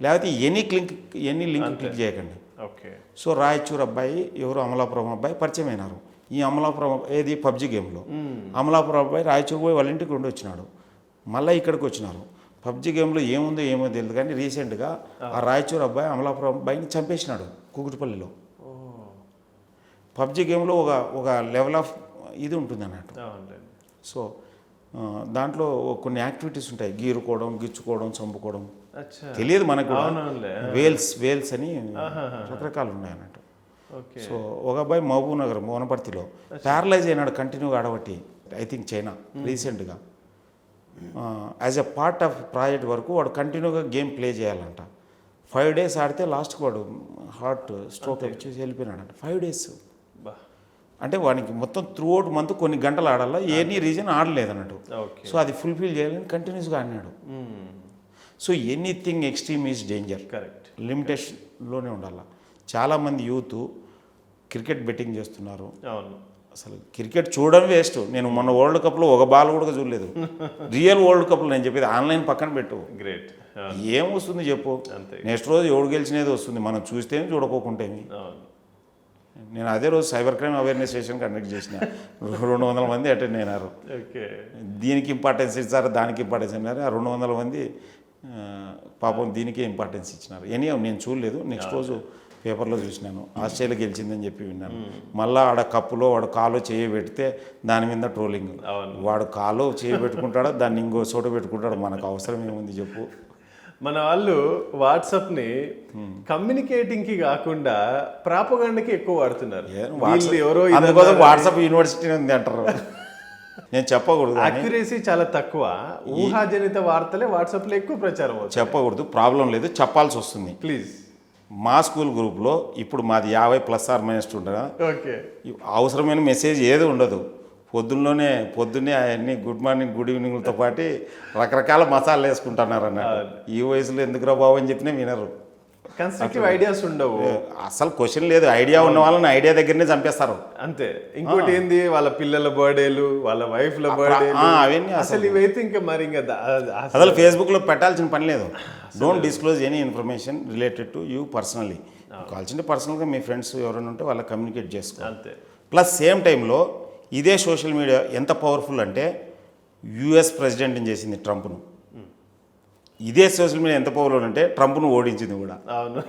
Speaker 2: లేకపోతే ఎనీ లింక్ క్లిక్ చేయకండి.
Speaker 1: ఓకే.
Speaker 2: సో రాయచూర్ అబ్బాయి ఎవరు అమలాపురం అబ్బాయి పరిచయం అయినారు. ఈ అమలాపురం ఏది పబ్జి గేమ్లో. అమలాపురం అబ్బాయి రాయచూర్ పోయి వాళ్ళ ఇంటికి ఉండి వచ్చినాడు, మళ్ళీ ఇక్కడికి వచ్చినారు. పబ్జి గేమ్లో ఏముందో ఏమో తెలియదు కానీ రీసెంట్గా ఆ రాయచూర్ అబ్బాయి అమలాపురం అబ్బాయిని చంపేసినాడు కూకుటిపల్లిలో. పబ్జి గేమ్లో ఒక లెవెల్ ఆఫ్ ఇది ఉంటుంది అన్నట్టు. సో దాంట్లో కొన్ని యాక్టివిటీస్ ఉంటాయి, గీరుకోవడం, గిచ్చుకోవడం, చంపుకోవడం, తెలియదు మనకు. వేల్స్ అని రకరకాలు ఉన్నాయి అన్నట్టు. సో ఒక అబ్బాయి మహబూబ్ నగర్ వనపర్తిలో ప్యారలైజ్ అయినాడు కంటిన్యూగా ఆడబట్టి, ఐ థింక్ చైనా రీసెంట్గా. As a part of project వరకు వాడు కంటిన్యూగా గేమ్ ప్లే చేయాలంట. 5 days ఆడితే లాస్ట్కి వాడు హార్ట్ స్ట్రోక్ వచ్చేసి వెళ్ళిపోయినాడంట. 5 days అంటే వానికి మొత్తం త్రూఅవుట్ మంత్ కొన్ని గంటలు ఆడాలా, ఎనీ రీజన్ ఆడలేదన్నట్టు. సో అది ఫుల్ఫిల్ చేయాలని కంటిన్యూస్గా ఆడినాడు. So anything extreme is danger.
Speaker 1: Correct.
Speaker 2: లిమిటేషన్లోనే ఉండాలి. చాలామంది యూత్ క్రికెట్ బెట్టింగ్ చేస్తున్నారు.
Speaker 1: అవును.
Speaker 2: అసలు క్రికెట్ చూడడం వేస్ట్. నేను మొన్న వరల్డ్ కప్లో ఒక బాల్ కూడా చూడలేదు. రియల్ వరల్డ్ కప్లో నేను చెప్పేది ఆన్లైన్ పక్కన పెట్టు.
Speaker 1: గ్రేట్.
Speaker 2: ఏం వస్తుంది చెప్పు? నెక్స్ట్ రోజు ఎవడు గెలిచినది వస్తుంది, మనం చూస్తేనే చూడకోకుంటేమి. నేను అదే రోజు cyber crime awareness session conduct చేసిన, 200 మంది అటెండ్ అయినారు. దీనికి ఇంపార్టెన్స్ ఇచ్చారు, దానికి ఇంపార్టెన్స్ ఇచ్చినారు. ఆ 200 మంది పాపం దీనికే ఇంపార్టెన్స్ ఇచ్చినారు. నేను చూడలేదు, నెక్స్ట్ రోజు పేపర్లో చూసినాను ఆస్ట్రేలియా గెలిచిందని చెప్పి విన్నాను. మళ్ళీ ఆడ కప్పులో వాడు కాలు చేయి పెడితే దాని మీద ట్రోలింగ్. వాడు కాలు చేయి పెట్టుకుంటాడో దాన్ని ఇంకో చోట పెట్టుకుంటాడు, మనకు అవసరం ఏముంది చెప్పు?
Speaker 1: మన వాళ్ళు వాట్సాప్ని కమ్యూనికేటింగ్కి కాకుండా ప్రాపగాండకి ఎక్కువ వాడుతున్నారు.
Speaker 2: అందుకోసం వాట్సాప్ యూనివర్సిటీ ఉంది అంటారు. నేను చెప్పకూడదు,
Speaker 1: అక్యురసీ చాలా తక్కువ, ఊహాజనిత వార్తలే వాట్సాప్లో ఎక్కువ ప్రచారం అవుతుంది.
Speaker 2: చెప్పకూడదు, ప్రాబ్లం లేదు, చెప్పాల్సి వస్తుంది.
Speaker 1: ప్లీజ్.
Speaker 2: మా స్కూల్ గ్రూప్లో ఇప్పుడు మాది 50+ ఉండగా
Speaker 1: ఓకే,
Speaker 2: అవసరమైన మెసేజ్ ఏది ఉండదు. పొద్దున్నే అవన్నీ గుడ్ మార్నింగ్ గుడ్ ఈవినింగ్తో పాటు రకరకాల మసాలాలు వేసుకుంటున్నారు అన్నట్టు. ఈ వయసులో ఎందుకురా బాబు అని చెప్పినా వినరు.
Speaker 1: కన్స్ట్రక్టివ్ ఐడియాస్ ఉండవు,
Speaker 2: అసలు క్వశ్చన్ లేదు. ఐడియా ఉన్న వాళ్ళని ఐడియా దగ్గరనే చంపేస్తారు
Speaker 1: అంతే. ఇంకోటి ఏంది, వాళ్ళ పిల్లల బర్త్డేలు, వాళ్ళ వైఫ్ల బర్త్డేలు, అవన్నీ అసలు ఇవైతే ఇంకా మరి ఇంకా
Speaker 2: అసలు ఫేస్బుక్లో పెట్టాల్సిన పని లేదు. Don't disclose any information related to you personally. కావాల్సింటే పర్సనల్గా మీ ఫ్రెండ్స్ ఎవరైనా ఉంటే వాళ్ళకి కమ్యూనికేట్ చేసుకో.
Speaker 1: అంతే.
Speaker 2: ప్లస్ సేమ్ టైంలో ఇదే సోషల్ మీడియా ఎంత పవర్ఫుల్ అంటే యుఎస్ ప్రెసిడెంట్ని చేసింది ట్రంప్ను. ఇదే సోషల్ మీడియా ఎంత పవర్ఫుల్ అంటే ట్రంప్ను ఓడించింది కూడా.
Speaker 1: అవును,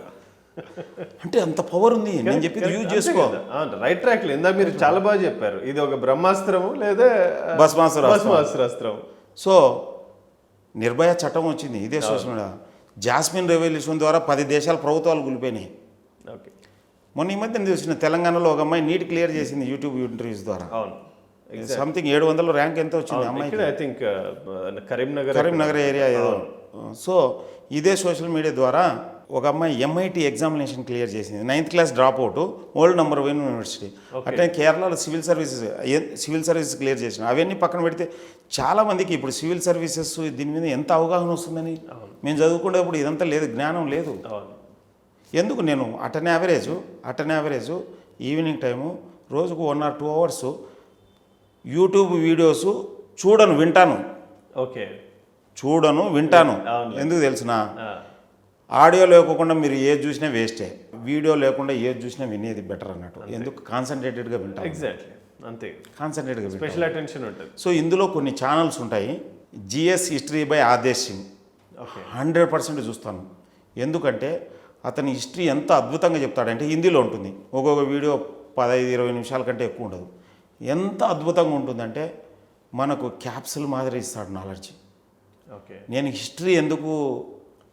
Speaker 2: అంటే అంత పవర్ ఉంది. నేను చెప్పేది యూజ్ చేసుకో.
Speaker 1: రైట్ ట్రాక్లో ఇందా మీరు చాలా బాగా చెప్పారు. ఇది ఒక బ్రహ్మాస్త్రము లేదా భస్మాస్త్రం.
Speaker 2: సో నిర్భయ చట్టం వచ్చింది ఇదే సోషల్ మీడియా. జాస్మిన్ రెవల్యూషన్ ద్వారా 10 దేశాల ప్రభుత్వాలు కూలిపోయినాయి.
Speaker 1: ఓకే.
Speaker 2: మొన్న ఈ మధ్య చూసిన తెలంగాణలో ఒక అమ్మాయి నీట్ క్లియర్ చేసింది యూట్యూబ్ ఇంటర్వ్యూస్ ద్వారా. సంథింగ్ 700 ర్యాంక్ ఎంత వచ్చింది అమ్మాయికి,
Speaker 1: ఐ థింక్
Speaker 2: కరీంనగర్ ఏరియా ఏదో. సో ఇదే సోషల్ మీడియా ద్వారా ఒక అమ్మాయి MIT ఎగ్జామినేషన్ క్లియర్ చేసింది. 9th class drop out, world number 1 university. అంటే కేరళలో సివిల్ సర్వీసెస్ క్లియర్ చేసిన. అవన్నీ పక్కన పెడితే చాలామందికి ఇప్పుడు సివిల్ సర్వీసెస్ దీని మీద ఎంత అవగాహన వస్తుందని. మేము చదువుకునేటప్పుడు ఇదంతా లేదు, జ్ఞానం లేదు. ఎందుకు నేను అటన్ యావరేజ్ ఈవినింగ్ టైము రోజుకు 1 or 2 hours యూట్యూబ్ వీడియోస్ వింటాను.
Speaker 1: ఓకే.
Speaker 2: వింటాను. ఎందుకు తెలిసిన, ఆడియో లేకుండా మీరు ఏది చూసినా వేస్టే, వీడియో లేకుండా ఏది చూసినా వినేది బెటర్ అన్నట్టు. ఎందుకు కాన్సన్ట్రేటెడ్గా వింటాను.
Speaker 1: ఎగ్జాక్ట్లీ, అంతే.
Speaker 2: కాన్సన్ట్రేట్గా
Speaker 1: స్పెషల్ అటెన్షన్ ఉంటుంది.
Speaker 2: సో ఇందులో కొన్ని ఛానల్స్ ఉంటాయి. GS history by Adesh Singh 100% చూస్తాను. ఎందుకంటే అతని హిస్టరీ ఎంత అద్భుతంగా చెప్తాడంటే, హిందీలో ఉంటుంది, ఒక్కొక్క వీడియో 15-20 నిమిషాల కంటే ఎక్కువ ఉండదు. ఎంత అద్భుతంగా ఉంటుందంటే మనకు క్యాప్సుల్ మాదిరి ఇస్తాడు నాలెడ్జ్.
Speaker 1: ఓకే.
Speaker 2: నేను హిస్టరీ ఎందుకు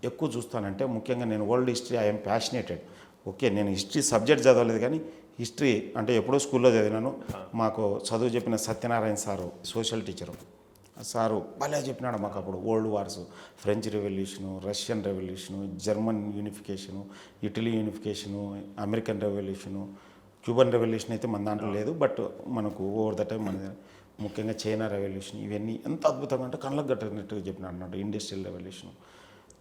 Speaker 2: ఎక్కువ చూస్తానంటే ముఖ్యంగా నేను world history I'm passionated. Okay, నేను హిస్టరీ సబ్జెక్ట్ చదవలేదు కానీ హిస్టరీ అంటే ఎప్పుడో స్కూల్లో చదివినాను. మాకు చదువు చెప్పిన Satyanarayana sir social teacher, sir భలే చెప్పినాడు మాకు అప్పుడు world wars, French revolution, Russian revolution, German unification, Italy unification, American revolution, Cuban revolution అయితే మన దాంట్లో లేదు, బట్ మనకు ఓవర్ ద టైం మన ముఖ్యంగా చైనా రెవల్యూషన్, ఇవన్నీ ఎంత అద్భుతంగా అంటే కళ్ళకు గట్టినట్టుగా చెప్పినాడు అన్నట్టు. ఇండస్ట్రియల్ రెవల్యూషన్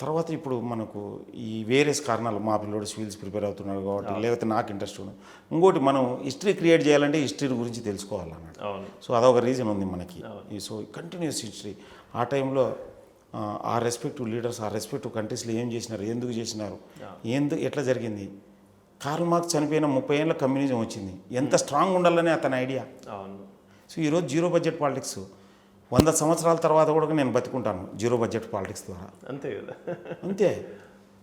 Speaker 2: తర్వాత ఇప్పుడు మనకు ఈ వేరియస్ కారణాలు, మా పిల్లడు సివిల్స్ ప్రిపేర్ అవుతున్నాడు కాబట్టి, లేకపోతే నాకు ఇంట్రెస్ట్ ఉంది. ఇంకోటి మనం హిస్టరీ క్రియేట్ చేయాలంటే హిస్టరీ గురించి తెలుసుకోవాలన్నమాట. సో అదొక రీజన్ ఉంది మనకి. సో కంటిన్యూస్ హిస్టరీ ఆ టైంలో ఆ రెస్పెక్టివ్ లీడర్స్, ఆ రెస్పెక్టివ్ కంట్రీస్లో ఏం చేసినారు, ఎందుకు చేసినారు, ఎట్లా జరిగింది. కార్ల్ మార్క్స్ చనిపోయిన 30 ఏళ్ళ కమ్యూనిజం వచ్చింది. ఎంత స్ట్రాంగ్ ఉండాలని అతని ఐడియా. సో ఈరోజు జీరో బడ్జెట్ పాలిటిక్స్ 100 సంవత్సరాల తర్వాత కూడా నేను బతుకుంటాను జీరో బడ్జెట్ పాలిటిక్స్ ద్వారా.
Speaker 1: అంతే కదా,
Speaker 2: అంతే.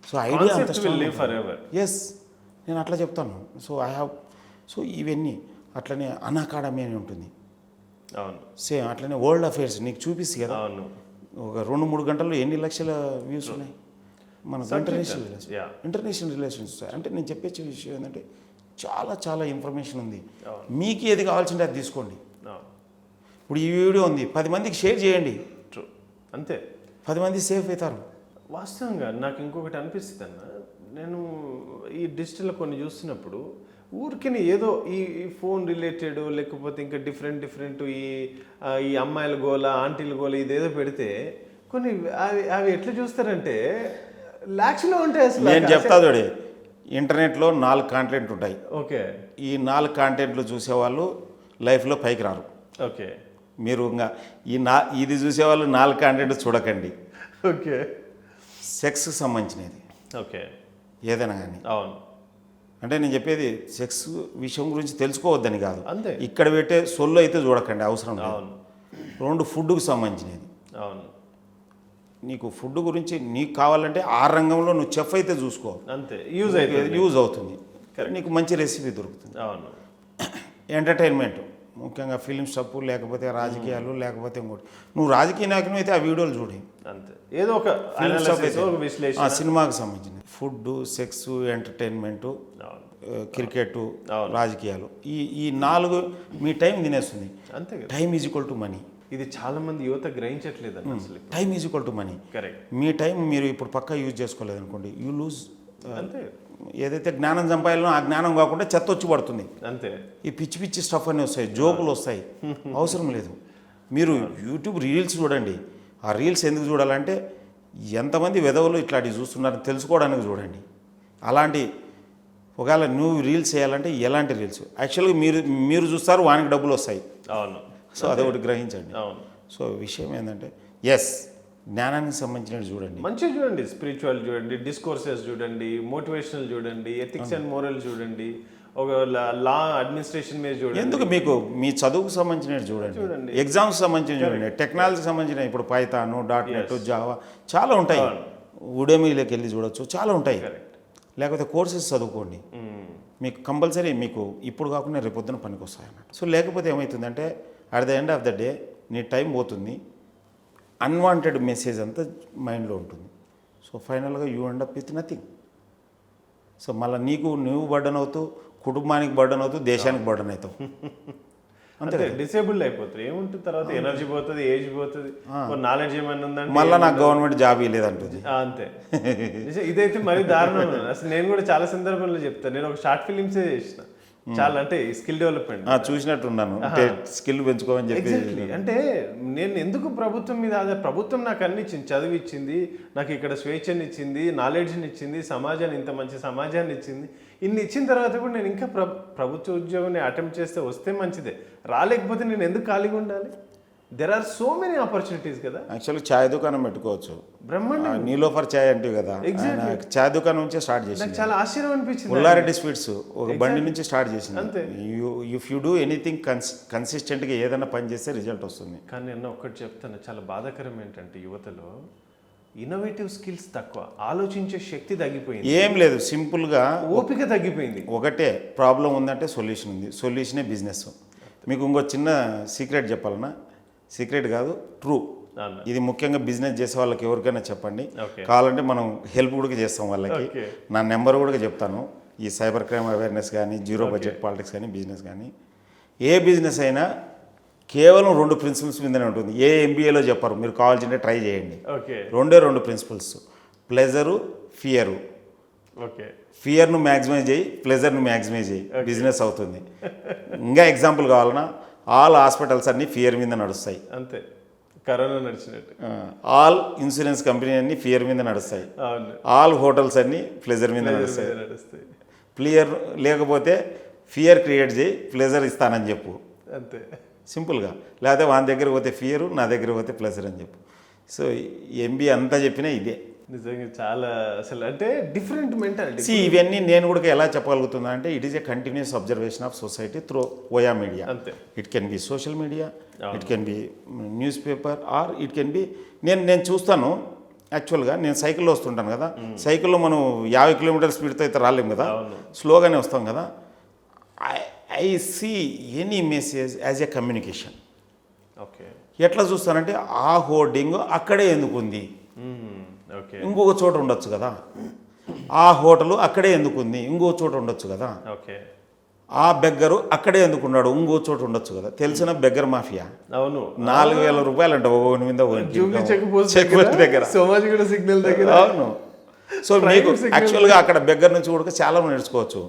Speaker 2: సో ఐడియా అంత
Speaker 1: ఫర్
Speaker 2: ఎస్, నేను అట్లా చెప్తాను. సో ఐ హ్యావ్, సో ఇవన్నీ అట్లనే అనాకాడమీ అని ఉంటుంది.
Speaker 1: అవును,
Speaker 2: సేమ్ అట్లనే వరల్డ్ అఫేర్స్ నీకు చూపిస్తుంది కదా.
Speaker 1: అవును,
Speaker 2: ఒక 2-3 గంటల్లో ఎన్ని లక్షల వ్యూస్ ఉన్నాయి మన ఇంటర్నేషనల్ రిలేషన్స్. అంటే నేను చెప్పే విషయం ఏంటంటే చాలా చాలా ఇన్ఫర్మేషన్ ఉంది. మీకు ఏది కావాల్సింటే అది తీసుకోండి. ఇప్పుడు ఈ వీడియో ఉంది, 10 మందికి షేర్ చేయండి,
Speaker 1: అంతే,
Speaker 2: 10 మంది సేఫ్ అవుతారు.
Speaker 1: వాస్తవంగా నాకు ఇంకొకటి అనిపిస్తుంది అన్న, నేను ఈ డిజిటల్ కొన్ని చూస్తున్నప్పుడు ఊరికే ఏదో ఈ ఫోన్ రిలేటెడ్ లేకపోతే ఇంకా డిఫరెంట్ ఈ అమ్మాయిల గోల, ఆంటీల గోల ఇదేదో పెడితే కొన్ని అవి ఎట్లా చూస్తారంటే లాక్స్లో ఉంటాయి అసలు.
Speaker 2: నేను చెప్తా చూడే, ఇంటర్నెట్లో 4 కాంటెంట్ ఉంటాయి.
Speaker 1: ఓకే,
Speaker 2: ఈ 4 కాంటెంట్లు చూసేవాళ్ళు లైఫ్లో పైకి రారు.
Speaker 1: ఓకే,
Speaker 2: మీరు ఇంకా ఇది చూసేవాళ్ళు 4 కాంటెంట్ చూడకండి.
Speaker 1: ఓకే,
Speaker 2: సెక్స్కి సంబంధించినది,
Speaker 1: ఓకే,
Speaker 2: ఏదైనా కానీ.
Speaker 1: అవును,
Speaker 2: అంటే నేను చెప్పేది సెక్స్ విషయం గురించి తెలుసుకోవద్దని కాదు,
Speaker 1: అంతే.
Speaker 2: ఇక్కడ పెట్టే సొల్లు అయితే చూడకండి, అవసరం లేదు.
Speaker 1: అవును,
Speaker 2: 2 ఫుడ్కి సంబంధించినది.
Speaker 1: అవును,
Speaker 2: నీకు ఫుడ్ గురించి నీకు కావాలంటే ఆ రంగంలో నువ్వు చెఫ్ అయితే చూసుకో,
Speaker 1: అంతే,
Speaker 2: యూజ్ అవుతుంది, నీకు మంచి రెసిపీ దొరుకుతుంది.
Speaker 1: అవును,
Speaker 2: ఎంటర్టైన్మెంట్ ముఖ్యంగా ఫిలిం స్టఫ్, లేకపోతే రాజకీయాలు, లేకపోతే ఇంకోటి. నువ్వు రాజకీయ నాయకుని అయితే ఆ వీడియోలు చూడి,
Speaker 1: అంతే, ఏదో ఒక విశ్లేషణ.
Speaker 2: సినిమాకి సంబంధించిన ఫుడ్, సెక్స్, ఎంటర్టైన్మెంట్, క్రికెట్, రాజకీయాలు, ఈ 4 మీ టైం తినేస్తుంది.
Speaker 1: అంతే,
Speaker 2: time is equal to money.
Speaker 1: ఇది చాలా మంది యువత గ్రహించట్లేదు అసలు.
Speaker 2: Time is equal to money.
Speaker 1: Correct.
Speaker 2: Me time మీరు ఇప్పుడు పక్కా యూజ్ చేసుకోలేదు అనుకోండి, యూ లూజ్.
Speaker 1: అంతే,
Speaker 2: ఏదైతే జ్ఞానం సంపాదనలో ఆ జ్ఞానం కాకుండా చెత్త వచ్చి పడుతుంది.
Speaker 1: అంతే,
Speaker 2: ఈ పిచ్చి స్టఫ్ అన్నీ వస్తాయి, జోకులు వస్తాయి, అవసరం లేదు. మీరు యూట్యూబ్ రీల్స్ చూడండి. ఆ రీల్స్ ఎందుకు చూడాలంటే ఎంతమంది వెధవలు ఇట్లాంటివి చూస్తున్నారని తెలుసుకోవడానికి చూడండి. అలాంటి ఒకవేళ నువ్వు రీల్స్ చేయాలంటే ఎలాంటి రీల్స్ యాక్చువల్గా మీరు చూస్తారు, వానికి డబ్బులు వస్తాయి.
Speaker 1: అవును.
Speaker 2: సో అదొకటి గ్రహించండి.
Speaker 1: అవును.
Speaker 2: సో విషయం ఏంటంటే ఎస్, జ్ఞానానికి సంబంధించినవి చూడండి,
Speaker 1: మంచిగా చూడండి, స్పిరిచువల్ చూడండి, డిస్కోర్సెస్ చూడండి, మోటివేషనల్ చూడండి, ఎథిక్స్ అండ్ మోరల్ చూడండి, ఒక లా అడ్మినిస్ట్రేషన్ మీద చూడండి.
Speaker 2: ఎందుకు మీకు మీ చదువుకు సంబంధించినవి చూడండి, ఎగ్జామ్స్ సంబంధించినవి చూడండి, టెక్నాలజీకి సంబంధించిన ఇప్పుడు పైథాన్, .NET, జావా చాలా ఉంటాయి. ఉడెమీలోకి వెళ్ళి చూడొచ్చు, చాలా ఉంటాయి. లేకపోతే కోర్సెస్ చదువుకోండి, మీకు కంపల్సరీ మీకు ఇప్పుడు కాకుండా రేపు పొద్దున పనికి వస్తాయి అన్నమాట. సో లేకపోతే ఏమవుతుందంటే at the end of the day నీ టైం పోతుంది, అన్వాంటెడ్ మెసేజ్ అంతా మైండ్లో ఉంటుంది. సో ఫైనల్గా you end up with nothing. So మళ్ళీ నువ్వు బర్డన్ అవుతూ, కుటుంబానికి బర్డన్ అవుతూ, దేశానికి బర్డన్ అవుతావు.
Speaker 1: అంతే, డిసేబుల్డ్ అయిపోతుంది. ఏముంటుంది తర్వాత, ఎనర్జీ పోతుంది, ఏజ్ పోతుంది, నాలెడ్జ్ ఏమన్నా ఉందంటే
Speaker 2: మళ్ళీ నాకు గవర్నమెంట్ జాబ్ ఇవ్వలేదంటుంది.
Speaker 1: అంతే. ఇదైతే మరీ దారుణం. అసలు నేను కూడా చాలా సందర్భంలో చెప్తాను. నేను ఒక షార్ట్ ఫిలిమ్సే చేసిన, చాలా అంటే స్కిల్ డెవలప్మెంట్
Speaker 2: చూసినట్టున్నాను, స్కిల్ పెంచుకోమని చెప్పి.
Speaker 1: అంటే నేను ఎందుకు ప్రభుత్వం మీద ప్రభుత్వం నాకు అన్ని ఇచ్చింది, చదువు ఇచ్చింది, నాకు ఇక్కడ స్వేచ్ఛని ఇచ్చింది, నాలెడ్జ్ని ఇచ్చింది, సమాజాన్ని ఇంత మంచి సమాజాన్ని ఇచ్చింది. ఇన్ని ఇచ్చిన తర్వాత కూడా నేను ఇంకా ప్రభుత్వ ఉద్యోగాన్ని అటెంప్ట్ చేస్తే వస్తే మంచిదే, రాలేకపోతే నేను ఎందుకు ఖాళీగా ఉండాలి? There are so many opportunities కదా.
Speaker 2: యాక్చువల్లీ ఛాయ్ దుకాణం పెట్టుకోవచ్చు,
Speaker 1: బ్రహ్మాండం.
Speaker 2: నీలోఫర్ ఛాయ్ అంటే కదా, ఛాయ్ దుకాణం నుంచే స్టార్ట్ చేసింది.
Speaker 1: నాకు చాలా ఆశ్చర్యం అనిపించింది.
Speaker 2: పుల్లారెడ్డి స్వీట్స్ ఒక బండి నుంచి స్టార్ట్ చేసింది. అంతే. ఇఫ్ యూ డూ ఎనీథింగ్ కన్సిస్టెంట్గా ఏదైనా పని చేస్తే రిజల్ట్ వస్తుంది.
Speaker 1: కానీ నేను ఒక్కటి చెప్తాను, చాలా బాధాకరం ఏంటంటే యువతలో ఇన్నోవేటివ్ స్కిల్స్ తక్కువ, ఆలోచించే శక్తి తగ్గిపోయింది.
Speaker 2: ఏం లేదు, సింపుల్గా
Speaker 1: ఓపిక తగ్గిపోయింది.
Speaker 2: ఒకటే ప్రాబ్లం ఉందంటే సొల్యూషన్ ఉంది, సొల్యూషనే బిజినెస్. మీకు ఇంకో చిన్న సీక్రెట్ చెప్పాలన్నా, సీక్రెట్ కాదు, ట్రూ.
Speaker 1: అవును.
Speaker 2: ఇది ముఖ్యంగా బిజినెస్ చేసే వాళ్ళకి ఎవరికైనా చెప్పండి.
Speaker 1: ఓకే.
Speaker 2: కావాలంటే మనం హెల్ప్ కూడా చేస్తాం వాళ్ళకి.
Speaker 1: ఓకే.
Speaker 2: నా నెంబర్ కూడా చెప్తాను. ఈ సైబర్ క్రైమ్ అవేర్నెస్ కానీ, జీరో బడ్జెట్ పాలిటిక్స్ కానీ, బిజినెస్ కానీ, ఏ బిజినెస్ అయినా కేవలం 2 ప్రిన్సిపల్స్ మీదనే ఉంటుంది. ఏ ఎంబీఏలో చెప్పరు, మీరు కావాల్సింటే ట్రై చేయండి.
Speaker 1: Okay.
Speaker 2: 2 principles, pleasure, fear.
Speaker 1: Okay.
Speaker 2: ఫియర్ను మ్యాక్సిమైజ్ చేయి, ప్లెజర్ను మ్యాక్సిమైజ్ చేయి, బిజినెస్ అవుతుంది. ఇంకా ఎగ్జాంపుల్ కావాలన్నా, ఆల్ హాస్పిటల్స్ అన్నీ ఫియర్ మీద నడుస్తాయి.
Speaker 1: అంతే, కరోనా నడిచినట్టు.
Speaker 2: ఆల్ ఇన్సూరెన్స్ కంపెనీ అన్నీ ఫియర్ మీద నడుస్తాయి.
Speaker 1: అవును.
Speaker 2: ఆల్ హోటల్స్ అన్నీ ప్లెజర్ మీద నడుస్తాయి.
Speaker 1: నడుస్తాయి.
Speaker 2: ప్లియర్ లేకపోతే ఫియర్ క్రియేట్ చేయి, ప్లెజర్ ఇస్తానని చెప్పు,
Speaker 1: అంతే.
Speaker 2: సింపుల్గా. లేకపోతే వాని దగ్గర పోతే ఫియరు, నా దగ్గర పోతే ప్లెజర్ అని చెప్పు. సో ఎంబీఏ అంతా చెప్పినా ఇదే.
Speaker 1: నిజంగా చాలా అసలు అంటే డిఫరెంట్ మెంటాలిటీ.
Speaker 2: ఇవన్నీ నేను కూడా ఎలా చెప్పగలుగుతున్నా అంటే, it is a continuous observation of society through ఓయా మీడియా.
Speaker 1: అంతే.
Speaker 2: It can be social media, it can be newspaper, or it can be నేను చూస్తాను. యాక్చువల్గా నేను సైకిల్లో వస్తుంటాను కదా, సైకిల్లో మనం 50 కిలోమీటర్ స్పీడ్తో అయితే రాలేము కదా, స్లోగానే వస్తాం కదా. I see any message as a communication.
Speaker 1: Okay.
Speaker 2: ఎట్లా చూస్తానంటే, ఆ హోర్డింగ్ అక్కడే ఎందుకుంది,
Speaker 1: ఓకే,
Speaker 2: ఇంకొక చోట ఉండొచ్చు కదా. ఆ హోటలు అక్కడే ఎందుకుంది, ఇంకో చోట ఉండొచ్చు కదా.
Speaker 1: ఓకే.
Speaker 2: ఆ బెగ్గరు అక్కడే ఎందుకున్నాడు, ఇంకో చోట ఉండొచ్చు కదా. తెలిసిన బెగ్గర్ మాఫియా.
Speaker 1: అవును.
Speaker 2: 4,000 రూపాయలు అంట ఒకని మీద
Speaker 1: జూబ్లీ చెక్
Speaker 2: పోస్ట్ దగ్గర,
Speaker 1: సోమాజిగూడ సిగ్నల్ దగ్గర.
Speaker 2: అవును. సో మీకు యాక్చువల్గా అక్కడ బెగ్గర్ నుంచి కూడా చాలా నేర్చుకోవచ్చు.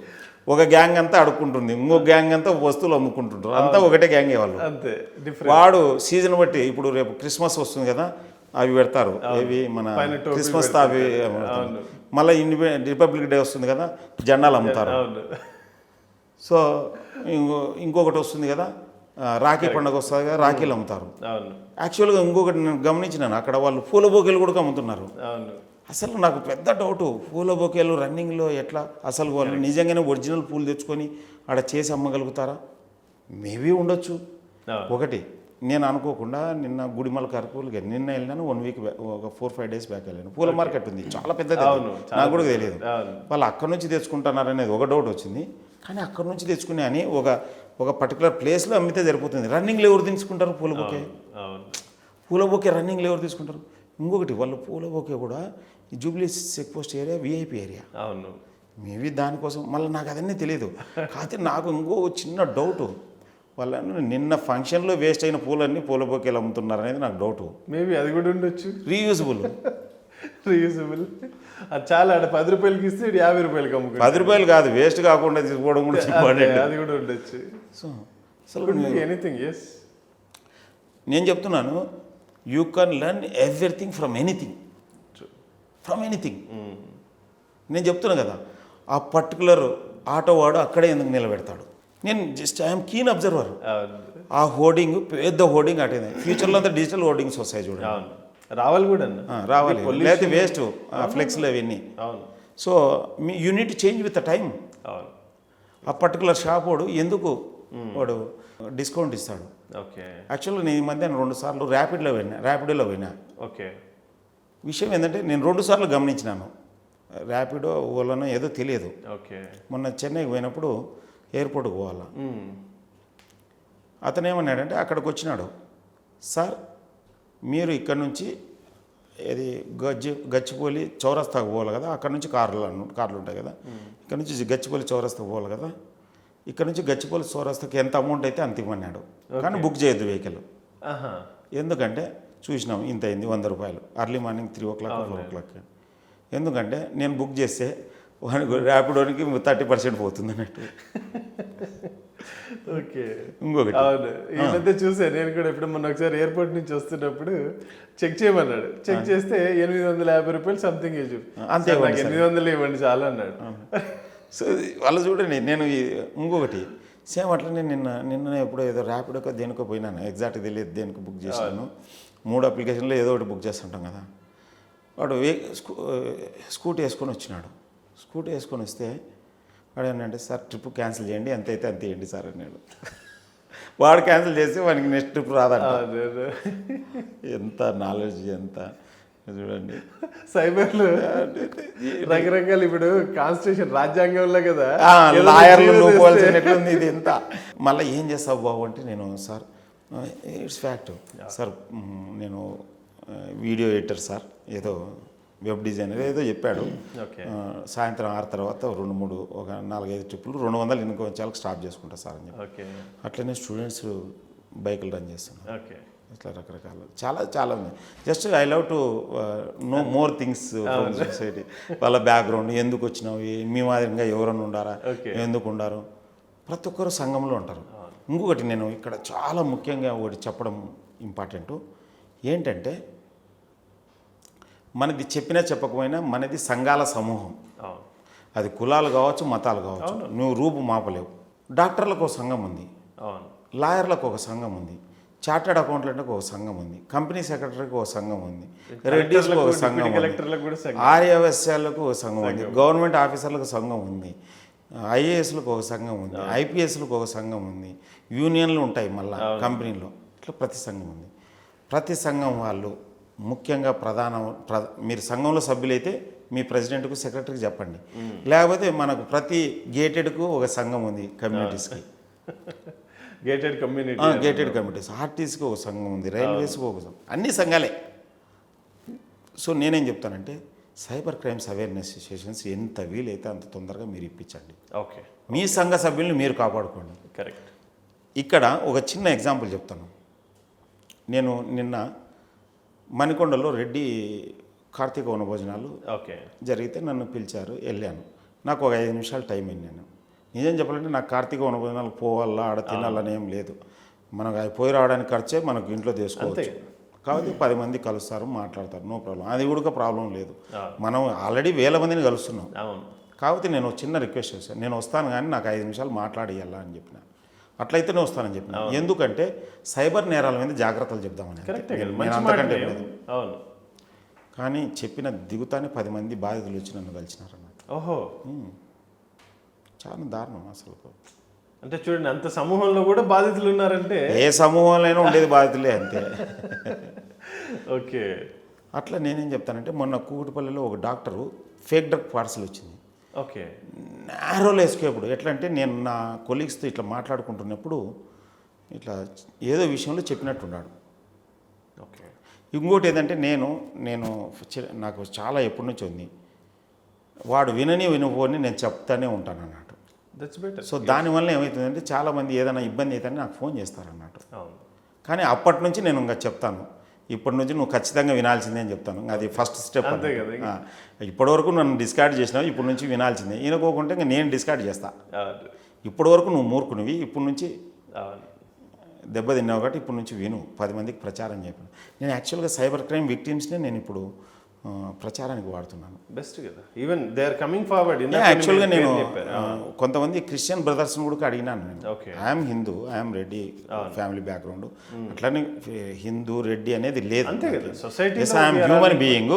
Speaker 2: ఒక గ్యాంగ్ అంతా అడుక్కుంటుంది, ఇంకో గ్యాంగ్ అంతా వస్తువులు అమ్ముకుంటుంటారు, అంతా ఒకటే గ్యాంగే వాళ్ళు.
Speaker 1: అంతే.
Speaker 2: వాడు సీజన్ బట్టి, ఇప్పుడు రేపు క్రిస్మస్ వస్తుంది కదా, అవి పెడతారు, ఇవి మన క్రిస్మస్ అవి. మళ్ళీ రిపబ్లిక్ డే వస్తుంది కదా, జెండాలు అమ్ముతారు. సో ఇంకొకటి వస్తుంది కదా, రాఖీ పండుగ వస్తుంది కదా, రాఖీలు అమ్ముతారు. యాక్చువల్గా ఇంకొకటి నేను గమనించినాను, అక్కడ వాళ్ళు పూల బొకేలు కూడా అమ్ముతున్నారు. అసలు నాకు పెద్ద డౌటు, పూల బొకేలు రన్నింగ్లో ఎట్లా, అసలు వాళ్ళు నిజంగానే ఒరిజినల్ పూలు తెచ్చుకొని ఆడ చేసి అమ్మగలుగుతారా? మేబీ ఉండొచ్చు. ఒకటి నేను అనుకోకుండా నిన్న గుడిమల కర్పూలుగా నిన్న వెళ్ళినాను, 1 వీక్ ఒక 4-5 డేస్ బ్యాక్ వెళ్ళాను. పూల మార్కెట్ ఉంది, చాలా పెద్దది, నాకు కూడా తెలియదు. వాళ్ళు అక్కడి నుంచి తెచ్చుకుంటున్నారనేది ఒక డౌట్ వచ్చింది. కానీ అక్కడి నుంచి తెచ్చుకునే అని ఒక పర్టికులర్ ప్లేస్లో అమ్మితే సరిపోతుంది. రన్నింగ్లో ఎవరు తీసుకుంటారు పూల బొకే? పూల బొకే రన్నింగ్లో ఎవరు తీసుకుంటారు? ఇంకొకటి, వాళ్ళు పూల బొకే కూడా Jubilee check post area, VIP area.
Speaker 1: అవును.
Speaker 2: మేబీ దానికోసం మళ్ళీ నాకు అదన్నీ తెలియదు. కాకపోతే నాకు ఇంకో చిన్న డౌటు, వాళ్ళను నిన్న ఫంక్షన్లో వేస్ట్ అయిన పూలన్నీ పూల బొకేలు అమ్ముతున్నారు అనేది నాకు డౌటు.
Speaker 1: మేబీ అది కూడా ఉండొచ్చు.
Speaker 2: రీయూజబుల్
Speaker 1: అది చాలా, 10 రూపాయలకి ఇస్తే 50 రూపాయలకి అమ్ముకుంటారు.
Speaker 2: 10 రూపాయలు కాదు, వేస్ట్ కాకుండా తీసుకోవడం కూడా
Speaker 1: అది కూడా ఉండొచ్చు.
Speaker 2: సో అసలు
Speaker 1: ఎనీథింగ్. ఎస్,
Speaker 2: నేను చెప్తున్నాను, you can learn everything from anything. నేను చెప్తున్నా కదా, ఆ పర్టికులర్ ఆటో వాడు అక్కడే ఎందుకు నిలబెడతాడు? నేను జస్ట్ ఐఎమ్ కీన్ అబ్జర్వర్. ఆ హోర్డింగ్, పెద్ద హోర్డింగ్ అటేది. ఫ్యూచర్లో అంతా డిజిటల్ హోర్డింగ్స్ వస్తాయి చూడండి,
Speaker 1: రావాలి కూడా,
Speaker 2: రావాలి. లేకపోతే వేస్ట్ ఫ్లెక్స్లు అవన్నీ. So me unit change with the time. ఆ పర్టికులర్ షాప్ వాడు ఎందుకు వాడు డిస్కౌంట్ ఇస్తాడు?
Speaker 1: ఓకే.
Speaker 2: యాక్చువల్గా నేను ఈ మధ్య 2 సార్లు ర్యాపిడోలో పోయినా.
Speaker 1: ఓకే.
Speaker 2: విషయం ఏంటంటే, నేను 2 సార్లు గమనించినాను, ర్యాపిడో ఓలానో ఏదో తెలియదు.
Speaker 1: ఓకే. మొన్న
Speaker 2: చెన్నైకి పోయినప్పుడు ఎయిర్పోర్ట్కి పోవాలా, అతను ఏమన్నాడంటే, అక్కడికి వచ్చినాడు, సార్ మీరు ఇక్కడ నుంచి ఇది గచ్చిపోలి చౌరస్తాకు పోవాలి కదా, అక్కడ నుంచి కార్లు ఉంటాయి కదా, ఇక్కడ నుంచి గచ్చిపోలి చౌరస్తాకు పోవాలి కదా, ఇక్కడ నుంచి గచ్చిపోలి చౌరస్తాకి ఎంత అమౌంట్ అయితే అంత ఇవ్వన్నాడు. కానీ బుక్ చేయొద్దు వెహికల్. ఎందుకంటే చూసినాం ఇంత అయింది, 100 రూపాయలు, అర్లీ మార్నింగ్ 3 o'clock 4 o'clock. ఎందుకంటే నేను బుక్ చేస్తే ర్యాపిడోనికి 30% పోతుంది అన్నట్టు.
Speaker 1: ఓకే.
Speaker 2: ఇంకొకటి,
Speaker 1: అవును, ఈ మధ్య చూసాను నేను కూడా. ఇప్పుడు మొన్న ఒకసారి ఎయిర్పోర్ట్ నుంచి వస్తున్నప్పుడు చెక్ చేయమన్నాడు. చెక్ చేస్తే 850 రూపాయలు సంథింగ్ ఏజ్. అంతే, 800 ఇవ్వండి చాలా అన్నాడు.
Speaker 2: సో వాళ్ళు చూడండి. నేను ఇంకొకటి సేమ్ అట్లనే నిన్న ఎప్పుడో ఏదో ర్యాపిడోకో దేనికో పోయినాను, ఎగ్జాక్ట్గా తెలియదు దేనికి బుక్ చేశాను. 3 అప్లికేషన్లో ఏదో ఒకటి బుక్ చేస్తుంటాం కదా. వాడు స్కూటీ వేసుకొని వచ్చినాడు. స్కూటీ వేసుకొని వస్తే వాడు ఏంటంటే, సార్ ట్రిప్ క్యాన్సిల్ చేయండి, ఎంత అయితే అంత ఇవ్వండి సార్ అన్నాడు. వాడు క్యాన్సిల్ చేస్తే వానికి నెక్స్ట్ ట్రిప్ రాదంట. ఎంత నాలెడ్జ్, ఎంత చూడండి.
Speaker 1: సైబర్లో రకరకాలు, ఇప్పుడు కాన్స్టిట్యూషన్ రాజ్యాంగంలో కదా
Speaker 2: లాయర్లు లోపోవాల్సినట్లుంది ఇది ఎంత. మళ్ళీ ఏం చేస్తావు బాబు అంటే, నేను సార్ ఇట్స్ ఫ్యాక్ట్ సార్. నేను వీడియో ఎడిటర్ సార్, ఏదో వెబ్ డిజైనర్ ఏదో చెప్పాడు.
Speaker 1: ఓకే.
Speaker 2: సాయంత్రం 6 తర్వాత 2-3 ఒక 4-5 ట్రిప్పులు 200 ఇన్కమ్ వచ్చేలకు స్టాప్ చేసుకుంటా సార్ అని చెప్పి.
Speaker 1: ఓకే.
Speaker 2: అట్లనే స్టూడెంట్స్ బైకులు రన్ చేస్తున్నారు.
Speaker 1: ఓకే.
Speaker 2: ఇట్లా రకరకాల చాలా ఉంది. Just I love to know more things from society. వాళ్ళ బ్యాక్గ్రౌండ్, ఎందుకు వచ్చినావు, మీ మాదిరిగా ఎవరన్నా ఉండారా, ఎందుకు ఉండారు, ప్రతి ఒక్కరు సంఘంలో ఉంటారు. ఇంకొకటి నేను ఇక్కడ చాలా ముఖ్యంగా ఒకటి చెప్పడం ఇంపార్టెంట్ ఏంటంటే, మనది చెప్పినా చెప్పకపోయినా మనది సంఘాల సమూహం. అది కులాలు కావచ్చు, మతాలు కావచ్చు, నువ్వు రూపు మాపలేవు. డాక్టర్లకు ఒక సంఘం ఉంది, లాయర్లకు ఒక సంఘం ఉంది, చార్టర్డ్ అకౌంటెంట్లకు ఒక సంఘం ఉంది, కంపెనీ సెక్రటరీకి ఒక సంఘం ఉంది, రెడ్డిస్కి ఒక సంఘం ఉంది, ఆర్యవస్యాలకు ఒక సంఘం ఉంది, గవర్నమెంట్ ఆఫీసర్లకు సంఘం ఉంది, ఐఏఎస్లకు ఒక సంఘం ఉంది, ఐపీఎస్లకు ఒక సంఘం ఉంది, యూనియన్లు ఉంటాయి మళ్ళీ కంపెనీలో. ఇట్లా ప్రతి సంఘం ఉంది. ప్రతి సంఘం వాళ్ళు ముఖ్యంగా మీరు సంఘంలో సభ్యులైతే మీ ప్రెసిడెంట్కు సెక్రటరీకి చెప్పండి. లేకపోతే మనకు ప్రతి గేటెడ్కు ఒక సంఘం ఉంది, కమ్యూనిటీస్కి
Speaker 1: గేటెడ్
Speaker 2: కమ్యూనిటీస్, ఆర్టీస్కి ఒక సంఘం ఉంది, రైల్వేస్కి ఒక సంఘం, అన్ని సంఘాలే. సో నేనేం చెప్తానంటే, సైబర్ క్రైమ్స్ అవేర్నెస్ సెషన్స్ ఎంత వీలైతే అంత తొందరగా మీరు ఇప్పించండి.
Speaker 1: ఓకే.
Speaker 2: మీ సంఘ సభ్యుల్ని మీరు కాపాడుకోండి.
Speaker 1: కరెక్ట్.
Speaker 2: ఇక్కడ ఒక చిన్న ఎగ్జాంపుల్ చెప్తాను. నేను నిన్న మణికొండలో రెడ్డి కార్తీక వనభోజనాలు జరిగితే నన్ను పిలిచారు, వెళ్ళాను. నాకు ఒక 5 నిమిషాలు టైం అయింది. నేను నిజం చెప్పాలంటే నాకు కార్తీక వనభోజనాలు పోవాలా, ఆడ తినాలని ఏం లేదు. మనకు అది పోయి రావడానికి ఖర్చే మనకు ఇంట్లో తీసుకోవచ్చు. కాబట్టి 10 మంది కలుస్తారు, మాట్లాడతారు, నో ప్రాబ్లం. అది కూడా ప్రాబ్లం లేదు. మనం ఆల్రెడీ 1000 మందిని కలుస్తున్నాం. కాబట్టి నేను చిన్న రిక్వెస్ట్ చేశాను, నేను వస్తాను కానీ నాకు 5 నిమిషాలు మాట్లాడియాలా అని చెప్పిన. అట్లయితేనే వస్తానని చెప్పిన. ఎందుకంటే సైబర్ నేరాల మీద జాగ్రత్తలు చెప్దామని. నేను అంతకంటే లేదు. కానీ చెప్పిన దిగుతానే 10 మంది బాధితులు వచ్చి నన్ను కలిసినారు అన్నట్టు.
Speaker 1: ఓహో,
Speaker 2: చాలా దారుణం అసలు.
Speaker 1: అంటే చూడండి, అంత సమూహంలో కూడా బాధితులు ఉన్నారంటే
Speaker 2: ఏ సమూహంలో ఉండేది బాధితులే అంతే.
Speaker 1: ఓకే.
Speaker 2: అట్లా నేనేం చెప్తానంటే, మొన్న కూకటిపల్లిలో ఒక డాక్టరు ఫేక్ డ్రగ్ పార్సల్ వచ్చింది.
Speaker 1: ఓకే.
Speaker 2: నేరోలో ఎస్కేప్డ్. ఎట్లా అంటే, నేను నా కొలీగ్స్తో ఇట్లా మాట్లాడుకుంటున్నప్పుడు ఇట్లా ఏదో విషయంలో చెప్పినట్టున్నాడు.
Speaker 1: ఓకే.
Speaker 2: ఇంకోటి ఏంటంటే, నాకు చాలా ఎప్పటి నుంచి ఉంది, వాడు వినపోని నేను చెప్తానే ఉంటాను అన్నట్టు. సో దానివల్ల ఏమవుతుందంటే, చాలామంది ఏదైనా ఇబ్బంది అయితే నాకు ఫోన్ చేస్తారన్నట్టు. కానీ అప్పటి నుంచి నేను ఇంకా చెప్తాను, ఇప్పటి నుంచి నువ్వు ఖచ్చితంగా వినాల్సిందే అని చెప్తాను. అది ఫస్ట్ స్టెప్. ఇప్పటివరకు నన్ను డిస్కార్డ్ చేసినావు, ఇప్పటి నుంచి వినాల్సిందే. ఈయనకోకుంటే ఇంకా నేను డిస్కార్డ్ చేస్తా. ఇప్పటివరకు నువ్వు మూర్ఖునివి, ఇప్పటి నుంచి దెబ్బతిన్నావు కాబట్టి ఇప్పటి నుంచి విను, 10 మందికి ప్రచారం చెప్పాను. నేను యాక్చువల్గా సైబర్ క్రైమ్ విక్టిమ్స్ని నేను ఇప్పుడు ప్రచారానికి వాడుతున్నాను.
Speaker 1: బెస్ట్ కదా. Even they are coming forward.
Speaker 2: యాక్చువల్గా నేను కొంతమంది క్రిస్టియన్ బ్రదర్స్ని కూడా అడిగినాను. నేను I'm Hindu, I'm Reddy family background, అట్లనే హిందూ రెడ్డి అనేది లేదు. I'm human being.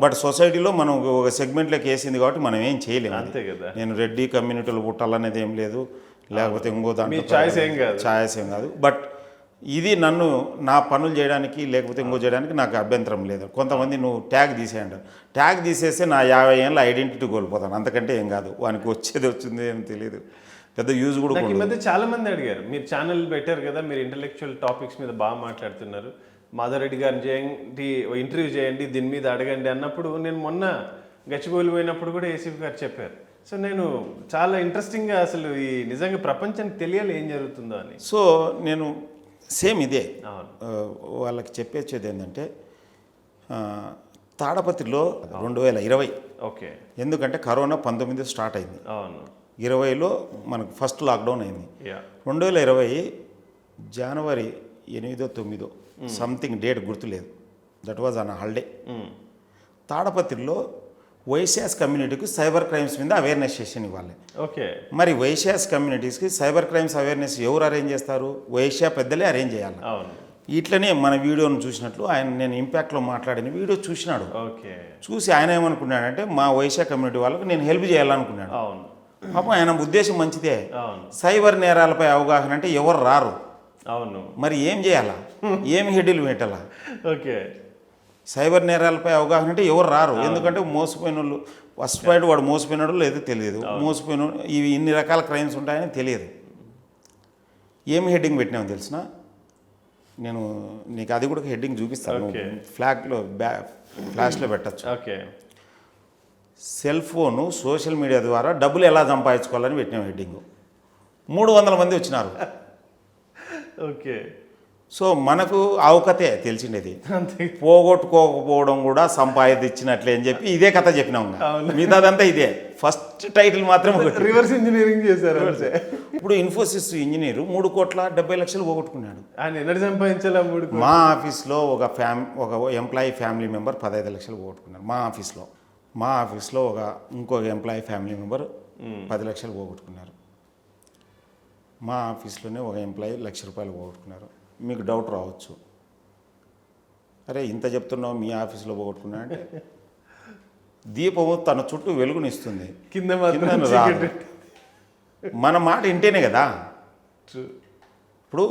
Speaker 2: బట్ సొసైటీలో మనం ఒక సెగ్మెంట్లోకి వేసింది కాబట్టి మనం ఏం చేయలేము. నేను రెడ్డి కమ్యూనిటీలో పుట్టాలనేది ఏం లేదు, లేకపోతే ఇంకో దాంట్లో ఛాయస్ ఏం కాదు. బట్ ఇది నన్ను నా పనులు చేయడానికి లేకపోతే ఇంకో చేయడానికి నాకు అభ్యంతరం లేదు. కొంతమంది నువ్వు ట్యాగ్ తీసేయంటారు. ట్యాగ్ తీసేస్తే నా 50 ఏళ్ళ ఐడెంటిటీ కోల్పోతాను, అంతకంటే ఏం కాదు. వానికి వచ్చింది ఏం తెలియదు, పెద్ద యూజ్ కూడా.
Speaker 1: ఈ మధ్య చాలా మంది అడిగారు, మీరు ఛానల్ పెట్టారు కదా, మీరు ఇంటలెక్చువల్ టాపిక్స్ మీద బాగా మాట్లాడుతున్నారు, మాధవరెడ్డి గారిని చేయండి, ఇంటర్వ్యూ చేయండి, దీని మీద అడగండి అన్నప్పుడు, నేను మొన్న గచ్చిబౌలి పోయినప్పుడు కూడా ఏసీపీ గారు చెప్పారు. సో నేను చాలా ఇంట్రెస్టింగ్గా అసలు ఈ నిజంగా ప్రపంచానికి తెలియాలి ఏం జరుగుతుందో అని.
Speaker 2: సో నేను సేమ్ ఇదే వాళ్ళకి చెప్పేది ఏంటంటే, తాడపత్రిలో 2020.
Speaker 1: ఓకే.
Speaker 2: ఎందుకంటే కరోనా 19 స్టార్ట్ అయింది, 20లో మనకు ఫస్ట్ లాక్డౌన్ అయింది. 2020 జనవరి 8, 9 సంథింగ్ డేట్ గుర్తులేదు, దట్ వాజ్ ఆన్ హాలిడే. తాడపత్రిలో వైశ్యాస్ కమ్యూనిటీకి సైబర్ క్రైమ్స్ మీద అవేర్నెస్ సెషన్ ఇవ్వాలి.
Speaker 1: ఓకే.
Speaker 2: మరి వైశ్యాస్ కమ్యూనిటీస్కి సైబర్ క్రైమ్స్ అవేర్నెస్ ఎవరు అరేంజ్ చేస్తారు? వైశ్య పెద్దలే అరేంజ్ చేయాలి. ఇట్లనే మన వీడియోను చూసినట్లు నేను ఇంపాక్ట్లో మాట్లాడిన వీడియో చూసినాడు.
Speaker 1: ఓకే.
Speaker 2: చూసి ఆయన ఏమనుకున్నాడంటే, మా వైశ్య కమ్యూనిటీ వాళ్ళకి నేను హెల్ప్ చేయాలనుకున్నాడు. పాపం ఆయన ఉద్దేశం మంచిదే. సైబర్ నేరాలపై అవగాహన అంటే ఎవరు రారు.
Speaker 1: అవును.
Speaker 2: మరి ఏం చేయాలా, ఏం హెడ్యూల్ పెట్టాలా?
Speaker 1: ఓకే.
Speaker 2: సైబర్ నేరాలపై అవగాహన అంటే ఎవరు రారు. ఎందుకంటే మోసపోయిన వాళ్ళు, ఫస్ట్ పాయింట్ వాడు మోసపోయినాడు లేదో తెలియదు, మోసపోయిన ఇవి ఇన్ని రకాల క్రైమ్స్ ఉంటాయని తెలియదు. ఏం హెడ్డింగ్ పెట్టినామో తెలిసిన, నేను నీకు అది కూడా హెడ్డింగ్ చూపిస్తాను,
Speaker 1: Okay.
Speaker 2: ఫ్లాష్లో పెట్టచ్చు.
Speaker 1: Okay.
Speaker 2: Cell phone social media ద్వారా డబ్బులు ఎలా సంపాదించుకోవాలని పెట్టినాం హెడ్డింగ్. 300 మంది వచ్చినారు.
Speaker 1: ఓకే.
Speaker 2: సో మనకు అవకతే తెలిసిండేది,
Speaker 1: అంతే.
Speaker 2: పోగొట్టుకోకపోవడం కూడా సంపాదించినట్లే అని చెప్పి ఇదే కథ చెప్పినాం. మిగతాదంతా ఇదే, ఫస్ట్ టైటిల్ మాత్రం ఒకటి.
Speaker 1: రివర్స్ ఇంజనీరింగ్ చేశారు.
Speaker 2: ఇప్పుడు ఇన్ఫోసిస్ ఇంజనీరు 3,70,00,000 పోగొట్టుకున్నాడు.
Speaker 1: ఆయన ఎన్నటి సంపాదించాలా?
Speaker 2: మా ఆఫీస్లో ఒక ఎంప్లాయీ ఫ్యామిలీ మెంబర్ 15 లక్షలు పోగొట్టుకున్నారు. మా ఆఫీస్లో ఇంకొక ఎంప్లాయీ ఫ్యామిలీ మెంబర్ 10 లక్షలు పోగొట్టుకున్నారు. మా ఆఫీస్లోనే ఒక ఎంప్లాయీ ₹1,00,000 పోగొట్టుకున్నారు. మీకు డౌట్ రావచ్చు, అరే ఇంత చెప్తున్నావు మీ ఆఫీస్లో పోగొట్టుకున్నా అంటే, దీపము తన చుట్టూ వెలుగునిస్తుంది,
Speaker 1: కింద
Speaker 2: రాదు. మన మాట ఇంటేనే కదా. ఇప్పుడు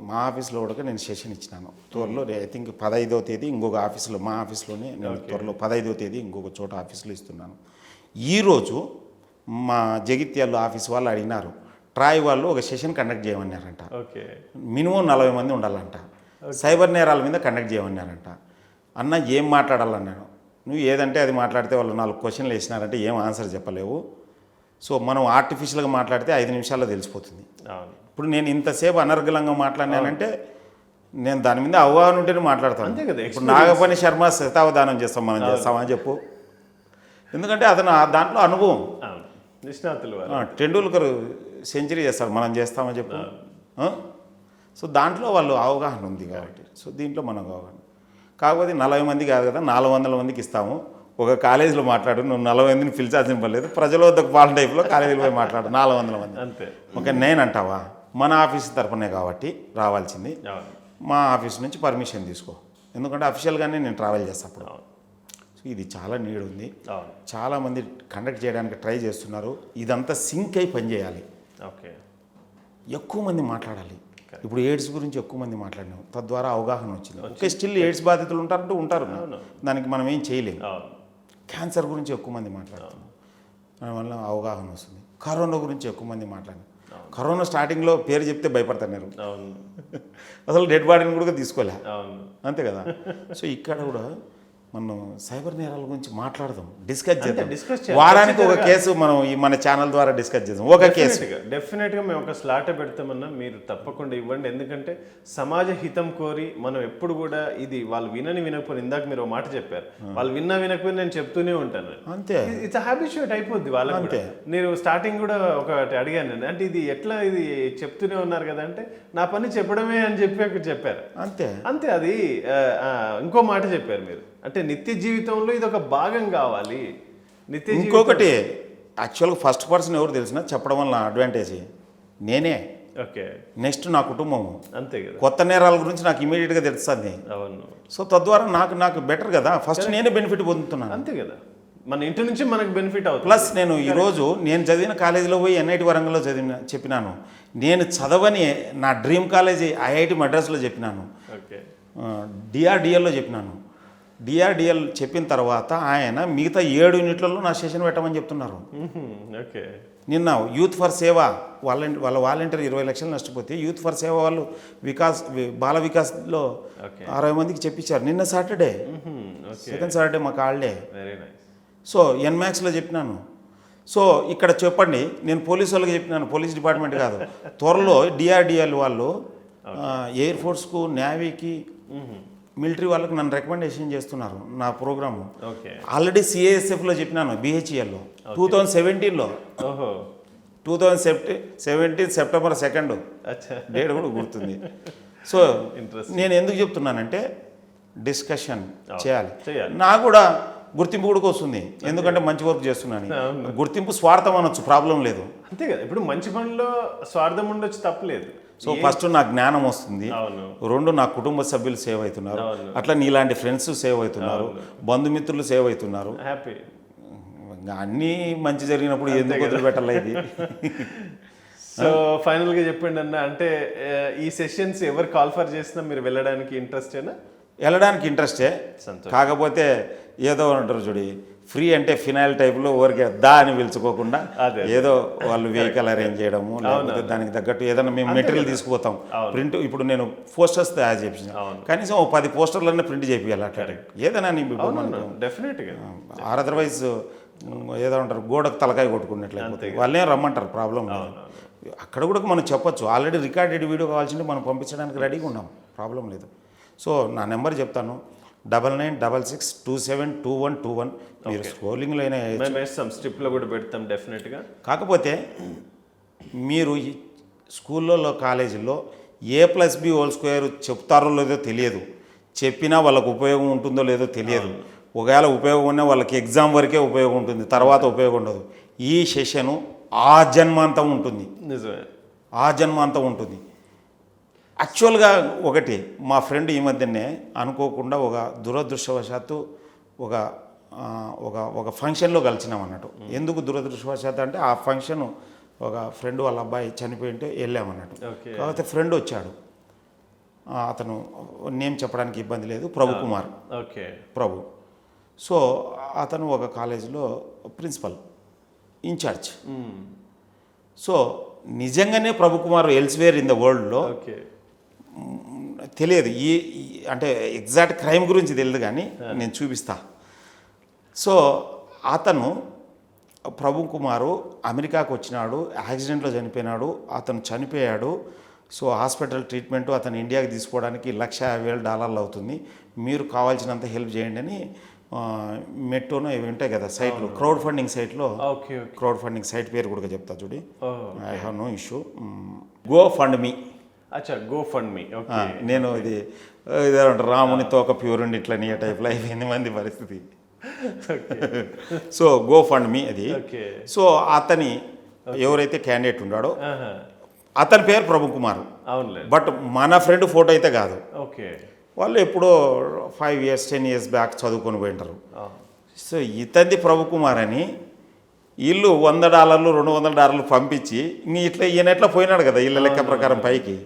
Speaker 2: మా ఆఫీస్లో కూడా నేను సెషన్ ఇచ్చినాను త్వరలో. ఐ థింక్ 15వ తేదీ ఇంకొక ఆఫీస్లో, మా ఆఫీస్లోనే నేను త్వరలో 15వ తేదీ ఇంకొక చోట ఆఫీస్లో ఇస్తున్నాను. ఈరోజు మా జగిత్యాల ఆఫీస్ వాళ్ళు అడిగినారు, ట్రాయ్ వాళ్ళు ఒక సెషన్ కండక్ట్ చేయమన్నారంట. మినిమం 40 మంది ఉండాలంట. సైబర్ నేరాల మీద కండక్ట్ చేయమన్నారంట. అన్న ఏం మాట్లాడాలన్నాను. నువ్వు ఏదంటే అది మాట్లాడితే వాళ్ళు 4 క్వశ్చన్లు వేసినారంటే ఏం ఆన్సర్ చెప్పలేవు. సో మనం ఆర్టిఫిషియల్గా మాట్లాడితే 5 నిమిషాల్లో తెలిసిపోతుంది. ఇప్పుడు నేను ఇంతసేపు అనర్గళంగా మాట్లాడినానంటే నేను దాని మీద అవగాహన ఉంటేనే మాట్లాడతాను. ఇప్పుడు నాగపని శర్మ శతావధానం చేస్తాం, మనం చేస్తామని చెప్పు. ఎందుకంటే అతను దాంట్లో అనుభవం. టెండూల్కర్ సెంచరీ చేస్తారు, మనం చేస్తామని చెప్పు. సో దాంట్లో వాళ్ళు అవగాహన ఉంది కాబట్టి, సో దీంట్లో మనకు అవగాహన. కాకపోతే 40 మంది కాదు కదా, 400 మందికి ఇస్తాము. ఒక కాలేజీలో మాట్లాడు, నువ్వు 40 మందిని పిలిచాల్సిన పర్లేదు, ప్రజల వద్దకు పాలన టైప్లో కాలేజీలో పోయి మాట్లాడు 400 మంది అంతే. ఓకే, నేనంటావా మన ఆఫీస్ తరపునే కాబట్టి రావాల్సింది, మా ఆఫీస్ నుంచి పర్మిషన్ తీసుకో, ఎందుకంటే అఫీషియల్గానే నేను ట్రావెల్ చేస్తాను అప్పుడు. సో ఇది చాలా నీడ్ ఉంది, చాలామంది కండక్ట్ చేయడానికి ట్రై చేస్తున్నారు. ఇదంతా సింక్ అయి పనిచేయాలి.
Speaker 1: ఓకే,
Speaker 2: ఎక్కువ మంది మాట్లాడాలి. ఇప్పుడు ఎయిడ్స్ గురించి ఎక్కువ మంది మాట్లాడినాం, తద్వారా అవగాహన వచ్చింది. ఓకే, స్టిల్ ఎయిడ్స్ బాధితులు ఉంటారంటూ ఉంటారు, దానికి మనం ఏం చేయలేము. క్యాన్సర్ గురించి ఎక్కువ మంది మాట్లాడుతున్నాం, దానివల్ల అవగాహన వస్తుంది. కరోనా గురించి ఎక్కువ మంది మాట్లాడినాం. కరోనా స్టార్టింగ్లో పేరు చెప్తే భయపడతారు, అసలు డెడ్ బాడీని కూడా తీసుకోలే, అంతే కదా. సో ఇక్కడ కూడా మనం సైబర్ నేరాల గురించి మాట్లాడదాం, డిస్కస్ చేద్దాం. వారానికి ఒక కేసు మనం మన ఛానల్ ద్వారా డిస్కస్ చేద్దాం. ఒక కేసు
Speaker 1: డెఫినెట్గా మేము ఒక స్లాటే పెడతామన్నా, మీరు తప్పకుండా ఇవ్వండి. ఎందుకంటే సమాజ హితం కోరి మనం ఎప్పుడు కూడా ఇది వాళ్ళు వినకపోయినా, ఇందాక మీరు ఒక మాట చెప్పారు, వాళ్ళు వినకపోయినా నేను చెప్తూనే ఉంటాను, అంతే. ఇట్స్ హ్యాబిచుయేట్ అయిపోద్ది వాళ్ళకి. అంతే, నేను స్టార్టింగ్ కూడా ఒకటి అడిగాను, అంటే ఇది ఎట్లా, ఇది చెప్తూనే ఉన్నారు కదా అంటే, నా పని చెప్పడమే అని చెప్పి అక్కడ చెప్పారు, అంతే అంతే. అది ఇంకో మాట చెప్పారు మీరు, అంటే నిత్య జీవితంలో ఇది ఒక భాగం కావాలి.
Speaker 2: ఇంకొకటి యాక్చువల్గా ఫస్ట్ పర్సన్ ఎవరు తెలిసినా చెప్పడం వల్ల అడ్వాంటేజ్ నేనే. ఓకే, నెక్స్ట్ నా కుటుంబము, అంతే కదా. కొత్త నేరాల గురించి నాకు ఇమీడియట్గా తెలుస్తుంది. అవును. సో తద్వారా నాకు బెటర్ కదా, ఫస్ట్ నేనే బెనిఫిట్ పొందుతున్నాను, అంతే కదా. మన ఇంటి నుంచి మనకు బెనిఫిట్ అవుతుంది. ప్లస్ నేను ఈరోజు నేను చదివిన కాలేజీలో పోయి ఎన్ఐటి వరంగల్లో చెప్పినాను. నేను చదవని నా డ్రీమ్ కాలేజీ ఐఐటి మద్రాసులో చెప్పినాను, డిఆర్డిఎల్లో చెప్పినాను. డిఆర్డిఎల్ చెప్పిన తర్వాత ఆయన మిగతా 7 యూనిట్లలో నా సెషన్ పెట్టమని చెప్తున్నారు. ఓకే, నిన్న యూత్ ఫర్ సేవ వాళ్ళ వాలంటీర్ 20 లక్షలు నష్టపోతే యూత్ ఫర్ సేవ వాళ్ళు బాల వికాస్లో 60 మందికి చెప్పించారు నిన్న సాటర్డే, సెకండ్ సాటర్డే మాకు హాలిడే. సో ఎన్మాక్స్లో చెప్పినాను. సో ఇక్కడ చెప్పండి, నేను పోలీసు వాళ్ళకి చెప్పినాను, పోలీస్ డిపార్ట్మెంట్ కాదు, త్వరలో డిఆర్డిఎల్ వాళ్ళు ఎయిర్ ఫోర్స్కు, నేవీకి, మిలిటరీ వాళ్ళకి నన్ను రికమెండేషన్ చేస్తున్నారు నా ప్రోగ్రాము. ఆల్రెడీ సిఐఎస్ఎఫ్లో చెప్పినాను, బిహెచ్ఈఎల్లో 2017లో, 2017 సెప్టెంబర్ 2 డేట్ కూడా గుర్తుంది. సో నేను ఎందుకు చెప్తున్నానంటే డిస్కషన్ చేయాలి. నాకు కూడా గుర్తింపు కూడా వస్తుంది, ఎందుకంటే మంచి వర్క్ చేస్తున్నాను. గుర్తింపు స్వార్థం అనొచ్చు, ప్రాబ్లం లేదు, అంతే కదా. ఇప్పుడు మంచి పనిలో స్వార్థం ఉండొచ్చు, తప్పలేదు. సో ఫస్ట్ నా జ్ఞానం వస్తుంది, 2 నా కుటుంబ సభ్యులు సేవ్ అవుతున్నారు, అట్లా నీలాంటి ఫ్రెండ్స్ సేవ్ అవుతున్నారు, బంధుమిత్రులు సేవ్ అవుతున్నారు. హ్యాపీ, అన్నీ మంచి జరిగినప్పుడు ఎందుకు వదిలిపెట్టాలి ఇది. సో ఫైనల్గా చెప్పండి అన్న, అంటే ఈ సెషన్స్ ఎవరు కాల్ ఫర్ చేసినా మీరు వెళ్ళడానికి ఇంట్రెస్టేనా? వెళ్ళడానికి ఇంట్రెస్టే, కాకపోతే ఏదో అంటారు చూడి, ఫ్రీ అంటే ఫినాయిల్ టైప్లో ఊరికే దా అని పిలుచుకోకుండా
Speaker 1: అదే.
Speaker 2: ఏదో వాళ్ళు వెహికల్ అరేంజ్ చేయడము లేకపోతే దానికి తగ్గట్టు ఏదైనా మేము మెటీరియల్ తీసుకుపోతాం ప్రింట్ ఇప్పుడు నేను పోస్టర్స్ తయారు చేపించిన కనీసం ఓ 10 పోస్టర్లన్నీ ప్రింట్ చేయాలి అట్లా ఏదైనా
Speaker 1: డెఫినెట్గా
Speaker 2: అదర్వైజ్ ఏదో అంటారు గోడకు తలకాయ కొట్టుకున్నట్లయితే వాళ్ళేం రమ్మంటారు ప్రాబ్లం లేదు. అక్కడ కూడా మనం చెప్పొచ్చు ఆల్రెడీ రికార్డెడ్ వీడియో కావాల్సింటే మనం పంపించడానికి రెడీగా ఉన్నాం, ప్రాబ్లం లేదు. సో నా నెంబర్ చెప్తాను 9966272121. మీరు స్క్రోలింగ్లో అయినా
Speaker 1: మేము వేస్తాం, స్ట్రిప్లో కూడా పెడతాం డెఫినెట్గా.
Speaker 2: కాకపోతే మీరు ఈ స్కూళ్ళలో కాలేజీల్లో A+B² చెప్తారో లేదో తెలియదు, చెప్పినా వాళ్ళకు ఉపయోగం ఉంటుందో లేదో తెలియదు. ఒకవేళ ఉపయోగం ఉన్నా వాళ్ళకి ఎగ్జామ్ వరకే ఉపయోగం ఉంటుంది, తర్వాత ఉపయోగం ఉండదు. ఈ సెషను ఆ జన్మాంతం ఉంటుంది,
Speaker 1: నిజమే
Speaker 2: ఆ జన్మాంతం ఉంటుంది. యాక్చువల్గా ఒకటి మా ఫ్రెండ్ ఈ మధ్యనే అనుకోకుండా ఒక దురదృష్టవశాత్తు ఒక ఒక ఒక ఫంక్షన్లో కలిసినాం అన్నట్టు. ఎందుకు దురదృష్టవశాత్తు అంటే ఆ ఫంక్షన్ ఒక ఫ్రెండ్ వాళ్ళ అబ్బాయి చనిపోయింటే వెళ్ళామన్నట్టు. కాకపోతే ఫ్రెండ్ వచ్చాడు, అతను నేమ్ చెప్పడానికి ఇబ్బంది లేదు, ప్రభు కుమార్.
Speaker 1: ఓకే,
Speaker 2: ప్రభు. సో అతను ఒక కాలేజీలో ప్రిన్సిపల్ ఇన్ఛార్జ్. సో నిజంగానే ప్రభు కుమార్ ఎల్స్వేర్ ఇన్ ద వరల్డ్లో తెలియదు, అంటే ఎగ్జాక్ట్ క్రైమ్ గురించి తెలియదు కానీ నేను చూపిస్తా. సో అతను ప్రభు కుమారు అమెరికాకు వచ్చినాడు, యాక్సిడెంట్లో చనిపోయినాడు, అతను చనిపోయాడు. సో హాస్పిటల్ ట్రీట్మెంట్ అతను ఇండియాకి తీసుకోవడానికి $150,000 అవుతుంది, మీరు కావాల్సినంత హెల్ప్ చేయండి అని మెట్రోనో ఇవి ఉంటాయి కదా సైట్లు, క్రౌడ్ ఫండింగ్ సైట్లో, క్రౌడ్ ఫండింగ్ సైట్ పేరు కూడా చెప్తా చూడి, I have no issue, GoFundMe.
Speaker 1: అచ్చా, గో ఫండ్ మీ.
Speaker 2: నేను ఇది ఇదేమంటారు రాముని తోక ప్యూరుండి ఇట్లా నీ టైప్లో అయిపోయింది మంది పరిస్థితి. సో గో ఫండ్ మీ అది. సో అతని ఎవరైతే క్యాండిడేట్ ఉన్నాడో అతని పేరు ప్రభు కుమార్, బట్ మన ఫ్రెండ్ ఫోటో అయితే కాదు. వాళ్ళు ఎప్పుడో 5 years 10 years బ్యాక్ చదువుకొని పోయింటారు. సో ఇతంది ప్రభు కుమార్ అని వీళ్ళు $100 $200 పంపించి ఇట్లా ఈయన ఎట్లా పోయినాడు కదా వీళ్ళ లెక్క ప్రకారం పైకి.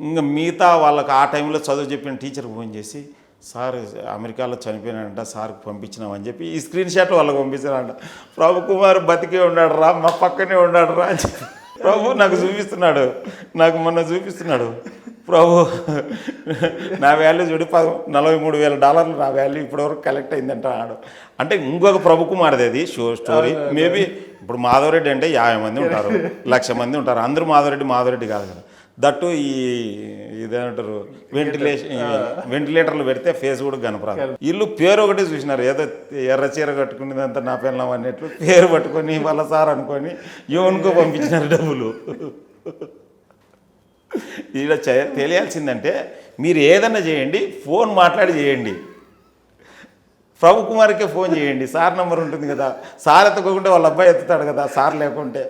Speaker 2: ఇంకా మిగతా వాళ్ళకి ఆ టైంలో చదువు చెప్పిన టీచర్కి ఫోన్ చేసి సార్ అమెరికాలో చనిపోయినాడంట, సార్కి పంపించినామని చెప్పి ఈ స్క్రీన్ షాట్ వాళ్ళకి పంపించారంట. ప్రభు కుమార్ బతికే ఉన్నాడు రా, మా పక్కనే ఉన్నాడు రా అని చెప్పి ప్రభు నాకు చూపిస్తున్నాడు, నాకు మొన్న చూపిస్తున్నాడు. ప్రభు నా వాల్యూ చూడి $43,000 నా వాల్యూ ఇప్పటివరకు కలెక్ట్ అయిందంట ఆడు. అంటే ఇంకొక ప్రభు కుమార్ది అది స్టోరీ. మేబీ ఇప్పుడు మాధవరెడ్డి అంటే 50 మంది ఉంటారు, 1,00,000 మంది ఉంటారు, అందరూ మాధవరెడ్డి కాదు కదా. దట్టు ఇదేమంటారు వెంటిలేటర్లు పెడితే ఫేస్ కూడా కనపరాదు. వీళ్ళు పేరు ఒకటే చూసినారు, ఏదో ఎర్ర చీర కట్టుకునేదంతా నా పిల్లం అన్నట్లు పేరు పట్టుకొని వాళ్ళ సార్ అనుకొని యోన్కో పంపించినారు డబ్బులు. ఇలా తెలియాల్సిందంటే మీరు ఏదన్నా చేయండి, ఫోన్ మాట్లాడి చేయండి, ప్రభు కుమార్కే ఫోన్ చేయండి, సార్ నంబర్ ఉంటుంది కదా, సార్ ఎత్తుకోకుంటే వాళ్ళ అబ్బాయి ఎత్తుతాడు కదా, సార్ లేకుంటే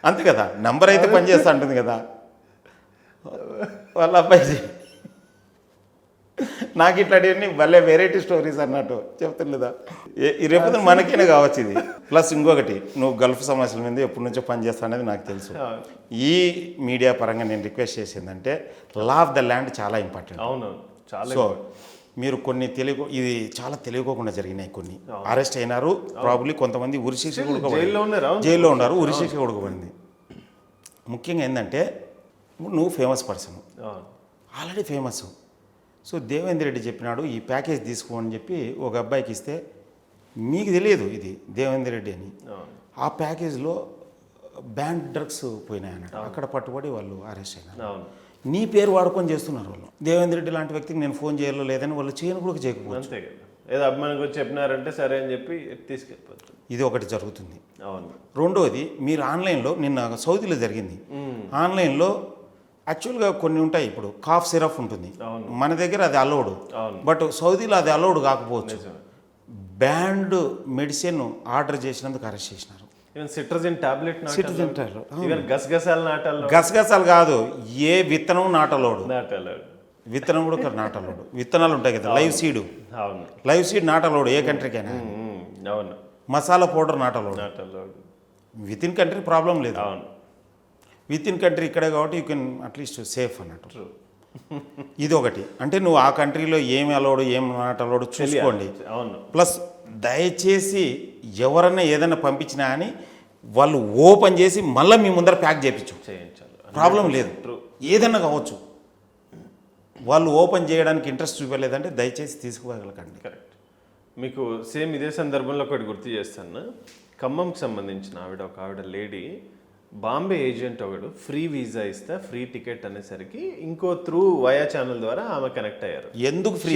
Speaker 2: అంతే కదా, నంబర్ అయితే పనిచేస్తూ ఉంటుంది కదా వాళ్ళ అబ్బాయి. నాకు ఇట్లాంటివన్నీ భలే వెరైటీ స్టోరీస్ అన్నట్టు చెప్తుండదా. రేపు మనకైనా కావచ్చు ఇది. ప్లస్ ఇంకొకటి, నువ్వు గల్ఫ్ సమస్యల మీద ఎప్పటి నుంచో పనిచేస్తా అనేది నాకు తెలుసు. ఈ మీడియా పరంగా నేను రిక్వెస్ట్ చేసిందంటే లా ఆఫ్ ద ల్యాండ్ చాలా ఇంపార్టెంట్. సో మీరు కొన్ని ఇది చాలా తెలియకోకుండా జరిగినాయి, కొన్ని అరెస్ట్ అయినారు, ప్రాబ్లీ కొంతమంది ఉరిశిక్ష జైల్లో ఉన్నారు, ఉరిశిక్ష కొడుకోబడింది. ముఖ్యంగా ఏంటంటే నువ్వు famous person, already famous. So Devendra Reddy చెప్పినాడు ఈ ప్యాకేజ్ తీసుకోమని చెప్పి ఒక అబ్బాయికి ఇస్తే, మీకు తెలియదు ఇది దేవేంద్ర రెడ్డి అని. ఆ ప్యాకేజ్లో బ్యాండ్ డ్రగ్స్ పోయినాయన్నట్టు, అక్కడ పట్టుబడి వాళ్ళు అరెస్ట్ అయినారు. నీ పేరు వాడుకొని చేస్తున్నారు వాళ్ళు. దేవేంద్ర రెడ్డి లాంటి వ్యక్తికి నేను ఫోన్ చేయాలో లేదని వాళ్ళు చేయను కూడా చేయకపోవచ్చు.
Speaker 1: ఏదో అభిమానికి వచ్చి చెప్పినారంటే సరే అని చెప్పి తీసుకెళ్ళిపోతుంది.
Speaker 2: ఇది ఒకటి జరుగుతుంది. రెండోది, మీరు ఆన్లైన్లో నిన్న సౌదీలో జరిగింది, ఆన్లైన్లో యాక్చువల్గా కొన్ని ఉంటాయి. ఇప్పుడు కాఫ్ సిరప్ ఉంటుంది, మన దగ్గర అది అలౌడ్, బట్ సౌదీలో అది అలౌడ్ కాకపోవచ్చు. బ్యాండ్ మెడిసిన్ ఆర్డర్ చేసినందుకు అరెస్ట్ చేసినారు. గసగసాలు కాదు, ఏ విత్తనం నాటలోడు, విత్తనం కూడా నాటలోడు. విత్తనాలు ఉంటాయి కదా, లైవ్ సీడ్ నాటలోడు ఏ కంట్రీకైనా. మసాలా పౌడర్ నాటలోడు, విత్ ఇన్ కంట్రీ ప్రాబ్లం లేదు, విత్ ఇన్ కంట్రీ ఇక్కడే కాబట్టి యూ కెన్ అట్లీస్ట్ సేఫ్ అన్నట్టు. ఇది ఒకటి. అంటే నువ్వు ఆ కంట్రీలో ఏమి అలౌడ్ ఏం నాట్ అలౌడ్ చూసుకోండి.
Speaker 1: అవును.
Speaker 2: ప్లస్ దయచేసి ఎవరన్నా ఏదైనా పంపించినా అని వాళ్ళు ఓపెన్ చేసి మళ్ళీ మీ ముందర ప్యాక్
Speaker 1: చేయించాలి,
Speaker 2: ప్రాబ్లం లేదు, ఏదన్నా కావచ్చు. వాళ్ళు ఓపెన్ చేయడానికి ఇంట్రెస్ట్ చూపలేదంటే దయచేసి తీసుకోగలకండి.
Speaker 1: కరెక్ట్. మీకు సేమ్ ఇదే సందర్భంలో ఒకటి గుర్తు చేస్తాను. ఖమ్మంకి సంబంధించిన ఒక ఆవిడ లేడీ బాంబే ఏజెంట్ ఒకడు ఫ్రీ వీసా ఇస్తా ఫ్రీ టికెట్ అనేసరికి ఇంకో త్రూ వయా ఛానల్ ద్వారా ఆమె కనెక్ట్ అయ్యారు.
Speaker 2: ఎందుకు free?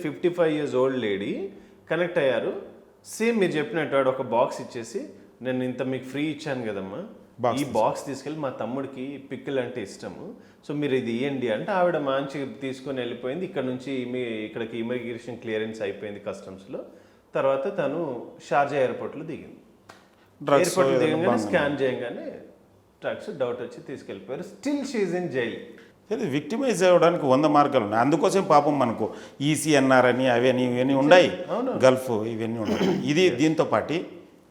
Speaker 1: 55 years old lady connect అయ్యారు. సేమ్ మీరు చెప్పినట్టు వాడు ఒక బాక్స్ ఇచ్చేసి, నేను ఇంత మీకు ఫ్రీ ఇచ్చాను కదమ్మా, ఈ బాక్స్ తీసుకెళ్ళి మా తమ్ముడికి పిక్కలు అంటే ఇష్టము, సో మీరు ఇది ఇవ్వండి అంటే ఆవిడ మంచి తీసుకొని వెళ్ళిపోయింది. ఇక్కడ నుంచి ఇక్కడికి ఇమిగ్రేషన్ క్లియరెన్స్ అయిపోయింది కస్టమ్స్లో. తర్వాత తను షార్జా ఎయిర్పోర్ట్లో దిగింది. ఎయిర్పోర్ట్లో దిగగానే స్కాన్ చేయగానే డ్రగ్స్ డౌట్ వచ్చి తీసుకెళ్ళిపోయారు. Still she's in jail.
Speaker 2: Victimise అవ్వడానికి 100 మార్గాలు ఉన్నాయి. అందుకోసం పాపం మనకు ఈసీఎన్ఆర్ అని అవన్నీ ఇవన్నీ ఉన్నాయి, గల్ఫ్ ఇవన్నీ ఉన్నాయి. ఇది దీంతో పాటు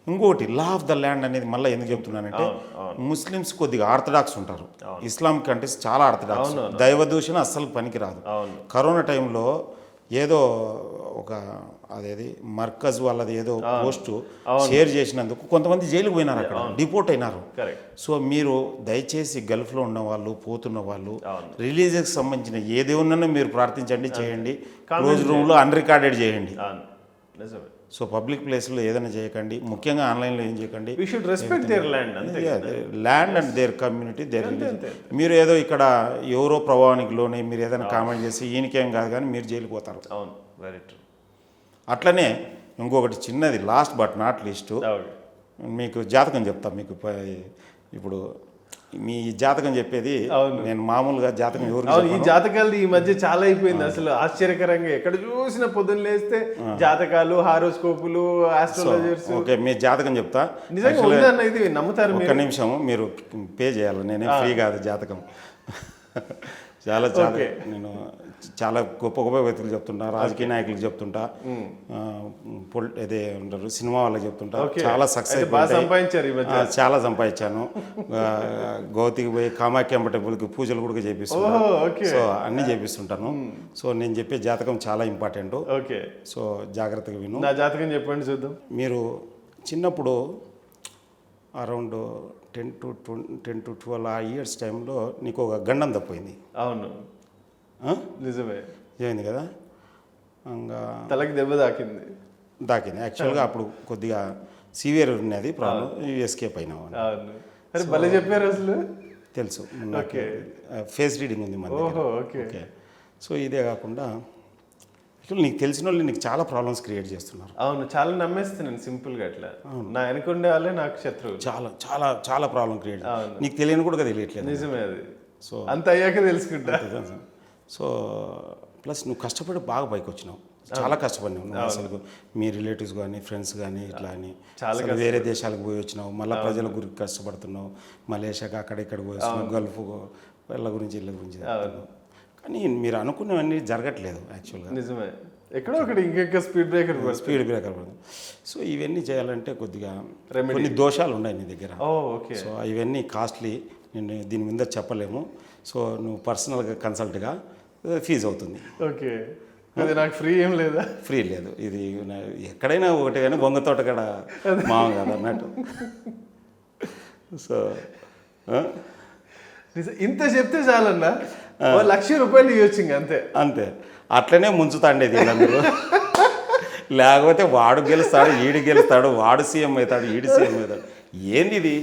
Speaker 2: ఇంకోటి లా ఆఫ్ ద ల్యాండ్ అనేది మళ్ళీ ఎందుకు చెప్తున్నానంటే, ముస్లిమ్స్ కొద్దిగా ఆర్థడాక్స్ ఉంటారు, ఇస్లాం కంట్రీస్ చాలా ఆర్థడాక్స్, దైవదూషణ అస్సలు పనికిరాదు. కరోనా టైంలో ఏదో ఒక అదేది మర్కజ్ వాళ్ళది ఏదో పోస్టు షేర్ చేసినందుకు కొంతమంది జైలుకు పోయినారు, అక్కడ డిపోర్ట్ అయినారు. సో మీరు దయచేసి గల్ఫ్లో ఉన్న వాళ్ళు, పోతున్న వాళ్ళు, రిలీజియస్కి సంబంధించిన ఏ దేవునన్నా మీరు ప్రార్థించండి, చేయండి. క్లోజ్ రూమ్లో అన్రికార్డెడ్ చేయండి. సో పబ్లిక్ ప్లేస్లో ఏదైనా చేయకండి, ముఖ్యంగా ఆన్లైన్లో ఏం చేయకండి. Land and their community their religion. మీరు ఏదో ఇక్కడ ఎవరో ప్రభావానికి లోనే మీరు ఏదైనా కామెంట్ చేసి ఈయనకేం కాదు కానీ మీరు జైలుకి పోతారు. అట్లనే ఇంకొకటి చిన్నది, లాస్ట్ బట్ నాట్ లీస్ట్, మీకు జాతకం చెప్తా. మీకు ఇప్పుడు మీ జాతకం చెప్పేది నేను మామూలుగా జాతకం ఎవరు,
Speaker 1: ఈ జాతకాలు ఈ మధ్య చాలా అయిపోయింది అసలు ఆశ్చర్యకరంగా. ఎక్కడ చూసిన పొద్దున్న లేస్తే జాతకాలు, హారోస్కోపులు, ఆస్ట్రాలజర్స్.
Speaker 2: ఓకే, మీ జాతకం చెప్తా.
Speaker 1: నిజంగా ఇది నమ్ముతారు?
Speaker 2: ఒక్క నిమిషం మీరు పే చేయాలి, నేనే ఫ్రీ కాదు జాతకం. చాలా నేను చాలా గొప్ప గొప్ప వ్యక్తులు చెప్తుంటా, రాజకీయ నాయకులకు చెప్తుంటా, ఇదే ఉంటారు సినిమా వాళ్ళకి చెప్తుంటా. చాలా సక్సెస్ చాలా సంపాదించాను. గౌతికి పోయి కామాఖ్య టెంపుల్కి పూజలు కూడా చేపిస్తాను. సో అన్నీ చేపిస్తుంటాను. సో నేను చెప్పే జాతకం చాలా ఇంపార్టెంట్. సో జాగ్రత్తగా విను.
Speaker 1: నా జాతకం చెప్పండి చూద్దాం.
Speaker 2: మీరు చిన్నప్పుడు అరౌండ్ 10 to 12 years టైంలో నీకు ఒక గండం తప్పింది.
Speaker 1: అవును, నిజమే.
Speaker 2: ఏమైంది కదా, ఇంకా
Speaker 1: తలకి దెబ్బ తాకింది.
Speaker 2: యాక్చువల్గా అప్పుడు కొద్దిగా సివియర్ ఉన్నది ప్రాబ్లం, ఎస్కేప్ అయినావు.
Speaker 1: భలే చెప్పారు అసలు.
Speaker 2: తెలుసు, ఫేస్ రీడింగ్ ఉంది మన దగ్గర. ఓకే. సో ఇదే కాకుండా నీకు తెలిసిన వాళ్ళు నీకు చాలా ప్రాబ్లమ్స్ క్రియేట్ చేస్తున్నారు.
Speaker 1: అవును, చాలా నమ్మేస్తున్నాను సింపుల్గా. అట్లా నా అనుకుండే వాళ్ళే నాకు శత్రువు.
Speaker 2: చాలా చాలా చాలా ప్రాబ్లం క్రియేట్, నీకు తెలియని కూడా తెలియట్లేదు.
Speaker 1: నిజమే అది. సో అంత అయ్యాక తెలుసుకుంటా.
Speaker 2: సో ప్లస్ నువ్వు కష్టపడి బాగా పైకి వచ్చినావు, చాలా కష్టపడినావు నువ్వు. అసలు మీ రిలేటివ్స్ కానీ ఫ్రెండ్స్ కానీ ఇట్లా అని చాలా వేరే దేశాలకు పోయి వచ్చినావు, మళ్ళీ ప్రజల గురించి కష్టపడుతున్నావు, మలేషియాకి అక్కడ ఇక్కడ పోయి వచ్చినావు, గల్ఫ్ వీళ్ళ గురించి కానీ మీరు అనుకున్నవన్నీ జరగట్లేదు యాక్చువల్గా.
Speaker 1: నిజమే, ఎక్కడో ఒకటి ఇంకెక్క స్పీడ్ బ్రేకర్
Speaker 2: పడుతుంది. సో ఇవన్నీ చేయాలంటే కొద్దిగా కొన్ని దోషాలు ఉన్నాయి నీ దగ్గర. సో ఇవన్నీ కాస్ట్లీ, నేను దీని మీద చెప్పలేము. సో నువ్వు పర్సనల్గా కన్సల్ట్గా ఫీజు అవుతుంది.
Speaker 1: ఓకే, అది నాకు ఫ్రీ ఏం లేదా?
Speaker 2: ఫ్రీ లేదు. ఇది ఎక్కడైనా ఒకటి కానీ బొంగ తోట కాడ మామ కాదు అన్నట్టు. సో
Speaker 1: ఇంత చెప్తే చాలన్నా, 1,00,000 రూపాయలు ఇవ్వచ్చు ఇంక అంతే.
Speaker 2: అట్లనే ముంచుతాండేది అందరూ. లేకపోతే వాడు గెలుస్తాడు, ఈడు గెలుస్తాడు, వాడు సీఎం అవుతాడు, ఈడు సీఎం అవుతాడు. ఏంది ఇది?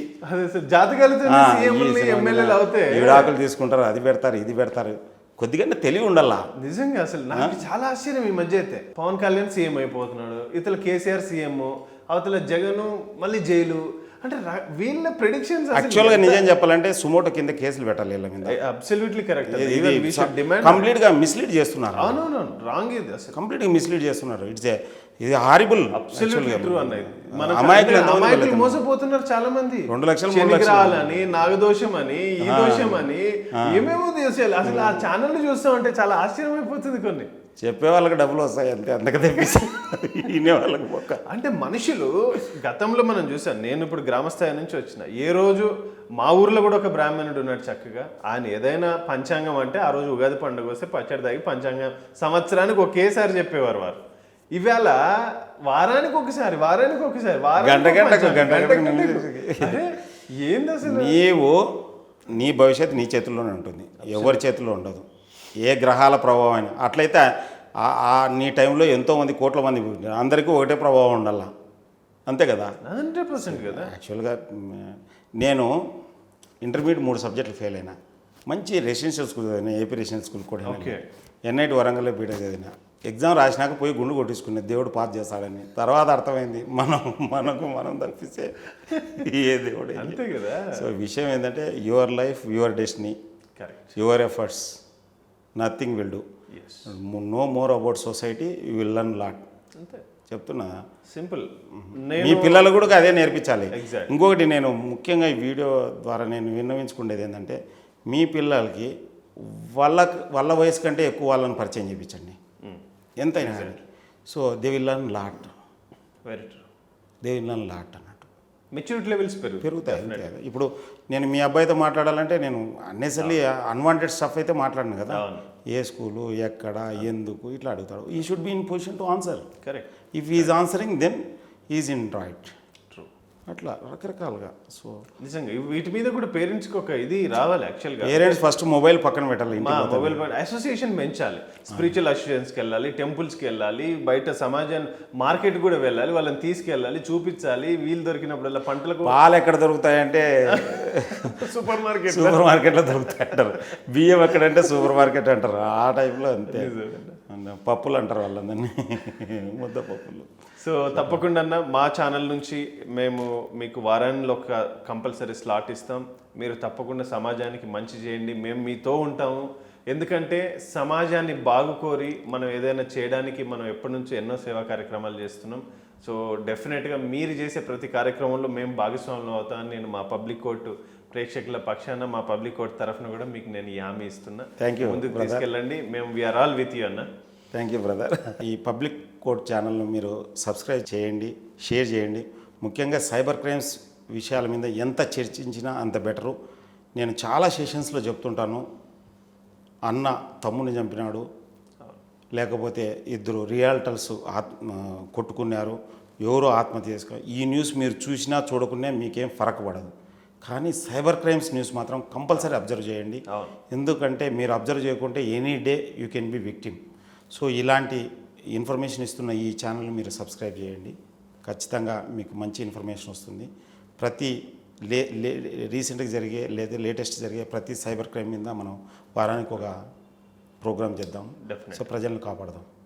Speaker 2: విడాకులు తీసుకుంటారు, అది పెడతారు, ఇది పెడతారు. కొద్దిగా తెలివి ఉండాలా
Speaker 1: నిజంగా. అసలు నాకు చాలా ఆశ్చర్యం ఈ మధ్య అయితే. పవన్ కళ్యాణ్ సీఎం అయిపోతున్నాడు, ఇతల కేసీఆర్ సీఎం, అవతల జగన్ మళ్ళీ జైలు. అంటే వీళ్ళ ప్రెడిక్షన్స్
Speaker 2: యాక్చువల్గా నిజం చెప్పాలంటే సుమోటో కింద కేసులు పెట్టాలి వీళ్ళ మీద.
Speaker 1: Absolutely correct.
Speaker 2: కంప్లీట్గా మిస్లీడ్ చేస్తున్నారు.
Speaker 1: అవునవును, రాంగ్ ఇది అసలు.
Speaker 2: కంప్లీట్గా మిస్లీడ్ చేస్తున్నారు. ఇది హారిబుల్.
Speaker 1: అమాయకులు మోసపోతున్నారు చాలా మంది.
Speaker 2: 2 లక్షలు
Speaker 1: అని, నాగదోషం అని, ఈ దోషం అని ఏమేమో దేశాలు. అసలు ఆ ఛానల్ చూస్తామంటే చాలా ఆశ్చర్యం అయిపోతుంది కొన్ని.
Speaker 2: చెప్పే వాళ్ళకి డబ్బులు వస్తాయి అంతే, అందుకే తెప్పిస్తా. వినే వాళ్ళకి మొక్క.
Speaker 1: అంటే మనుషులు గతంలో మనం చూసాం, నేను ఇప్పుడు గ్రామస్థాయి నుంచి వచ్చిన, ఏ రోజు మా ఊర్లో కూడా ఒక బ్రాహ్మణుడు ఉన్నాడు చక్కగా. ఆయన ఏదైనా పంచాంగం అంటే ఆ రోజు ఉగాది పండుగ వస్తే పచ్చడి తాగి పంచాంగం సంవత్సరానికి ఒకేసారి చెప్పేవారు వారు. ఇవాళ వారానికి ఒకసారి అరే ఏంది అసలు?
Speaker 2: నీ భవిష్యత్తు నీ చేతుల్లోనే ఉంటుంది, ఎవరి చేతుల్లో ఉండదు. ఏ గ్రహాల ప్రభావం అయినా అట్లయితే నీ టైంలో ఎంతోమంది కోట్ల మంది పుట్టారు, అందరికీ ఒకటే ప్రభావం ఉండాల, అంతే కదా.
Speaker 1: 100% కదా.
Speaker 2: యాక్చువల్గా నేను ఇంటర్మీడియట్ 3 సబ్జెక్టులు ఫెయిల్ అయినా. మంచి రెసిడెన్షియల్ స్కూల్ చదివిన, ఏపీ రెసిడెన్షియల్ స్కూల్ కూడా.
Speaker 1: ఓకే.
Speaker 2: ఎన్ఐటి వరంగల్లో బీటెక్ చదివిన. ఎగ్జామ్ రాసినాక పోయి గుండు కొట్టించుకునే, దేవుడు పాస్ చేస్తాడని. తర్వాత అర్థమైంది మనం తప్పిస్తే ఏ దేవుడు.
Speaker 1: అంతే కదా.
Speaker 2: సో విషయం ఏంటంటే your life your destiny,
Speaker 1: correct.
Speaker 2: Your efforts, nothing will do. No more about society, you will learn lot.
Speaker 1: అంతే
Speaker 2: చెప్తున్నా,
Speaker 1: సింపుల్.
Speaker 2: మీ పిల్లలు కూడా అదే నేర్పించాలి.
Speaker 1: Exactly.
Speaker 2: ఇంకొకటి నేను ముఖ్యంగా ఈ వీడియో ద్వారా నేను విన్నవించుకునేది ఏంటంటే, మీ పిల్లలకి వాళ్ళ వయసు కంటే ఎక్కువ వాళ్ళని పరిచయం చేయించండి ఎంతైనా కానీ. So they will learn lot.
Speaker 1: Very true.
Speaker 2: They will learn lot అన్నట్టు.
Speaker 1: మెచ్యూరిటీ లెవెల్స్
Speaker 2: పెరుగుతాయి. ఇప్పుడు నేను మీ అబ్బాయితో మాట్లాడాలంటే నేను అన్నెసరీ అన్వాంటెడ్ స్టఫ్ అయితే మాట్లాడను కదా. ఏ స్కూలు, ఎక్కడ, ఎందుకు ఇట్లా అడుగుతాడు. He should be in position to answer.
Speaker 1: Correct.
Speaker 2: If is answering then is in right.
Speaker 1: True.
Speaker 2: అట్లా రకరకాలుగా. సో
Speaker 1: నిజంగా వీటి మీద కూడా పేరెంట్స్కి ఒక ఇది రావాలి యాక్చువల్గా.
Speaker 2: పేరెంట్స్ ఫస్ట్ మొబైల్ పక్కన పెట్టాలి.
Speaker 1: మొబైల్ అసోసియేషన్ పెంచాలి, స్పిరిచువల్ అసోసియేషన్స్కి వెళ్ళాలి, టెంపుల్స్కి వెళ్ళాలి, బయట సమాజం మార్కెట్ కూడా వెళ్ళాలి, వాళ్ళని తీసుకెళ్ళాలి, చూపించాలి. వీలు దొరికినప్పుడల్లా పంటలకు
Speaker 2: పాలు ఎక్కడ దొరుకుతాయంటే
Speaker 1: సూపర్
Speaker 2: మార్కెట్లో దొరుకుతాయి అంటారు. బియ్యం ఎక్కడంటే సూపర్ మార్కెట్ అంటారు. ఆ టైంలో అంతే. పప్పులు అంటారు వాళ్ళందరినీ, ముద్ద పప్పులు.
Speaker 1: సో తప్పకుండా అన్న, మా ఛానల్ నుంచి మేము మీకు వారానికి ఒక కంపల్సరీ స్లాట్ ఇస్తాం. మీరు తప్పకుండా సమాజానికి మంచి చేయండి, మేము మీతో ఉంటాము. ఎందుకంటే సమాజాన్ని బాగుకోరి మనం ఏదైనా చేయడానికి మనం ఎప్పటి నుంచో ఎన్నో సేవా కార్యక్రమాలు చేస్తున్నాం. సో డెఫినెట్గా మీరు చేసే ప్రతి కార్యక్రమంలో మేము భాగస్వాములు అవుతామని నేను మా పబ్లిక్ కోర్టు ప్రేక్షకుల పక్షాన, మా పబ్లిక్ కోర్టు తరఫున కూడా మీకు నేను ఈ హామీ ఇస్తున్నా. ముందుకు తీసుకెళ్ళండి, మేము వీఆర్ ఆల్ విత్ యూ అన్న.
Speaker 2: Thank you brother. ఈ పబ్లిక్ కోర్ట్ ఛానల్ను మీరు సబ్స్క్రైబ్ చేయండి, షేర్ చేయండి. ముఖ్యంగా సైబర్ క్రైమ్స్ విషయాల మీద ఎంత చర్చించినా అంత బెటరు. నేను చాలా సెషన్స్లో చెప్తుంటాను, అన్న తమ్ముని చంపినాడు, లేకపోతే ఇద్దరు రియాల్టర్స్ కొట్టుకున్నారు, ఎవరో ఆత్మహత్య చేసుకున్నారు. ఈ న్యూస్ మీరు చూసినా చూడకున్నా మీకేం ఫరక్ పడదు. కానీ సైబర్ క్రైమ్స్ న్యూస్ మాత్రం కంపల్సరీ అబ్జర్వ్ చేయండి. ఎందుకంటే మీరు అబ్జర్వ్ చేయకుంటే any day you can be victim. So ఇలాంటి ఇన్ఫర్మేషన్ ఇస్తున్న ఈ ఛానల్ మీరు సబ్స్క్రైబ్ చేయండి. ఖచ్చితంగా మీకు మంచి ఇన్ఫర్మేషన్ వస్తుంది. ప్రతి రీసెంట్గా జరిగే లేదా లేటెస్ట్ జరిగే ప్రతి సైబర్ క్రైమ్ మీద మనం వారానికి ఒక ప్రోగ్రామ్ చేద్దాం. సో ప్రజలను కాపాడదాం.